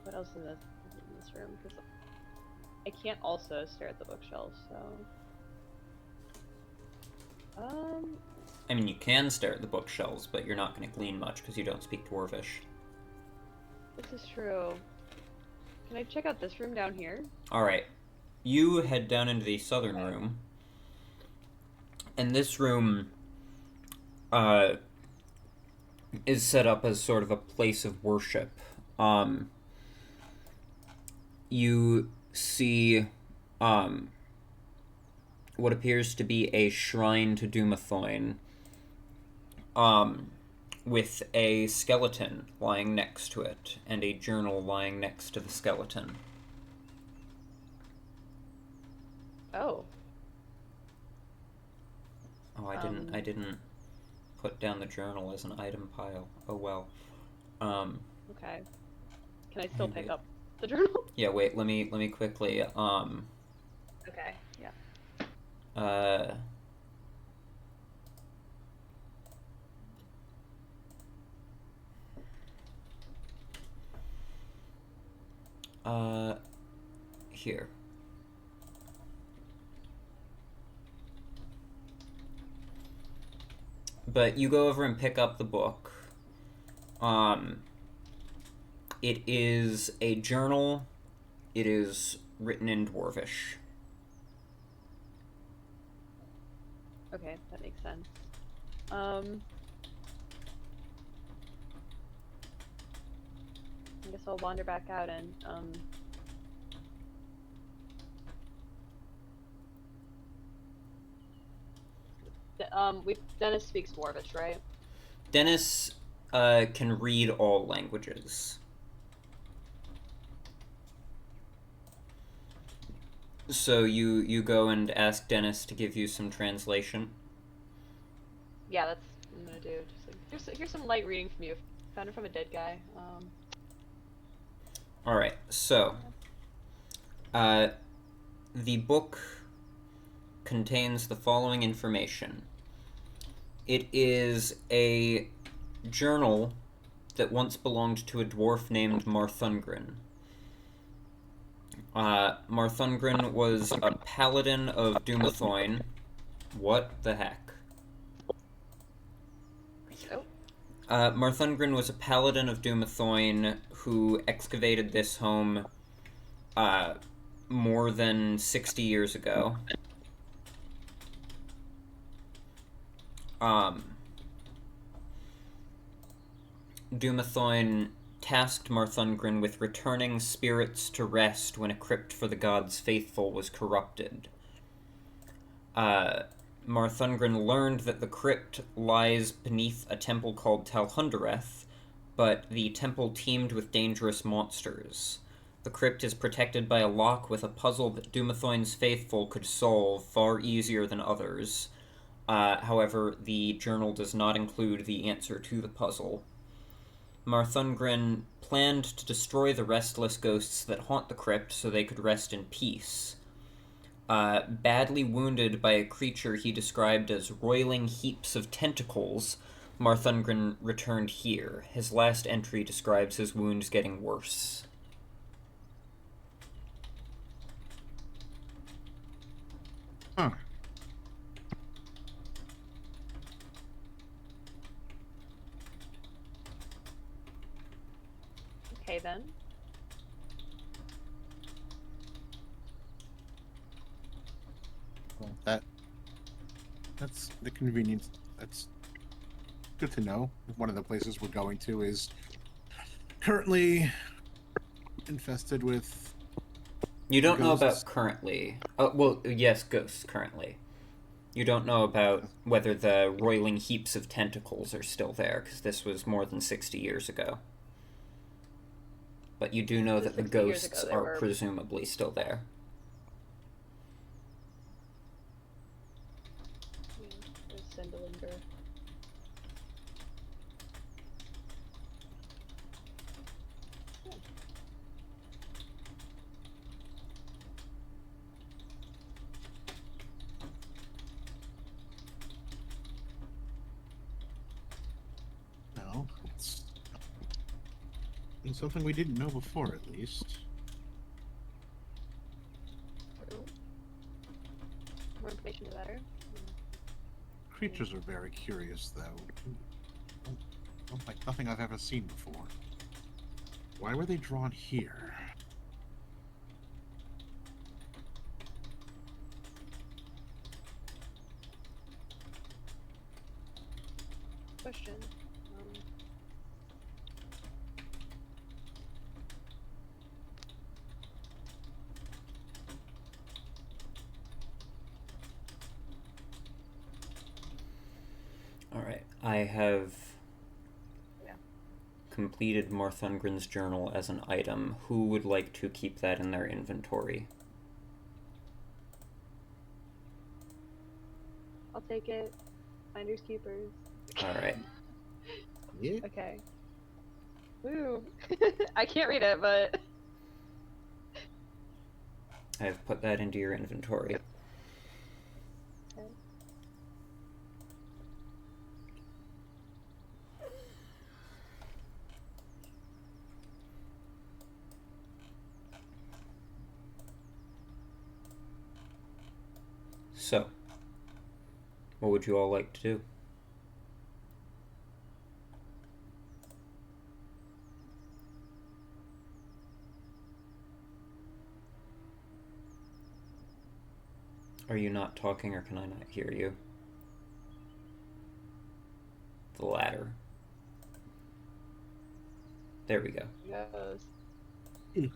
What else is in this room? Because I can't also stare at the bookshelf, so... I mean, you can stare at the bookshelves, but you're not going to glean much because you don't speak Dwarvish. This is true. Can I check out this room down here? Alright. You head down into the southern room. And this room is set up as sort of a place of worship. You see what appears to be a shrine to Dumathoin, with a skeleton lying next to it, and a journal lying next to the skeleton. Oh. Oh, I didn't put down the journal as an item pile. Oh well. Okay. Can I still pick up the journal? Yeah, wait, let me quickly, Okay, yeah. Here. But you go over and pick up the book. It is a journal. It is written in Dwarvish. Okay, that makes sense. I guess I'll wander back out and Dennis speaks Dwarvish, right? Dennis can read all languages. So you go and ask Dennis to give you some translation? Yeah, that's what I'm gonna do. Just like, here's some light reading from you. Found it from a dead guy. Alright, so the book contains the following information. It is a journal that once belonged to a dwarf named Marthungren. Marthungren was a paladin of Dumathoin. What the heck? Marthungren was a paladin of Dumathoin who excavated this home more than 60 years ago. Dumathoin tasked Marthungren with returning spirits to rest when a crypt for the gods' faithful was corrupted. Marthungren learned that the crypt lies beneath a temple called Talhundereth, but the temple teemed with dangerous monsters. The crypt is protected by a lock with a puzzle that Dumathoin's faithful could solve far easier than others. However, the journal does not include the answer to the puzzle. Marthungren planned to destroy the restless ghosts that haunt the crypt so they could rest in peace. Badly wounded by a creature he described as roiling heaps of tentacles, Marthungren returned here. His last entry describes his wounds getting worse. Huh. Okay then. Well, that's the convenience. That's good to know. One of the places we're going to is currently infested with You don't know ghosts. about currently. Oh, well, yes, ghosts currently. You don't know about whether the roiling heaps of tentacles are still there, because this was more than 60 years ago. But you do know that the 60 years ghosts ago, they are were- presumably still there. There's Sendelinger. No, it's something we didn't know before, at least. More information the better. Creatures are very curious, though. Like nothing I've ever seen before. Why were they drawn here? Question. Alright, I have completed Marthungren's journal as an item. Who would like to keep that in their inventory? I'll take it. Finders keepers. Alright. Yeah. Okay. Woo. I can't read it, but I've put that into your inventory. okay. So, what would you all like to do? Are you not talking, or can I not hear you? The latter. There we go. Goes. Yeah,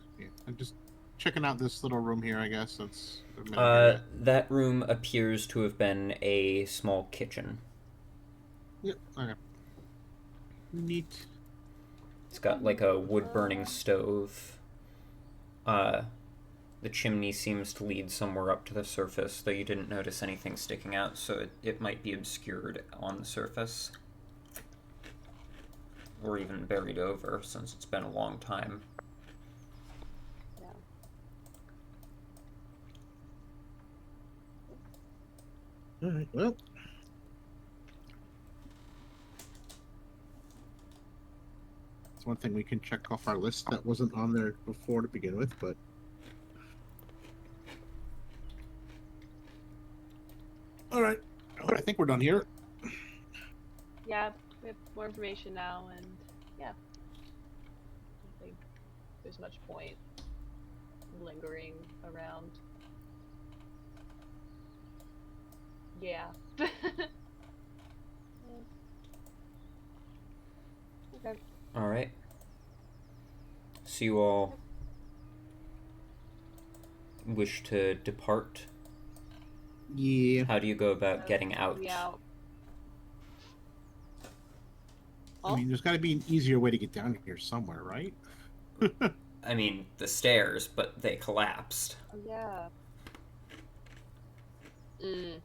I'm just checking out this little room here, I guess. That's that room appears to have been a small kitchen. Yep, okay. Neat. It's got like a wood-burning stove. The chimney seems to lead somewhere up to the surface, though you didn't notice anything sticking out, so it might be obscured on the surface. Or even buried over, since it's been a long time. Yeah. Alright, well. It's one thing we can check off our list that wasn't on there before to begin with, but... Alright. I think we're done here. Yeah, we have more information now, and yeah. I don't think there's much point lingering around. Yeah. Okay. Alright. So you all wish to depart? Yeah. How do you go about getting out? Yeah. I mean, there's got to be an easier way to get down here somewhere, right? I mean, the stairs, but they collapsed. Oh, yeah. Shit.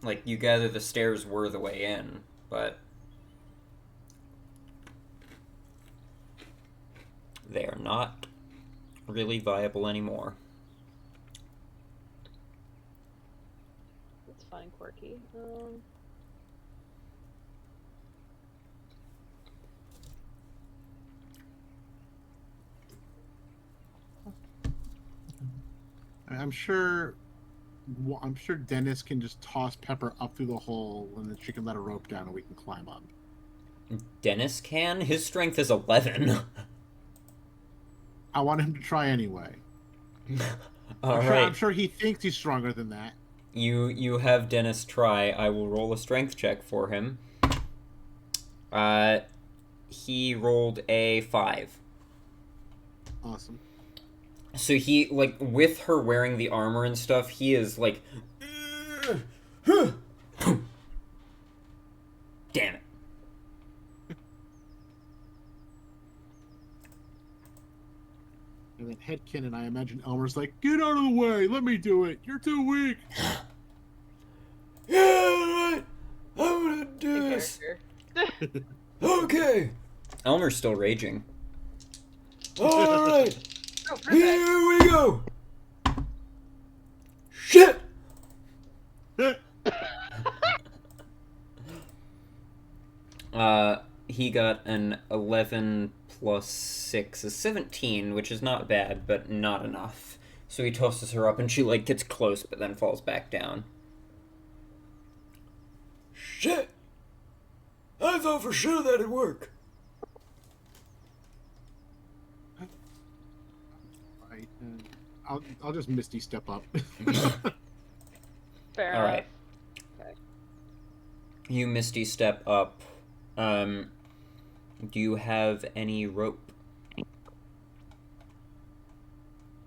Like, you gather the stairs were the way in, but they are not really viable anymore. That's fun and quirky. I'm sure Dennis can just toss Pepper up through the hole, and then she can let a rope down, and we can climb up. Dennis can? His strength is 11. I want him to try anyway. I'm sure he thinks he's stronger than that. You have Dennis try. I will roll a strength check for him. He rolled a 5. Awesome. So he, like, with her wearing the armor and stuff, he is like... Damn it. And then Headkin and I imagine Elmer's like, get out of the way, let me do it, you're too weak. Yeah, alright, I'm gonna do this. Okay. Elmer's still raging. Alright, here we go. Shit! He got an 11 plus 6 is 17, which is not bad, but not enough. So he tosses her up, and she, like, gets close, but then falls back down. Shit! I thought for sure that'd work. Right, I'll just Misty step up. Fair All enough. right. Okay. You Misty step up. Do you have any rope?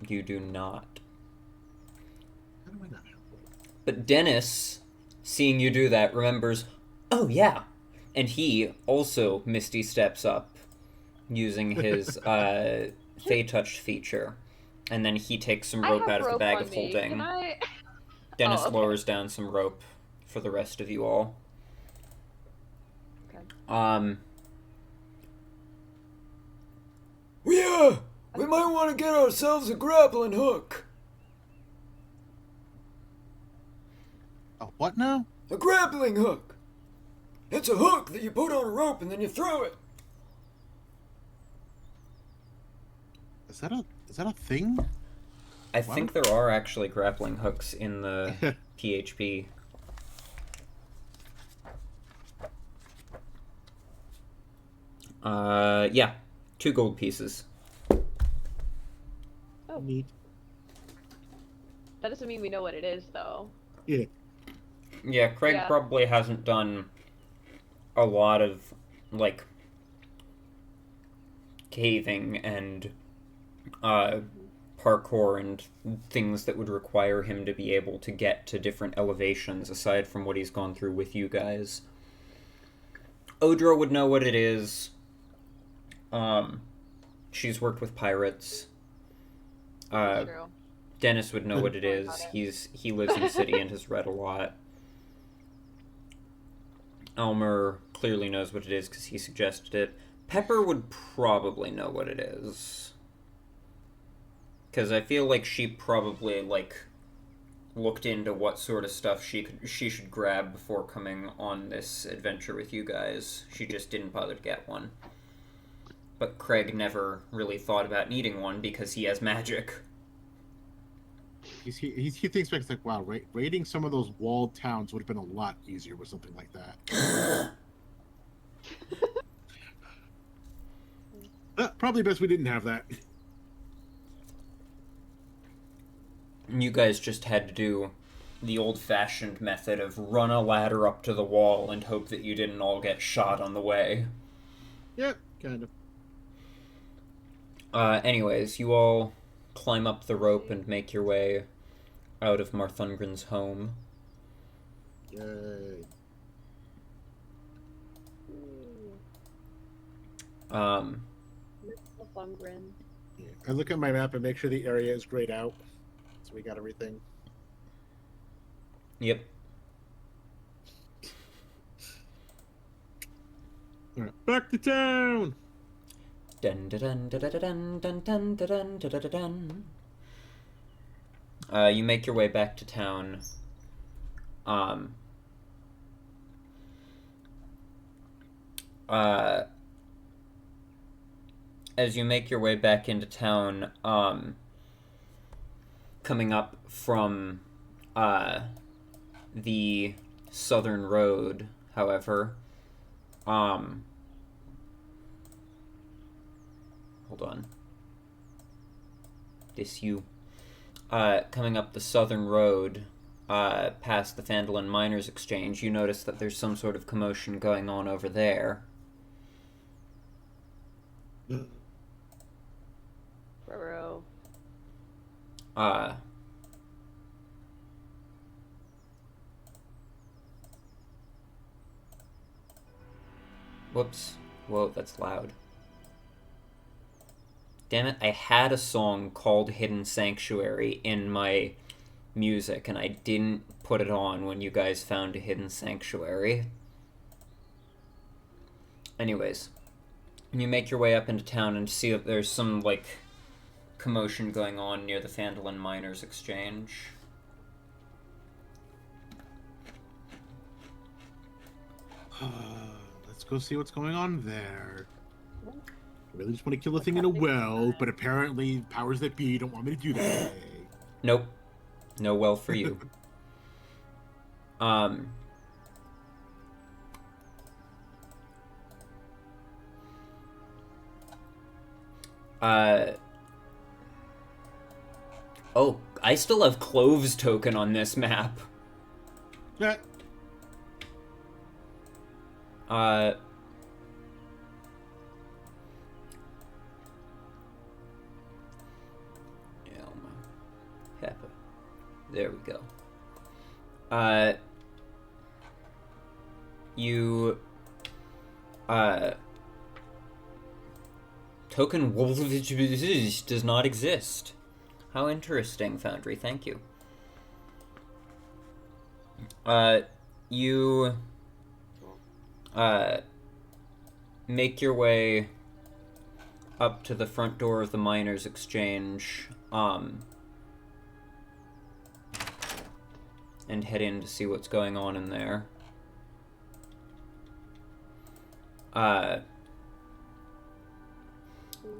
You do not. How do I not have rope? But Dennis, seeing you do that, remembers, oh yeah. And he also Misty steps up using his Fey Touch feature. And then he takes some rope out of the bag of holding. Can I... Dennis okay. lowers down some rope for the rest of you all. Okay. Yeah, we might want to get ourselves a grappling hook. A what now? A grappling hook. It's a hook that you put on a rope and then you throw it. Is that a thing? I think there are actually grappling hooks in the PHP. Yeah. 2 gold pieces. Oh. Neat. That doesn't mean we know what it is, though. Yeah. Yeah, Craig Yeah. probably hasn't done a lot of, like, caving and parkour and things that would require him to be able to get to different elevations aside from what he's gone through with you guys. Odra would know what it is. She's worked with pirates. True. Dennis would know what it Sorry is. about it. He lives in the city and has read a lot. Elmer clearly knows what it is because he suggested it. Pepper would probably know what it is. Because I feel like she probably, like, looked into what sort of stuff she should grab before coming on this adventure with you guys. She just didn't bother to get one. But Craig never really thought about needing one because he has magic. He thinks back, it's like, wow, raiding some of those walled towns would have been a lot easier with something like that. Probably best we didn't have that. You guys just had to do the old-fashioned method of run a ladder up to the wall and hope that you didn't all get shot on the way. Yep, kind of. Anyways, you all climb up the rope and make your way out of Marthungren's home. Yay. Lundgren. Yeah. I look at my map and make sure the area is grayed out. So we got everything. Yep. All right, back to town! Dun dun dun dun dun dun dun dun dun dun dun. You make your way back to town. As you make your way back into town, coming up from the southern road, however, hold on. Coming up the southern road, past the Phandelver Miners Exchange, you notice that there's some sort of commotion going on over there. Bro. Whoops. Whoa, that's loud. Damn it, I had a song called Hidden Sanctuary in my music, and I didn't put it on when you guys found a hidden sanctuary. Anyways, you make your way up into town and see that there's some, like, commotion going on near the Phandelver Miners Exchange. Let's go see what's going on there. I really just want to kill a thing in a well, but apparently powers that be don't want me to do that. Nope. No well for you. Oh, I still have Cloves token on this map. Yeah. Pepper. There we go. Token Wolfich does not exist. How interesting, Foundry. Thank you. You make your way up to the front door of the Miners Exchange, and head in to see what's going on in there.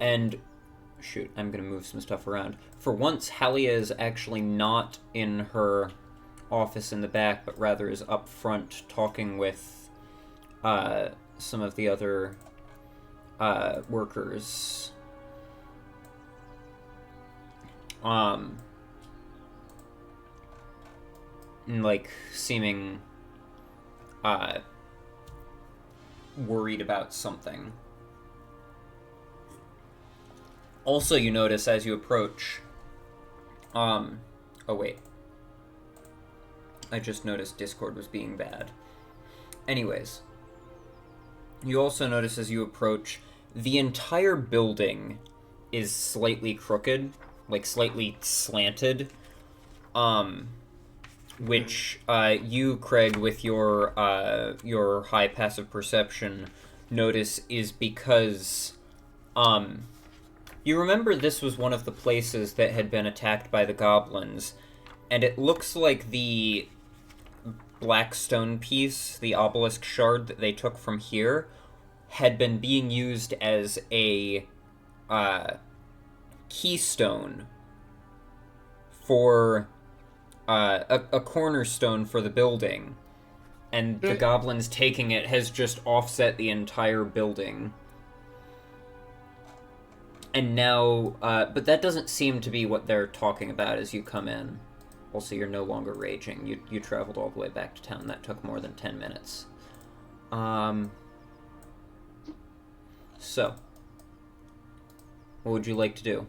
And shoot, I'm gonna move some stuff around. For once, Halia is actually not in her office in the back, but rather is up front talking with some of the other workers. Like, seeming worried about something. Also, you notice as you approach, oh wait. I just noticed Discord was being bad. Anyways, you also notice as you approach, the entire building is slightly crooked, like slightly slanted, which you, Craig, with your high passive perception, notice is because you remember this was one of the places that had been attacked by the goblins, and it looks like the black stone piece, the obelisk shard that they took from here, had been being used as a keystone for a cornerstone for the building, and the goblins taking it has just offset the entire building. And now, but that doesn't seem to be what they're talking about as you come in. Also, you're no longer raging. You traveled all the way back to town. That took more than 10 minutes. So, what would you like to do?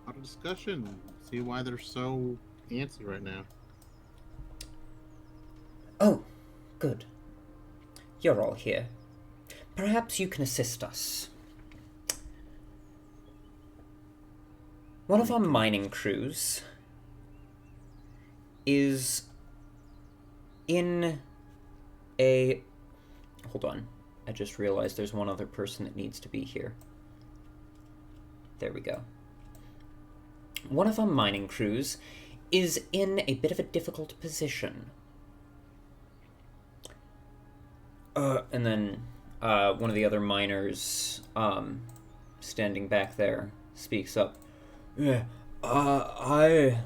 Out of discussion. See why they're so antsy right now. Oh, good. You're all here. Perhaps you can assist us. One of our mining crews is in a... Hold on. I just realized there's one other person that needs to be here. There we go. One of our mining crews is in a bit of a difficult position. And then one of the other miners, standing back there, speaks up. Yeah, I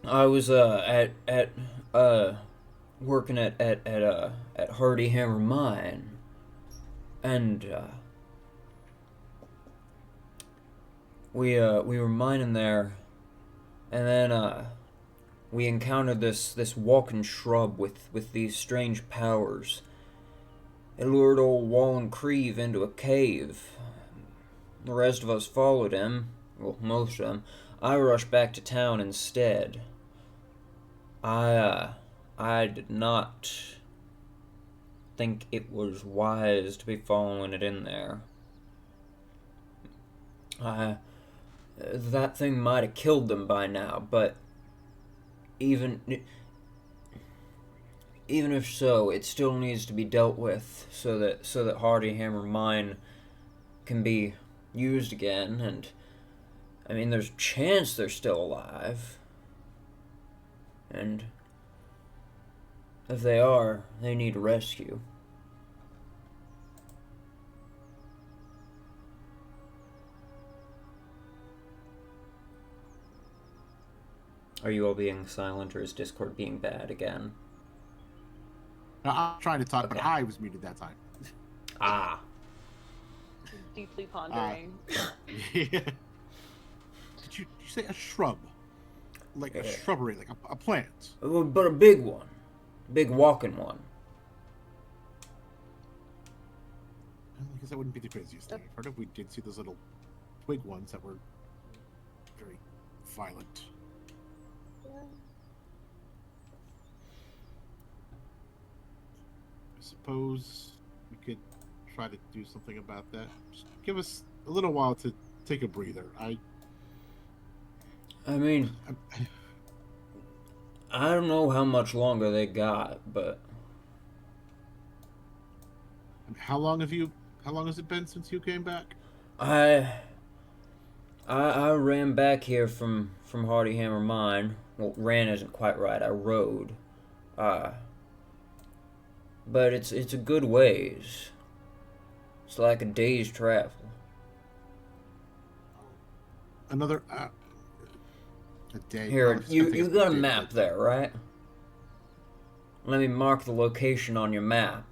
was working at Hardy Hammer Mine, and we were mining there, and then we encountered this walking shrub with these strange powers. It lured old Wallen Creve into a cave. The rest of us followed him. Well, most of them. I rushed back to town instead. I did not think it was wise to be following it in there. That thing might have killed them by now, but even if so, it still needs to be dealt with so that Hardy Hammer Mine can be used again, and I mean there's a chance they're still alive, and if they are, they need rescue. Are you all being silent, or is Discord being bad again? No, I'm trying to talk, Okay. but I was muted that time. Ah. Deeply pondering. Yeah. Did you say a shrub? Like a shrubbery, like a plant? But a big one. Big walking one. I guess that wouldn't be the craziest thing I've heard of. We did see those little twig ones that were very violent. I suppose we could try to do something about that. Just give us a little while to take a breather. I mean, I don't know how much longer they got, but how long has it been since you came back? I ran back here from Hardy Hammer Mine. Well, ran isn't quite right. I rode. But it's a good ways. It's like a day's travel. Another a day. Here, Well, you got a map there, right? Let me mark the location on your map.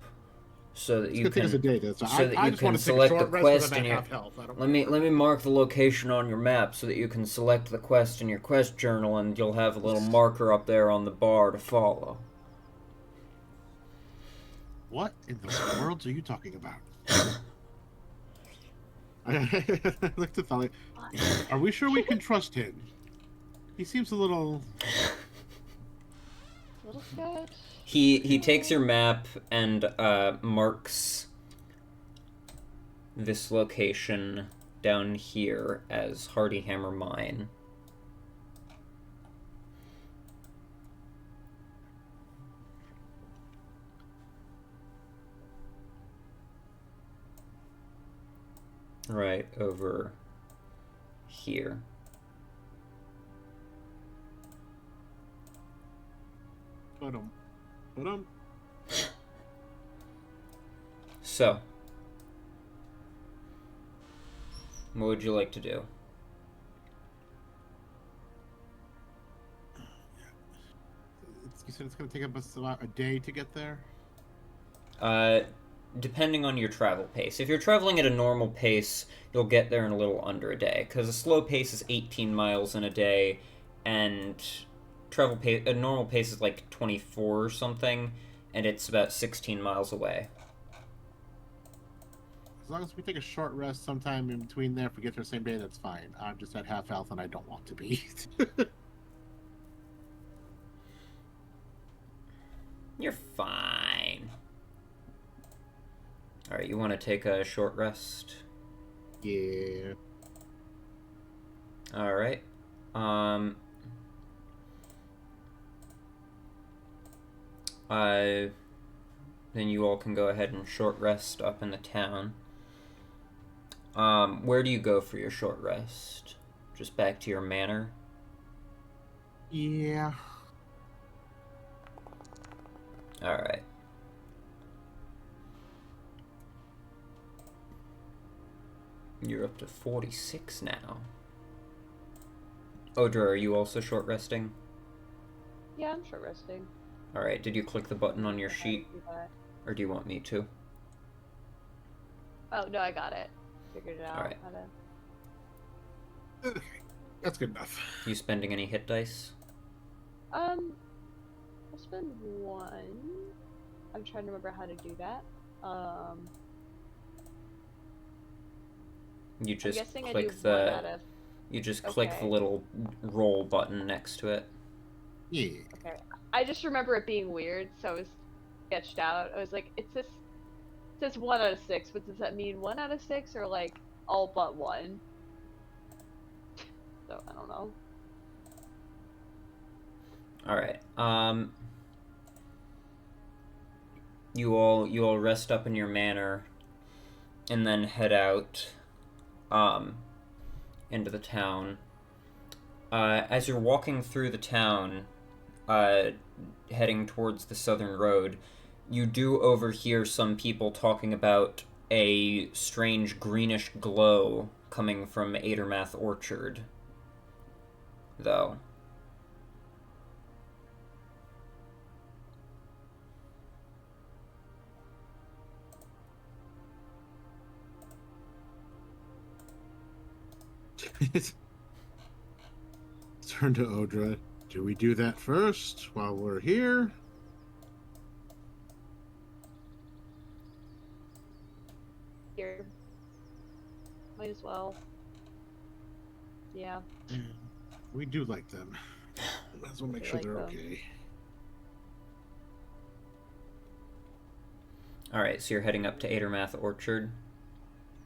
so that It's you gonna take us a can day. so I that you just want can to take a select the short rest quest when in I'm your. at half health. I don't Let me mark the location on your map so that you can select the quest in your quest journal, and you'll have a little marker up there on the bar to follow. What in the world are you talking about? I looked at Thali. Are we sure we can trust him? He seems a little sketch. He takes your map and marks this location down here as Hardy Hammer Mine. Right over here. So, what would you like to do? You said it's going to take us about a day to get there? Depending on your travel pace. If you're traveling at a normal pace, you'll get there in a little under a day, because a slow pace is 18 miles in a day, and a normal pace is like 24 or something, and it's about 16 miles away. As long as we take a short rest sometime in between there, if we get there the same day, that's fine. I'm just at half health and I don't want to be. You're fine. Alright, you want to take a short rest? Yeah. Alright. Then you all can go ahead and short rest up in the town. Where do you go for your short rest? Just back to your manor? Yeah. Alright. You're up to 46 now. Odra, are you also short resting? Yeah, I'm short resting. Alright, did you click the button on your sheet? Or do you want me to? Oh, no, I got it. Figured it out. Alright. Okay, that's good enough. You spending any hit dice? I'll spend one. I'm trying to remember how to do that. You just I'm guessing click I do one out of... You just click the little roll button next to it. Yeah. Okay. I just remember it being weird, so I was sketched out. I was like, it says 1 out of 6, but does that mean 1 out of 6 or like all but 1? So I don't know. Alright. You all rest up in your manor and then head out into the town. As you're walking through the town, heading towards the southern road, you do overhear some people talking about a strange greenish glow coming from Adermath Orchard, though. Turn to Odra. Do we do that first while we're here? Here. Might as well. Yeah. We do like them. Might as well make sure like they're them. okay. Alright, so you're heading up to Adermath Orchard.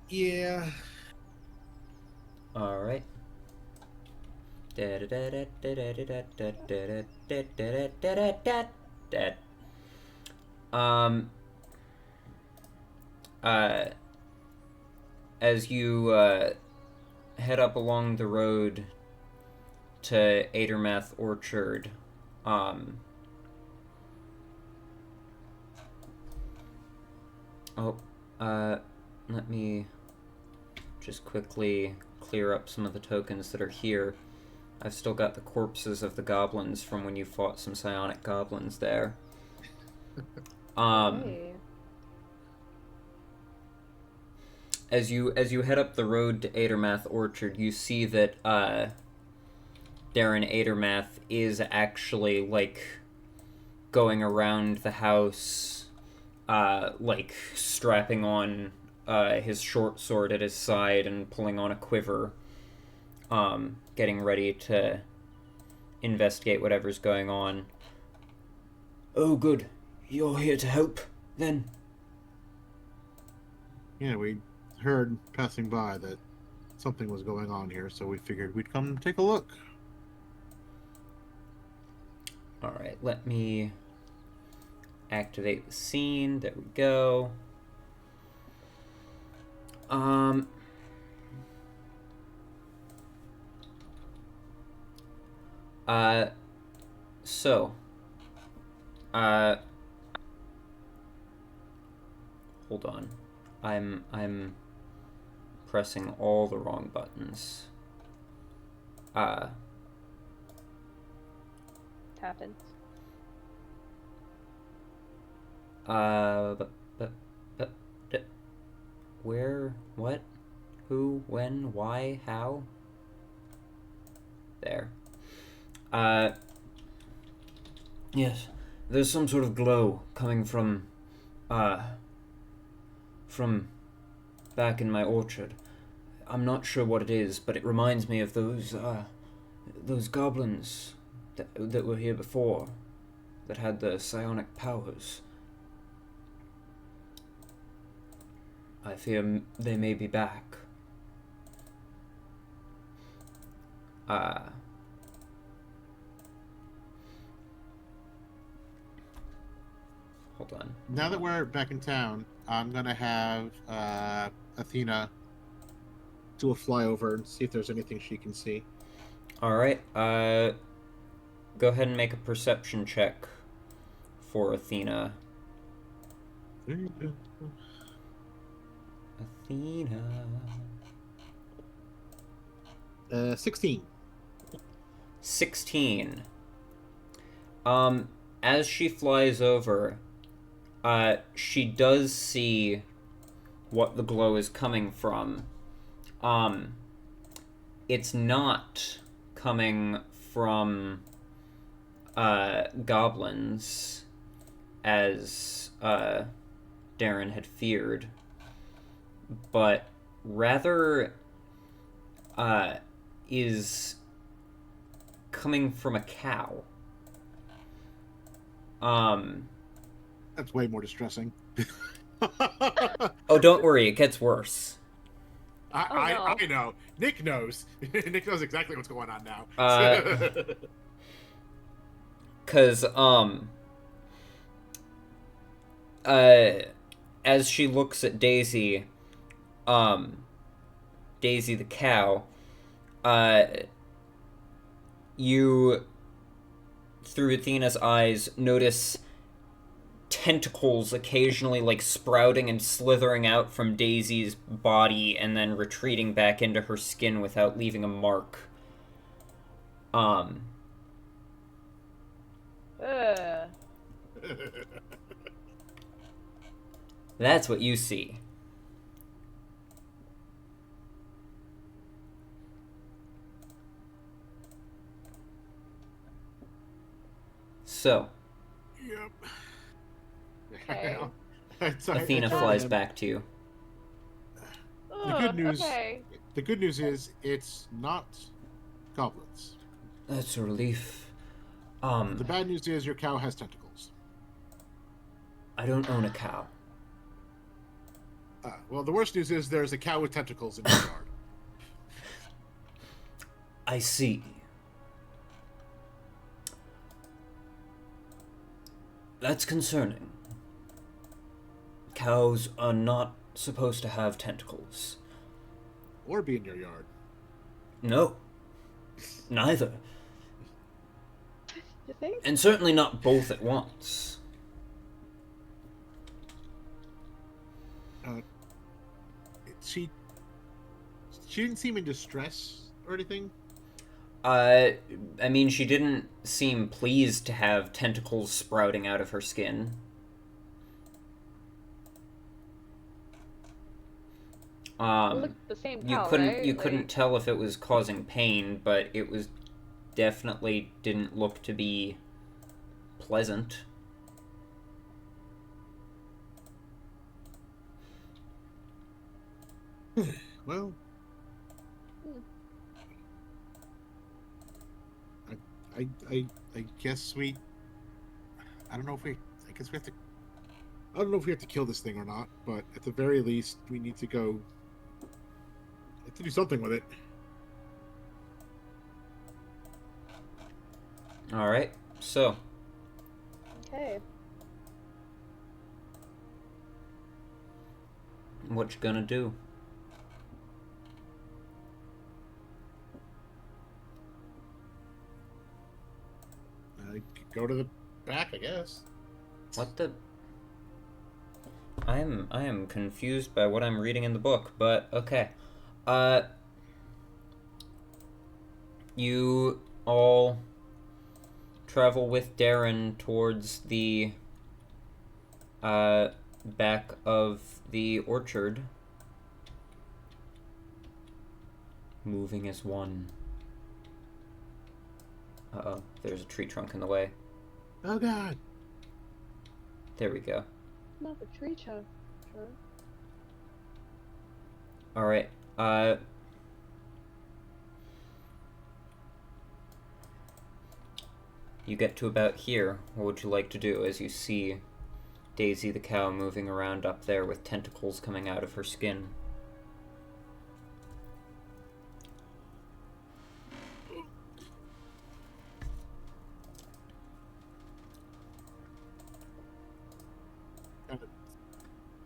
Yeah. Alright. As you head up along the road to Adermath Orchard, let me just quickly clear up some of the tokens that are here. I've still got the corpses of the goblins from when you fought some psionic goblins there. Hey. as you head up the road to Adermath Orchard, you see that Darren Adermath is actually like going around the house, like strapping on his short sword at his side and pulling on a quiver, getting ready to investigate whatever's going on. Oh, good. You're here to help, then? Yeah, we heard passing by that something was going on here, so we figured we'd come take a look. Alright, let me activate the scene. There we go. Hold on. I'm pressing all the wrong buttons. Happens. Where, what, who, when, why, how? There. Yes, there's some sort of glow coming from back in my orchard. I'm not sure what it is, but it reminds me of those goblins that were here before, that had the psionic powers. I fear they may be back. Hold on. Now that we're back in town, I'm gonna have Athena do a flyover and see if there's anything she can see. Alright, go ahead and make a perception check for Athena. There you go. Athena. 16. 16. As she flies over, she does see what the glow is coming from. It's not coming from goblins, as Darren had feared, but rather is coming from a cow. That's way more distressing. Oh, don't worry, it gets worse. I know. Nick knows. Nick knows exactly what's going on now. Cause as she looks at Daisy, Daisy the cow, you, through Athena's eyes, notice tentacles occasionally like sprouting and slithering out from Daisy's body and then retreating back into her skin without leaving a mark. That's what you see. So, Yep. Okay. Athena flies back to you. The good news. Okay. The good news is it's not goblins. That's a relief. The bad news is your cow has tentacles. I don't own a cow. Well, the worst news is there's a cow with tentacles in your yard. I see. That's concerning. Cows are not supposed to have tentacles. Or be in your yard. No. Neither. You think? And certainly not both at once. She didn't seem in distress or anything. I mean, she didn't seem pleased to have tentacles sprouting out of her skin. Look, the same cow, You right? couldn't tell if it was causing pain, but it was definitely didn't look to be pleasant. Well, I guess we. I don't know if we. I guess we have to. I don't know if we have to kill this thing or not, but at the very least, we need to go. We have to do something with it. All right. So. Okay. What you gonna do? Go to the back, I guess. What the? I am confused by what I'm reading in the book, but okay. You all travel with Darren towards the back of the orchard, moving as one. Uh-oh, there's a tree trunk in the way. Oh God! There we go. Not the tree trunk. Sure. All right. You get to about here. What would you like to do as you see Daisy the cow moving around up there with tentacles coming out of her skin?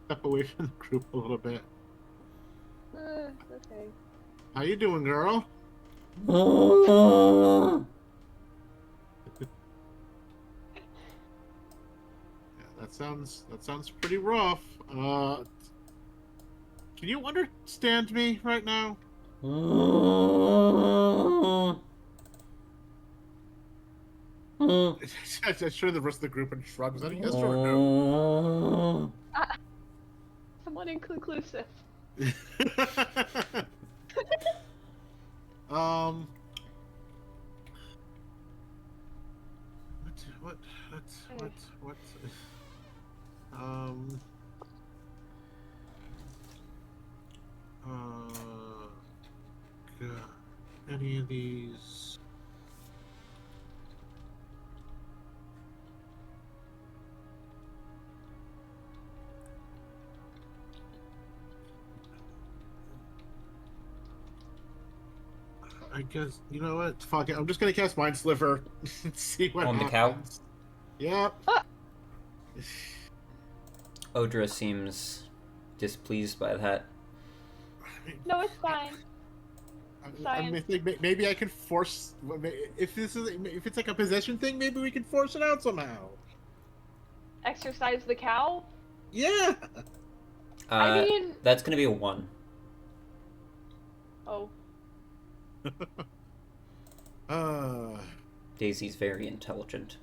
Step away from the group a little bit. Okay. How you doing, girl? Yeah, that sounds pretty rough. Can you understand me right now? I sure the rest of the group and shrugs. Is that a yes or no? Somewhat inconclusive. What? God, any of these? I guess, you know what? Fuck it. I'm just gonna cast Mind Sliver and see what On the happens. cow? Yep. Odra seems displeased by that. No, it's fine. I mean, maybe I can force. If it's like a possession thing, maybe we can force it out somehow. Exercise the cow? Yeah. I mean, that's gonna be a 1. Oh. Daisy's very intelligent.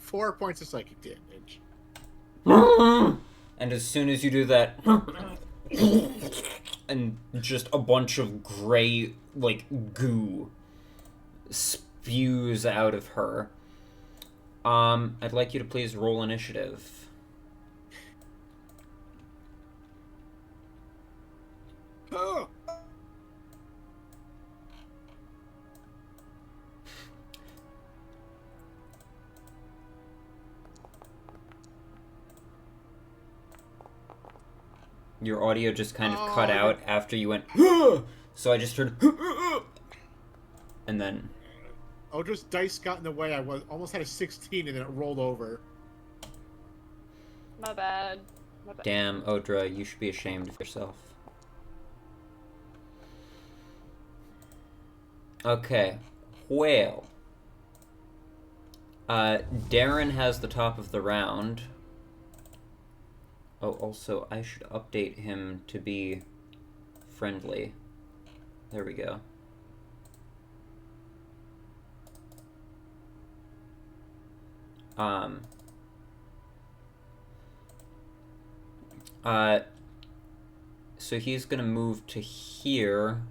4 points of psychic damage. And as soon as you do that, and just a bunch of gray, like, goo spews out of her. I'd like you to please roll initiative. Oh. Your audio just kind of cut out after you went, so I just heard, and then... Odra's dice got in the way. I almost had a 16 and then it rolled over. My bad. Damn, Odra, you should be ashamed of yourself. Okay, well. Darren has the top of the round. Oh, also, I should update him to be friendly. There we go. So he's gonna move to here,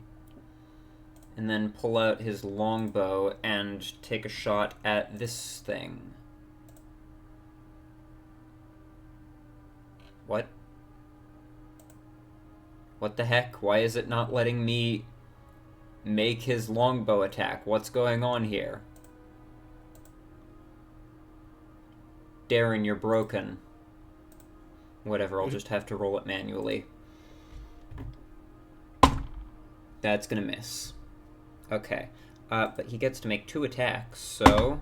and then pull out his longbow and take a shot at this thing. What? What the heck? Why is it not letting me make his longbow attack? What's going on here? Darren, you're broken. Whatever, I'll just have to roll it manually. That's gonna miss. Okay. But he gets to make 2 attacks, so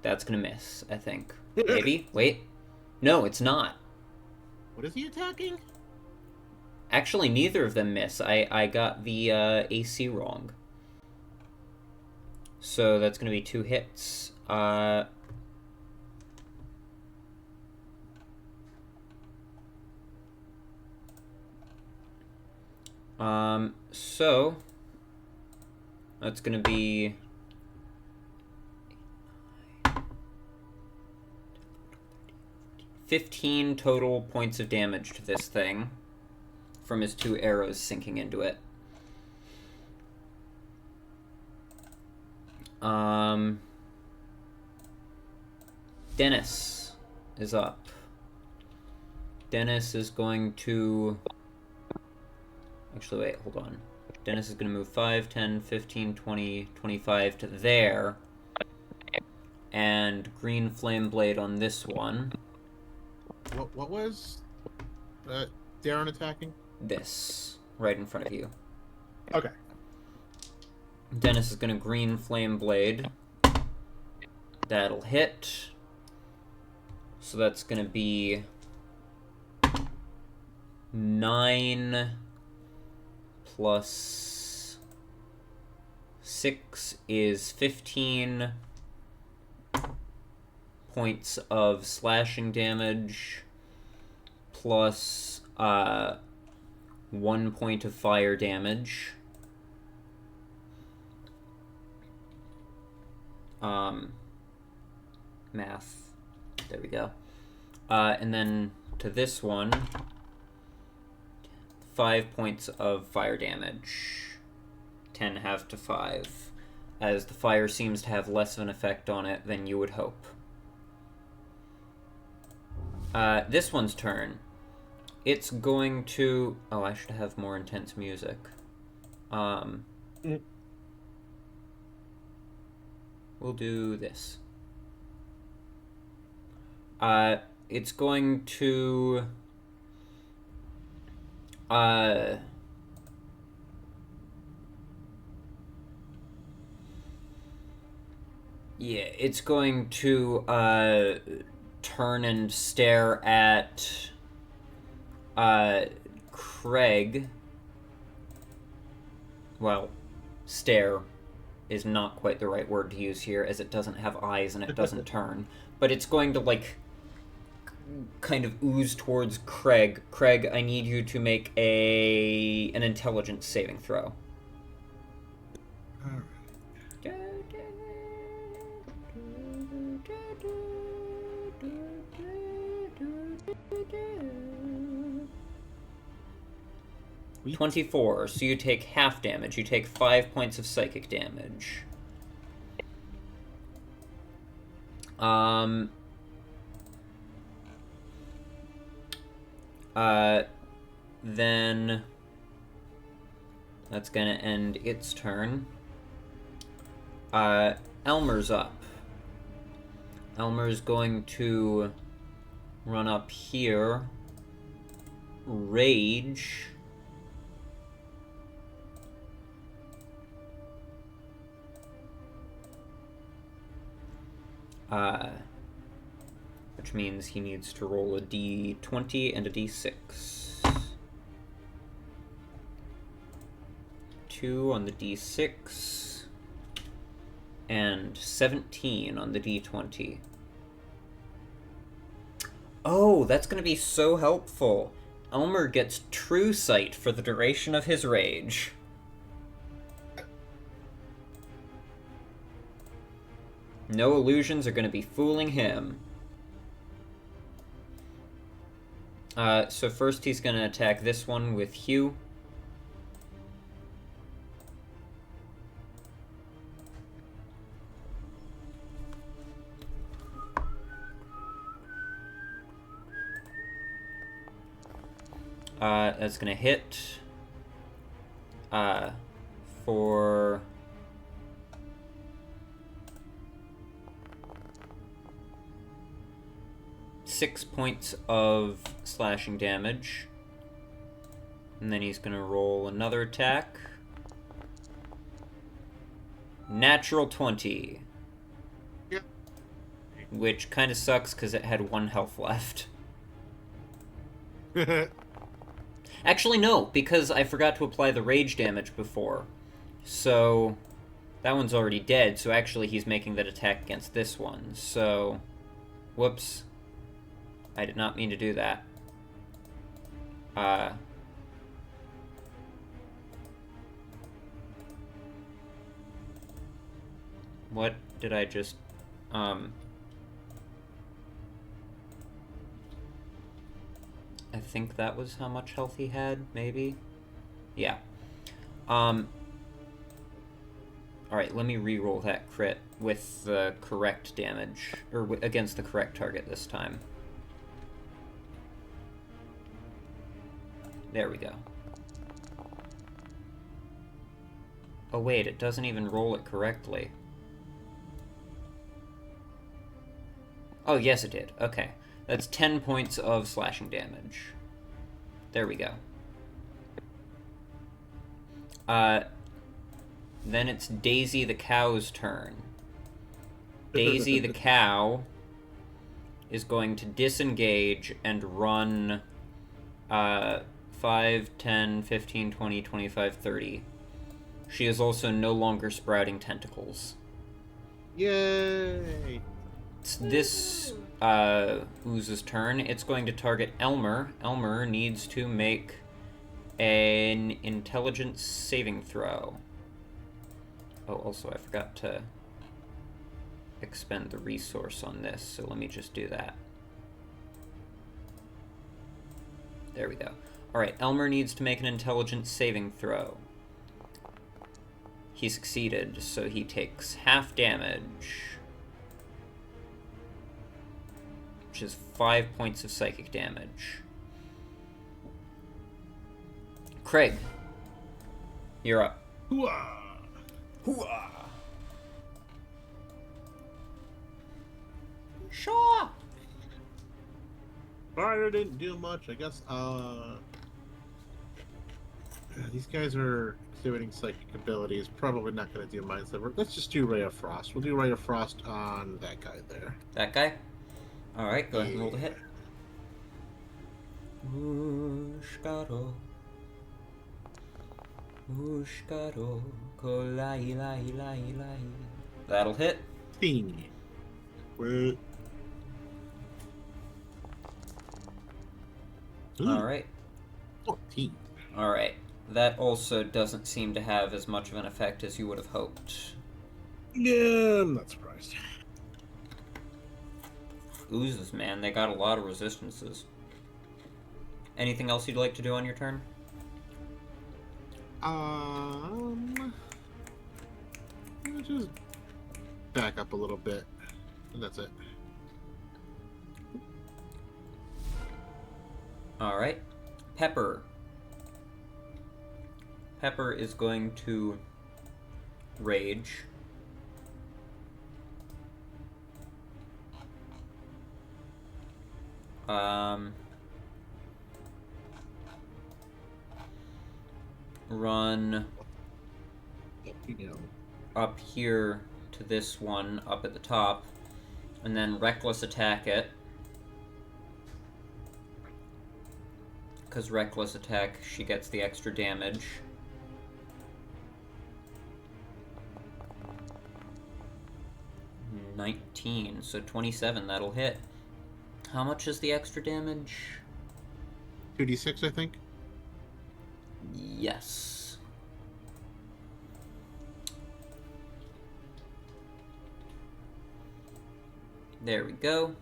that's gonna miss, I think. Maybe? Wait. No, it's not. What is he attacking? Actually, neither of them miss. I got the AC wrong. So that's gonna be 2 hits. So that's gonna be 15 total points of damage to this thing from his 2 arrows sinking into it. Dennis is up. Dennis is going to... Actually, wait, hold on. Dennis is going to move 5, 10, 15, 20, 25 to there. And green flame blade on this one. What was Darren attacking? This. Right in front of you. Okay. Dennis is going to green flame blade. That'll hit. So that's going to be 9 plus 6 is 15 points of slashing damage plus 1 point of fire damage. Math. There we go. And then to this one, 5 points of fire damage. 10 half to 5. As the fire seems to have less of an effect on it than you would hope. This one's turn. It's going to... Oh, I should have more intense music. We'll do this. It's going to... Yeah, it's going to, turn and stare at, Craig. Well, stare is not quite the right word to use here, as it doesn't have eyes and it doesn't turn. But it's going to, like, kind of ooze towards Craig. Craig, I need you to make an intelligence saving throw. Alright. 24, so you take half damage. You take 5 points of psychic damage. Then that's gonna end its turn. Elmer's up. Elmer's going to run up here, rage, which means he needs to roll a d20 and a d6. 2 on the d6 and 17 on the d20. Oh, that's going to be so helpful. Elmer gets true sight for the duration of his rage. No illusions are going to be fooling him. So first he's going to attack this one with Hue. That's going to hit for 6 points of slashing damage. And then he's going to roll another attack. Natural 20. Yep. Which kind of sucks because it had 1 health left. Actually, no, because I forgot to apply the rage damage before. So, that one's already dead, so actually he's making that attack against this one. So, whoops. I did not mean to do that. What did I just, I think that was how much health he had, maybe? Yeah. Alright, let me re-roll that crit with the correct damage, or against the correct target this time. There we go. Oh wait, it doesn't even roll it correctly. Oh, yes it did. Okay. That's 10 points of slashing damage. There we go. Then it's Daisy the cow's turn. Daisy the cow is going to disengage and run 5, 10, 15, 20, 25, 30. She is also no longer sprouting tentacles. Yay! It's this ooze's turn. It's going to target Elmer. Elmer needs to make an intelligence saving throw. Oh, also I forgot to expend the resource on this, so let me just do that. There we go. Alright, Elmer needs to make an intelligence saving throw. He succeeded, so he takes half damage, which is 5 points of psychic damage. Craig, you're up. Hooah! Hooah! Sure! Fire didn't do much. I guess, these guys are exhibiting psychic abilities. Probably not going to do Mind Sliver. Let's just do Ray of Frost. We'll do Ray of Frost on that guy there. That guy? Alright, go ahead and roll the hit. That'll hit. Bing. Wait. Alright. 14. Alright. That also doesn't seem to have as much of an effect as you would have hoped. Yeah, I'm not surprised. Oozes, man. They got a lot of resistances. Anything else you'd like to do on your turn? I'll just back up a little bit, and that's it. Alright. Pepper. Pepper is going to rage. Run up here to this one up at the top, and then reckless attack it. Because reckless attack, she gets the extra damage. $19, so 27, that'll hit. How much is the extra damage? 2d6, I think. Yes. There we go.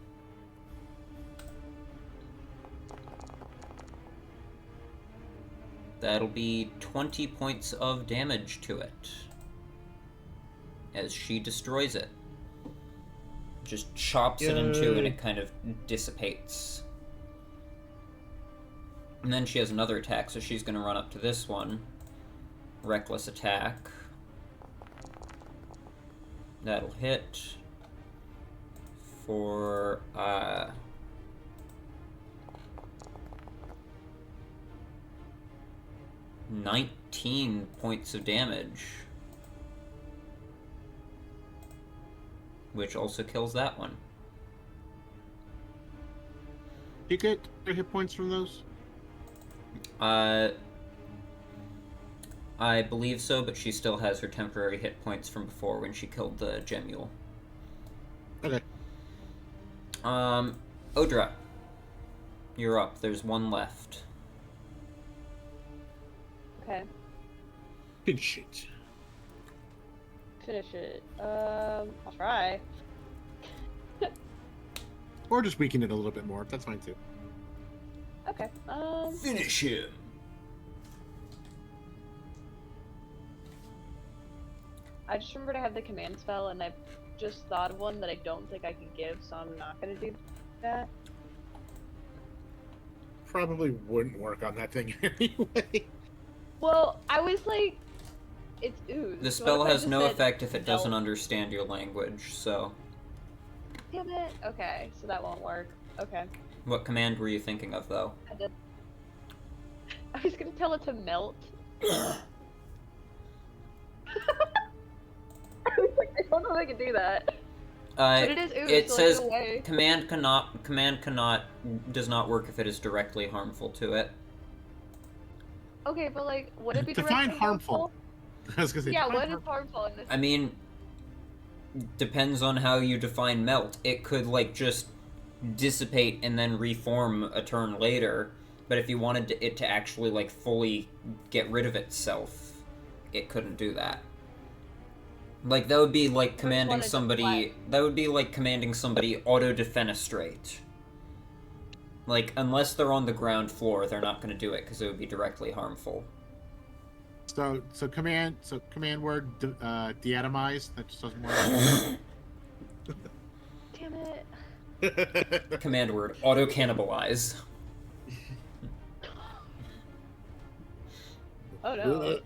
That'll be 20 points of damage to it. As she destroys it. Just chops it in two and it kind of dissipates. And then she has another attack, so she's going to run up to this one. Reckless attack. That'll hit for 19 points of damage. Which also kills that one. You get your hit points from those? I believe so, but she still has her temporary hit points from before when she killed the Gemule. Okay. Odra. You're up. There's one left. Okay. Finish it. Finish it. I'll try. Or just weaken it a little bit more. That's fine too. Okay. Finish him. I just remembered I have the command spell, and I just thought of one that I don't think I can give, so I'm not gonna do that. Probably wouldn't work on that thing anyway. Well, I was like, it's ooze. The So spell what if I has just no said effect if it doesn't no? understand your language, so... Damn it. Okay, so that won't work. Okay. What command were you thinking of, though? I was gonna tell it to melt. I was like, I don't know if I can do that. But it is ooze, It so says like, no way. command cannot does not work if it is directly harmful to it. Okay, but like, would it be Define directly harmful. I was gonna say, Yeah, define what is harmful. harmful in this? I mean, depends on how you define melt. It could, like, just dissipate and then reform a turn later, but if you wanted it to actually, like, fully get rid of itself, it couldn't do that. Like, that would be like commanding somebody... That would be like commanding somebody auto-defenestrate. Like, unless they're on the ground floor, they're not going to do it, because it would be directly harmful. So command word deatomize. That just doesn't work. Damn it. Command word auto-cannibalize. Oh no.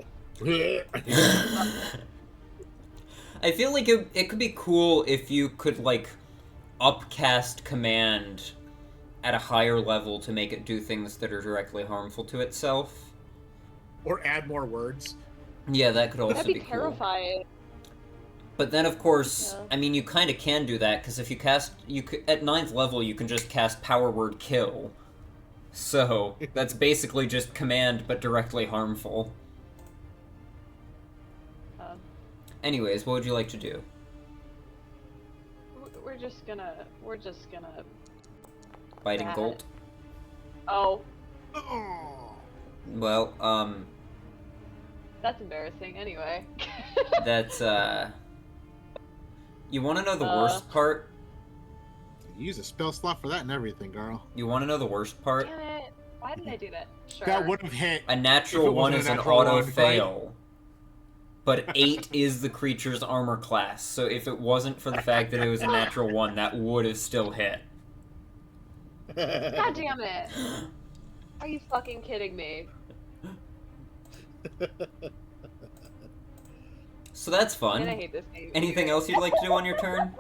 I feel like it could be cool if you could, like, upcast command at a higher level to make it do things that are directly harmful to itself. Or add more words. Yeah, that could also That'd be be cool. terrifying. But then, of course, Yeah. I mean, you kind of can do that, because if you cast... at 9th level, you can just cast Power Word Kill. So, that's basically just command, but directly harmful. Anyways, what would you like to do? We're just gonna Biting Bad. Golt? Oh, Well, that's embarrassing. Anyway. that's, You want to know the worst part? Use a spell slot for that and everything, girl. You want to know the worst part? Damn it! Why did I do that? Sure. That would have hit. A If natural it one wasn't is a an natural one, auto-fail. But 8 is the creature's armor class, so if it wasn't for the fact that it was a natural 1, that would have still hit. God damn it! Are you fucking kidding me? So that's And fun. I hate this game. Anything else you'd like to do on your turn?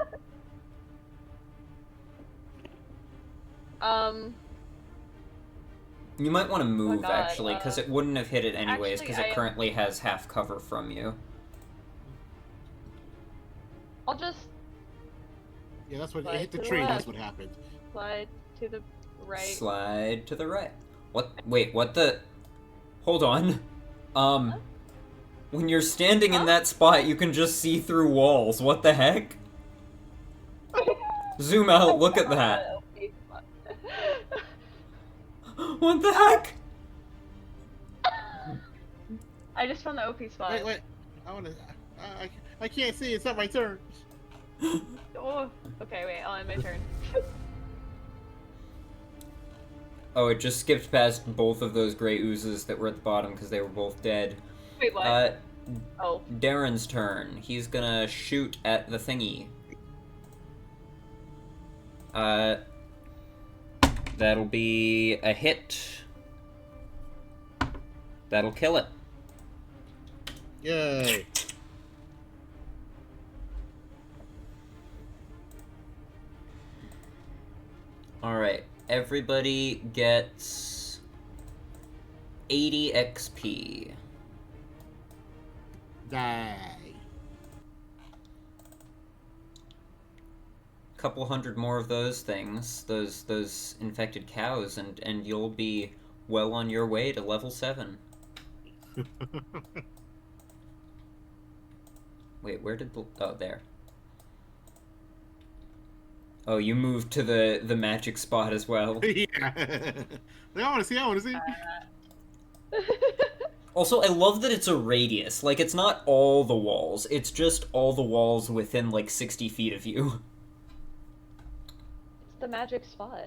You might want to move, God, actually, because it wouldn't have hit it anyways, actually, because I it am- currently has half cover from you. I'll just Yeah, that's what Slide it hit the to the tree. That's left. what happened. slide to the right. Slide to the right. What? Wait, what the? Hold on. When you're standing in Huh? that spot, you can just see through walls. What the heck? Zoom out, look at that. What the heck? I just found the OP spot. Wait. I wanna. I can't see. It's not my turn. Oh, okay, wait, I'll end my turn. Oh, it just skipped past both of those gray oozes that were at the bottom because they were both dead. Wait, what? Oh. Darren's turn. He's gonna shoot at the thingy. That'll be a hit. That'll kill it. Yay. Alright, everybody gets 80 XP. Die. Couple hundred more of those things, those infected cows, and you'll be well on your way to level 7. Wait, where did oh, there. Oh, you moved to the magic spot as well. Yeah. I want to see. Also, I love that it's a radius. Like, it's not all the walls. It's just all the walls within, like, 60 feet of you. It's the magic spot.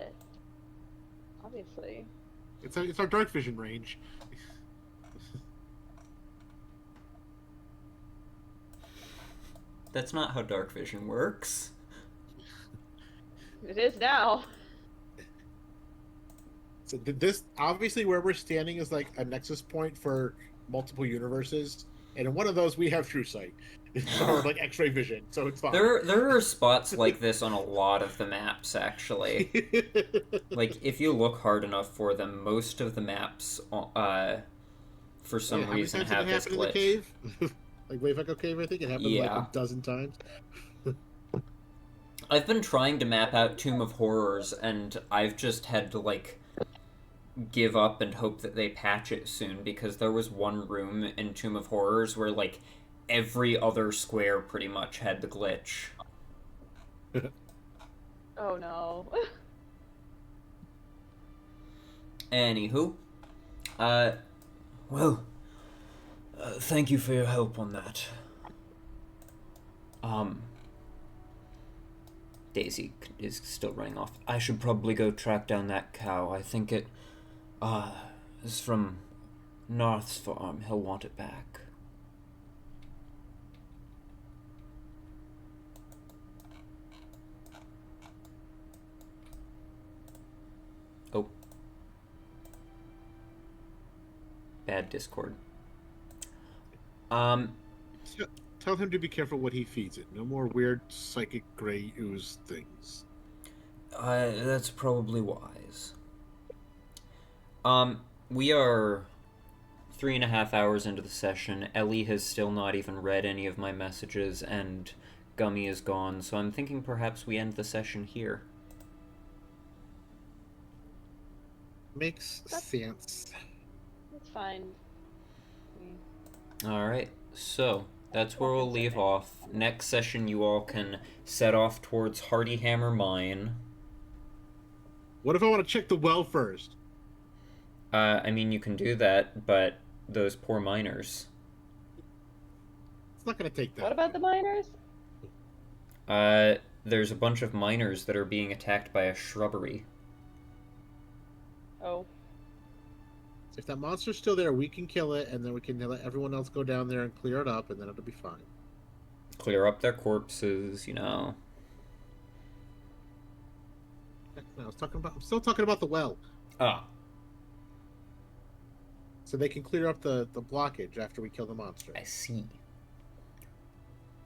Obviously. It's our dark vision range. That's not how dark vision works. It is now. So this, obviously where we're standing is like a nexus point for multiple universes, and in one of those we have true sight. Or like X-ray vision, so it's fine. There are spots like this on a lot of the maps, actually. Like, if you look hard enough for them, most of the maps, for some reason, have this glitch. In the cave? Like Wave Echo Cave, I think it happened like a dozen times. I've been trying to map out Tomb of Horrors, and I've just had to, like, give up and hope that they patch it soon, because there was one room in Tomb of Horrors where, like, every other square pretty much had the glitch. Oh no. Anywho. Thank you for your help on that. Daisy is still running off. I should probably go track down that cow. I think it, is from North's farm. He'll want it back. Oh. Bad Discord. Tell him to be careful what he feeds it. No more weird psychic gray ooze things. That's probably wise. We are 3.5 hours into the session. Ellie has still not even read any of my messages, and Gummy is gone, so I'm thinking perhaps we end the session here. Makes sense. It's fine. Alright, so that's where we'll leave off. Next session you all can set off towards Hardy Hammer Mine. What if I want to check the well first? I mean, you can do that, but those poor miners. It's not going to take that. What about the miners? There's a bunch of miners that are being attacked by a shrubbery. Oh. If that monster's still there, we can kill it, and then we can let everyone else go down there and clear it up, and then it'll be fine. Clear up their corpses, you know. No, I'm still talking about the well. Ah. So they can clear up the blockage after we kill the monster. I see.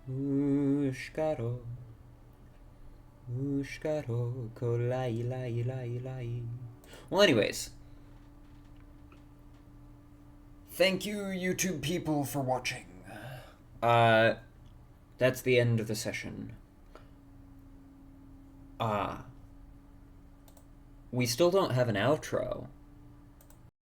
Ushkaro. Ushkaro kolai lai lai lai. Well, anyways. Thank you, YouTube people, for watching. That's the end of the session. We still don't have an outro.